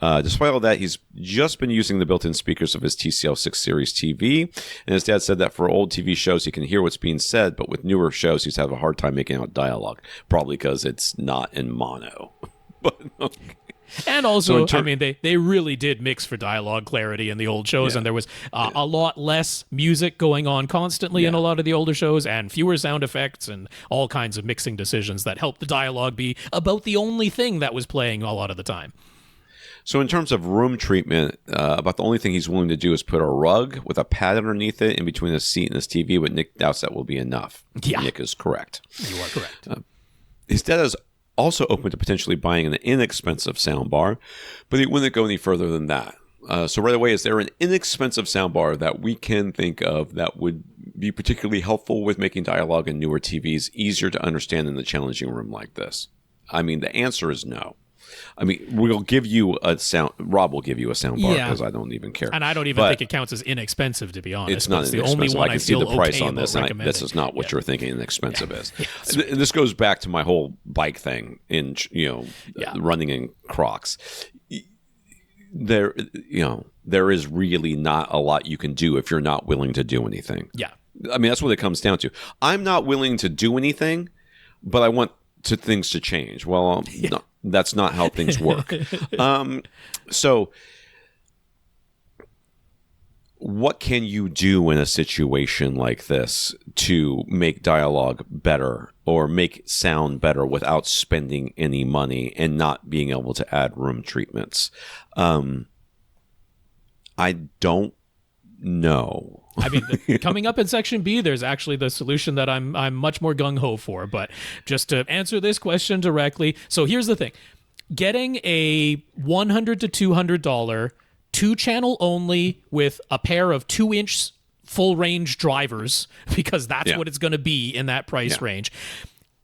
S2: Despite all that, he's just been using the built-in speakers of his TCL 6 Series TV, and his dad said that for old TV shows, he can hear what's being said, but with newer shows, he's having a hard time making out dialogue, probably because it's not in mono. But okay.
S3: And also, they really did mix for dialogue clarity in the old shows, and there was a lot less music going on constantly in a lot of the older shows, and fewer sound effects and all kinds of mixing decisions that helped the dialogue be about the only thing that was playing a lot of the time.
S2: So in terms of room treatment, about the only thing he's willing to do is put a rug with a pad underneath it in between his seat and his TV, but Nick doubts that will be enough.
S3: Yeah.
S2: Nick is correct.
S3: You are correct.
S2: His dad is also open to potentially buying an inexpensive soundbar, but he wouldn't go any further than that. So right away, is there an inexpensive soundbar that we can think of that would be particularly helpful with making dialogue in newer TVs easier to understand in a challenging room like this? I mean, the answer is no. I mean, we'll give you a sound. Rob will give you a soundbar because I don't even care,
S3: and I don't even think it counts as inexpensive. To be honest,
S2: it's not the only one I can see the price on this. And this is not what you're thinking inexpensive is. And this goes back to my whole bike thing in running in Crocs. There is really not a lot you can do if you're not willing to do anything.
S3: Yeah,
S2: I mean that's what it comes down to. I'm not willing to do anything, but I want things to change. Well, no. That's not how things work. So what can you do in a situation like this to make dialogue better or make sound better without spending any money and not being able to add room treatments? I don't know.
S3: I mean, coming up in section B, there's actually the solution that I'm much more gung-ho for. But just to answer this question directly, so here's the thing. Getting a $100 to $200 two-channel only with a pair of 2-inch full-range drivers, because that's what it's going to be in that price range,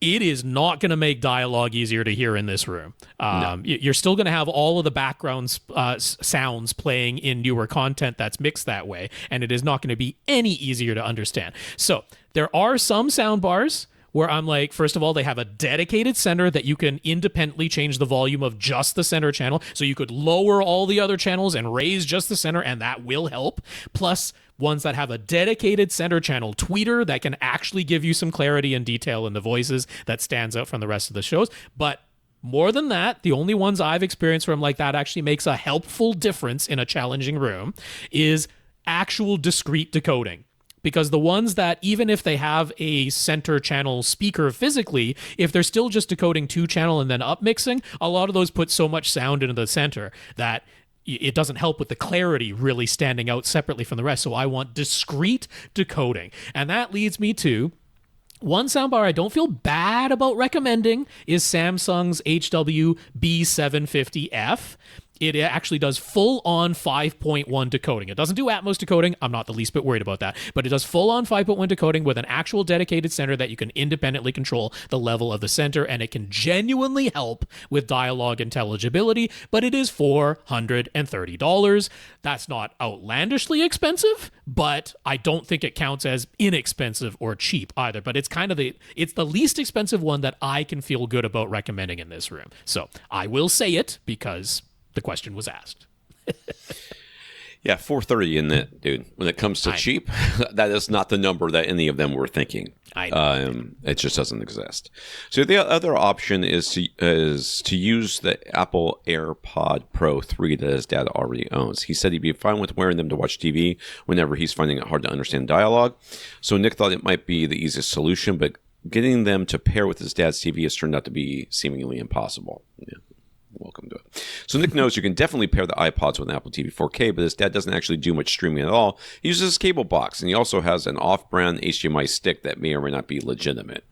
S3: it is not going to make dialogue easier to hear in this room. No. You're still going to have all of the background sounds playing in newer content that's mixed that way, and it is not going to be any easier to understand. So there are some sound bars where I'm like, first of all, they have a dedicated center that you can independently change the volume of just the center channel. So you could lower all the other channels and raise just the center, and that will help. Plus, ones that have a dedicated center channel tweeter that can actually give you some clarity and detail in the voices that stands out from the rest of the shows. But more than that, the only ones I've experienced where I'm like, that actually makes a helpful difference in a challenging room is actual discrete decoding. Because the ones that, even if they have a center channel speaker physically, if they're still just decoding 2-channel and then upmixing, a lot of those put so much sound into the center that it doesn't help with the clarity really standing out separately from the rest. So I want discrete decoding. And that leads me to one soundbar I don't feel bad about recommending is Samsung's HW B750F. It actually does full-on 5.1 decoding. It doesn't do Atmos decoding. I'm not the least bit worried about that. But it does full-on 5.1 decoding with an actual dedicated center that you can independently control the level of the center, and it can genuinely help with dialogue intelligibility, but it is $430. That's not outlandishly expensive, but I don't think it counts as inexpensive or cheap either. But it's kind of it's the least expensive one that I can feel good about recommending in this room. So I will say it because the question was asked.
S2: Yeah, 430 in that, dude. When it comes to cheap, that is not the number that any of them were thinking. It just doesn't exist. So the other option is to use the Apple AirPod Pro 3 that his dad already owns. He said he'd be fine with wearing them to watch TV whenever he's finding it hard to understand dialogue. So Nick thought it might be the easiest solution, but getting them to pair with his dad's TV has turned out to be seemingly impossible. Yeah. Welcome to it. So Nick knows you can definitely pair the iPods with an Apple TV 4K, but his dad doesn't actually do much streaming at all. He uses his cable box, and he also has an off-brand HDMI stick that may or may not be legitimate.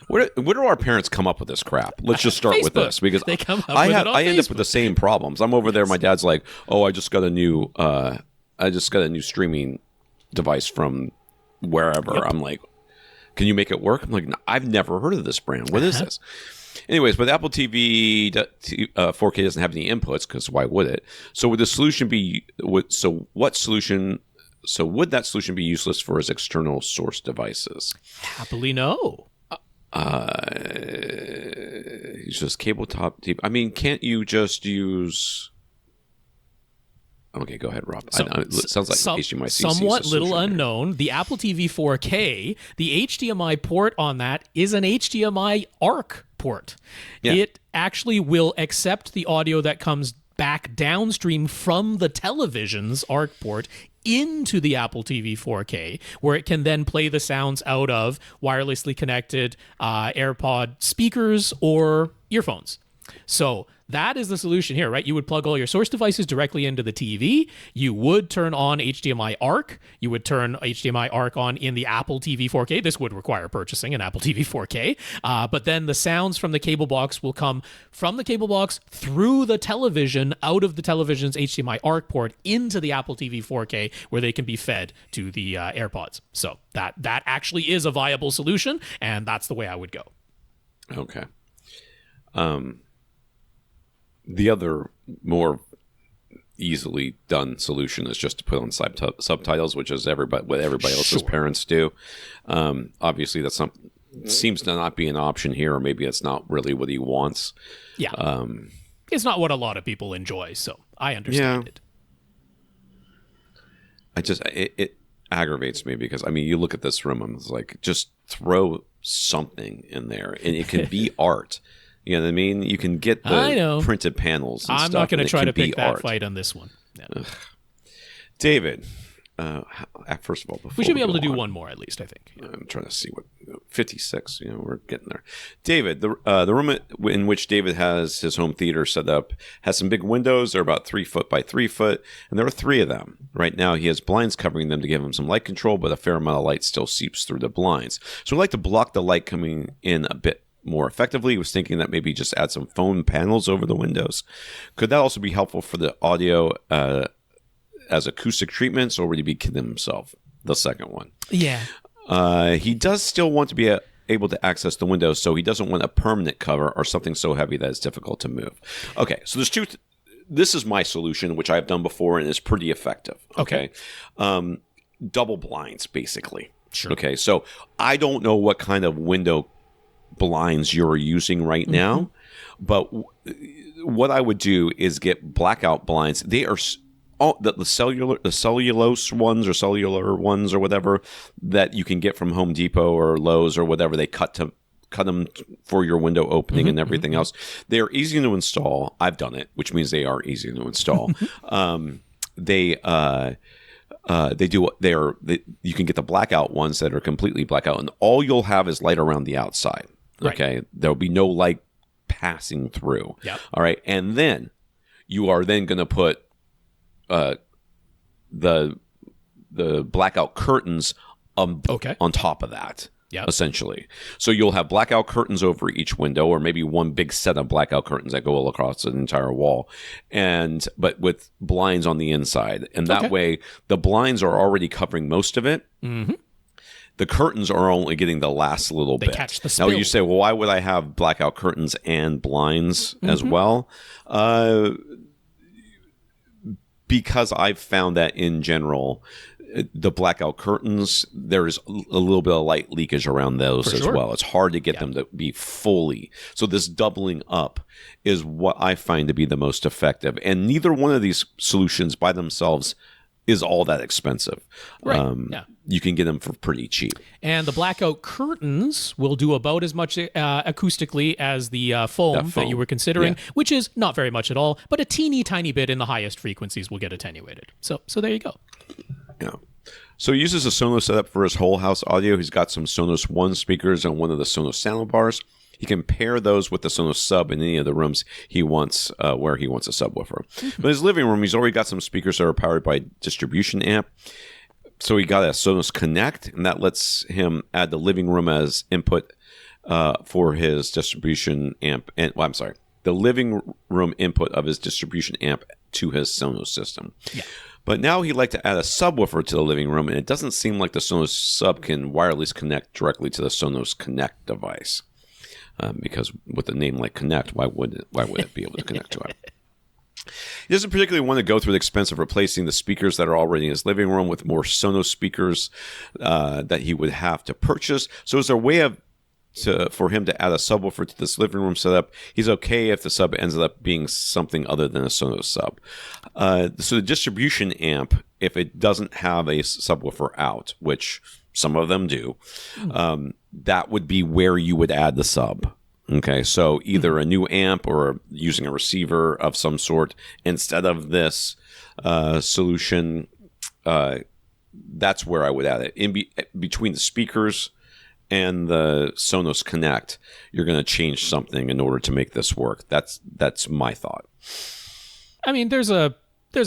S2: Where do our parents come up with this crap? Let's just start with this, because
S3: they come up
S2: I
S3: with
S2: end up with the same problems. I'm over there. My dad's like, "Oh, I just got a new streaming device from wherever." Yep. I'm like, "Can you make it work?" I'm like, no, "I've never heard of this brand. What is this?" Anyways, but Apple TV 4K doesn't have any inputs, because why would it? So would the solution be? Would that solution be useless for his external source devices?
S3: Happily no.
S2: He's just cable top TV. I mean, can't you just use? Okay, go ahead, Rob. It sounds like HDMI-CEC.
S3: Somewhat little unknown. The Apple TV 4K, the HDMI port on that is an HDMI ARC port. Yeah. It actually will accept the audio that comes back downstream from the television's ARC port into the Apple TV 4K, where it can then play the sounds out of wirelessly connected AirPod speakers or earphones. So that is the solution here, right? You would plug all your source devices directly into the TV. You would turn on HDMI ARC. You would turn HDMI ARC on in the Apple TV 4K. This would require purchasing an Apple TV 4K. But then the sounds from the cable box will come from the cable box through the television, out of the television's HDMI ARC port into the Apple TV 4K, where they can be fed to the AirPods. So that actually is a viable solution, and that's the way I would go.
S2: Okay. The other more easily done solution is just to put on subtitles, which is what everybody else's parents do. Obviously, that's seems to not be an option here, or maybe it's not really what he wants.
S3: Yeah, it's not what a lot of people enjoy, so I understand it.
S2: It aggravates me, because I mean, you look at this room, and it's like, just throw something in there, and it can be art. You know what I mean? You can get the printed panels and
S3: I'm
S2: stuff.
S3: not going to try to pick that
S2: art.
S3: fight on this one. Yeah.
S2: David, first of all,
S3: we should be able to do one more at least, I think.
S2: Yeah. I'm trying to see 56. We're getting there. David, the room in which David has his home theater set up has some big windows. They're about 3 foot by 3 foot, and there are 3 of them. Right now, he has blinds covering them to give him some light control, but a fair amount of light still seeps through the blinds. So we'd like to block the light coming in a bit more effectively. He was thinking that maybe just add some foam panels over the windows. Could that also be helpful for the audio as acoustic treatments, or would he be kidding himself? The second one.
S3: Yeah.
S2: He does still want to be able to access the windows, so he doesn't want a permanent cover or something so heavy that it's difficult to move. Okay, so there's two. This is my solution, which I've done before and is pretty effective. Okay. Double blinds, basically.
S3: Sure.
S2: Okay, so I don't know what kind of window blinds you're using right now, but what I would do is get blackout blinds. They are the cellulose ones, or cellular ones, or whatever, that you can get from Home Depot or Lowe's or whatever. They cut cut them for your window opening and everything else. They are easy to install. I've done it, which means they are easy to install. You can get the blackout ones that are completely blackout, and all you'll have is light around the outside. Okay, right. There'll be no light passing through.
S3: Yep.
S2: All right, and then you are then going to put the blackout curtains on top of that.
S3: Yep.
S2: Essentially. So you'll have blackout curtains over each window, or maybe one big set of blackout curtains that go all across the entire wall, but with blinds on the inside. And that way, the blinds are already covering most of it.
S3: Mm-hmm.
S2: The curtains are only getting the last little bit.
S3: They catch the spill.
S2: Now you say, well, why would I have blackout curtains and blinds as well? Because I've found that in general, the blackout curtains, there's a little bit of light leakage around those as well. It's hard to get them to be fully. So this doubling up is what I find to be the most effective. And neither one of these solutions by themselves is all that expensive.
S3: Right.
S2: You can get them for pretty cheap.
S3: And the blackout curtains will do about as much acoustically as the foam that you were considering, which is not very much at all, but a teeny tiny bit in the highest frequencies will get attenuated. So there you go.
S2: Yeah. So he uses a Sonos setup for his whole house audio. He's got some Sonos One speakers and one of the Sonos sound bars. He can pair those with the Sonos sub in any of the rooms he wants, where he wants a subwoofer. But in his living room, he's already got some speakers that are powered by distribution amp. So he got a Sonos Connect, and that lets him add the living room as input for his distribution amp. The living room input of his distribution amp to his Sonos system.
S3: Yeah.
S2: But now he'd like to add a subwoofer to the living room, and it doesn't seem like the Sonos sub can wireless connect directly to the Sonos Connect device. Because with a name like Connect, why would it be able to connect to it? He doesn't particularly want to go through the expense of replacing the speakers that are already in his living room with more Sonos speakers that he would have to purchase. So is there a way for him to add a subwoofer to this living room setup? He's okay if the sub ends up being something other than a Sonos sub. So the distribution amp, if it doesn't have a subwoofer out, which some of them do, that would be where you would add the sub. Okay, so either a new amp or using a receiver of some sort instead of this solution. That's where I would add it. In between the speakers and the Sonos Connect, you're going to change something in order to make this work. That's my thought.
S3: I mean, there's a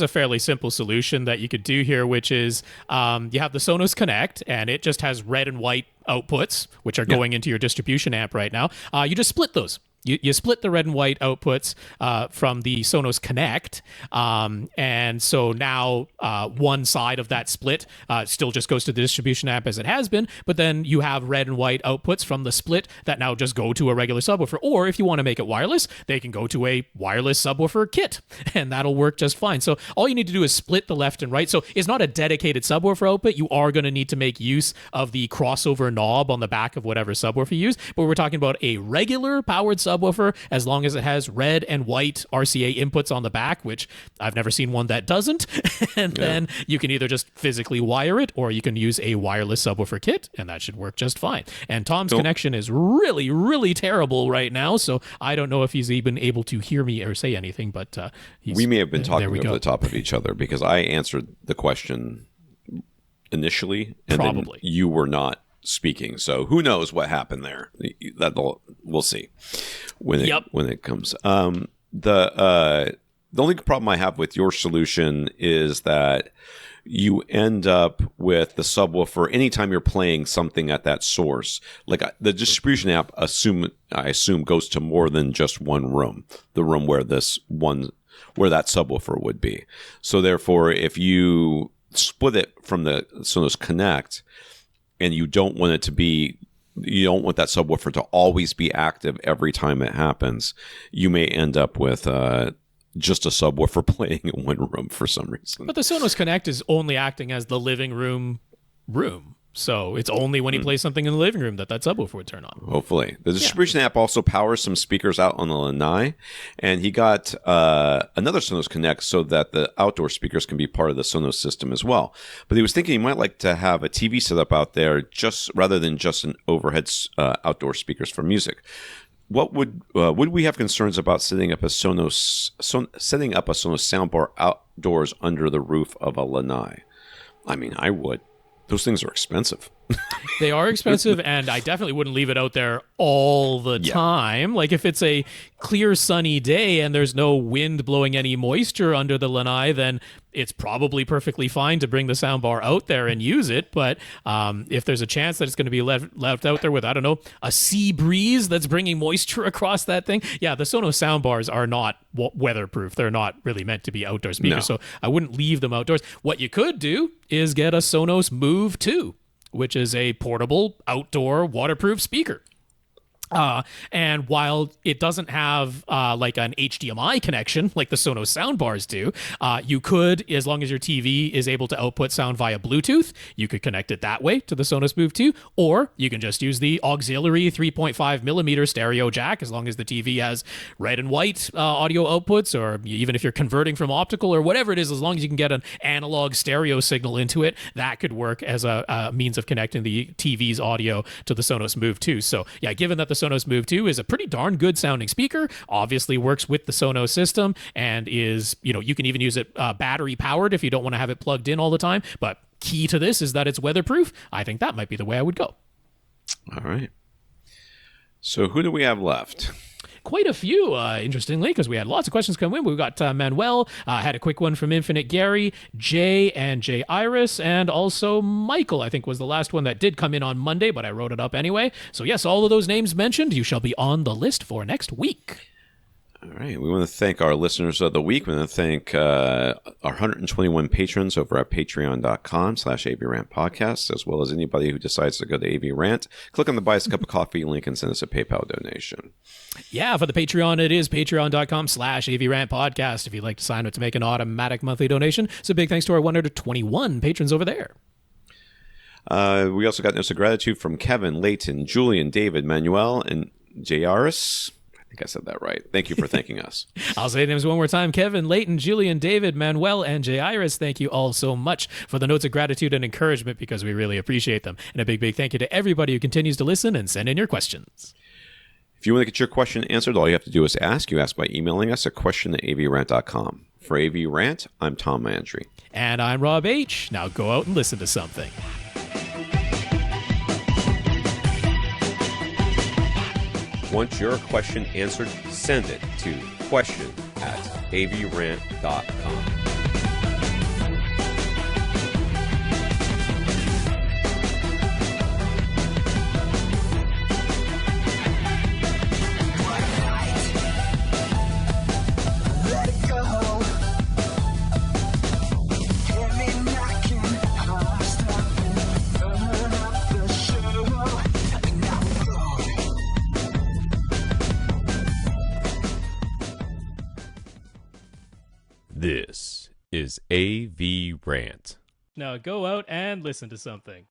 S3: fairly simple solution that you could do here, which is you have the Sonos Connect, and it just has red and white outputs, which are going into your distribution amp right now. You just split those. You split the red and white outputs from the Sonos Connect, and so now one side of that split still just goes to the distribution amp as it has been, but then you have red and white outputs from the split that now just go to a regular subwoofer. Or if you want to make it wireless, they can go to a wireless subwoofer kit, and that'll work just fine. So all you need to do is split the left and right. So it's not a dedicated subwoofer output. You are going to need to make use of the crossover knob on the back of whatever subwoofer you use, but we're talking about a regular powered subwoofer as long as it has red and white RCA inputs on the back, which I've never seen one that doesn't. And then you can either just physically wire it, or you can use a wireless subwoofer kit, and that should work just fine. And Tom's connection is really, really terrible right now, so I don't know if he's even able to hear me or say anything, but
S2: we may have been talking over the top of each other because I answered the question initially, and then you were not speaking, so who knows what happened there. We'll see when it comes. The only problem I have with your solution is that you end up with the subwoofer anytime you're playing something at that source. Like the distribution app, I assume goes to more than just one room, the room where that subwoofer would be. So therefore, if you split it from the Sonos Connect, and you don't want that subwoofer to always be active every time it happens, you may end up with just a subwoofer playing in one room for some reason.
S3: But the Sonos Connect is only acting as the living room, So it's only when he plays something in the living room that subwoofer would turn on.
S2: Hopefully. The distribution app also powers some speakers out on the lanai, and he got another Sonos Connect so that the outdoor speakers can be part of the Sonos system as well. But he was thinking he might like to have a TV set up out there just rather than just an overhead outdoor speakers for music. What would we have concerns about setting up a Sonos soundbar outdoors under the roof of a lanai? I mean, I would. Those things are expensive.
S3: They are expensive, and I definitely wouldn't leave it out there all the time. Like if it's a clear sunny day and there's no wind blowing any moisture under the lanai, then it's probably perfectly fine to bring the soundbar out there and use it. But if there's a chance that it's going to be left out there with, I don't know, a sea breeze that's bringing moisture across that thing, the Sonos soundbars are not weatherproof. They're not really meant to be outdoor speakers, so I wouldn't leave them outdoors. What you could do is get a Sonos Move 2, which is a portable outdoor waterproof speaker. And while it doesn't have like an HDMI connection like the Sonos soundbars do, you could, as long as your TV is able to output sound via Bluetooth, you could connect it that way to the Sonos Move 2, or you can just use the auxiliary 3.5 millimeter stereo jack, as long as the TV has red and white audio outputs, or even if you're converting from optical or whatever it is, as long as you can get an analog stereo signal into it, that could work as a means of connecting the TV's audio to the Sonos Move 2. So given that the Sonos Move 2 is a pretty darn good sounding speaker, obviously works with the Sonos system, and is, you can even use it battery powered if you don't want to have it plugged in all the time. But key to this is that it's weatherproof. I think that might be the way I would go.
S2: All right. So who do we have left?
S3: Quite a few, interestingly, because we had lots of questions come in. We've got Manuel, had a quick one from Infinite Gary, Jay and Jairus, and also Michael, I think, was the last one that did come in on Monday, but I wrote it up anyway. So yes, all of those names mentioned, you shall be on the list for next week.
S2: All right. We want to thank our listeners of the week. We want to thank our 121 patrons over at patreon.com/AVRant podcast, as well as anybody who decides to go to AVRant. Click on the Buy Us a Cup of Coffee link and send us a PayPal donation.
S3: Yeah, for the Patreon, it is patreon.com/AVRant podcast. If you'd like to sign up to make an automatic monthly donation. So big thanks to our 121 patrons over there.
S2: We also got notes of gratitude from Kevin, Leighton, Julian, David, Manuel, and Jairus. I think I said that right. Thank you for thanking us.
S3: I'll say names one more time. Kevin, Leighton, Julian, David, Manuel, and Jairus. Thank you all so much for the notes of gratitude and encouragement, because we really appreciate them. And a big, big thank you to everybody who continues to listen and send in your questions.
S2: If you want to get your question answered, all you have to do is ask. You ask by emailing us at question@avrant.com. For AVRant, I'm Tom Landry.
S3: And I'm Rob H. Now go out and listen to something.
S1: Want your question answered? Send it to question@avrant.com. This is AVRant.
S3: Now go out and listen to something.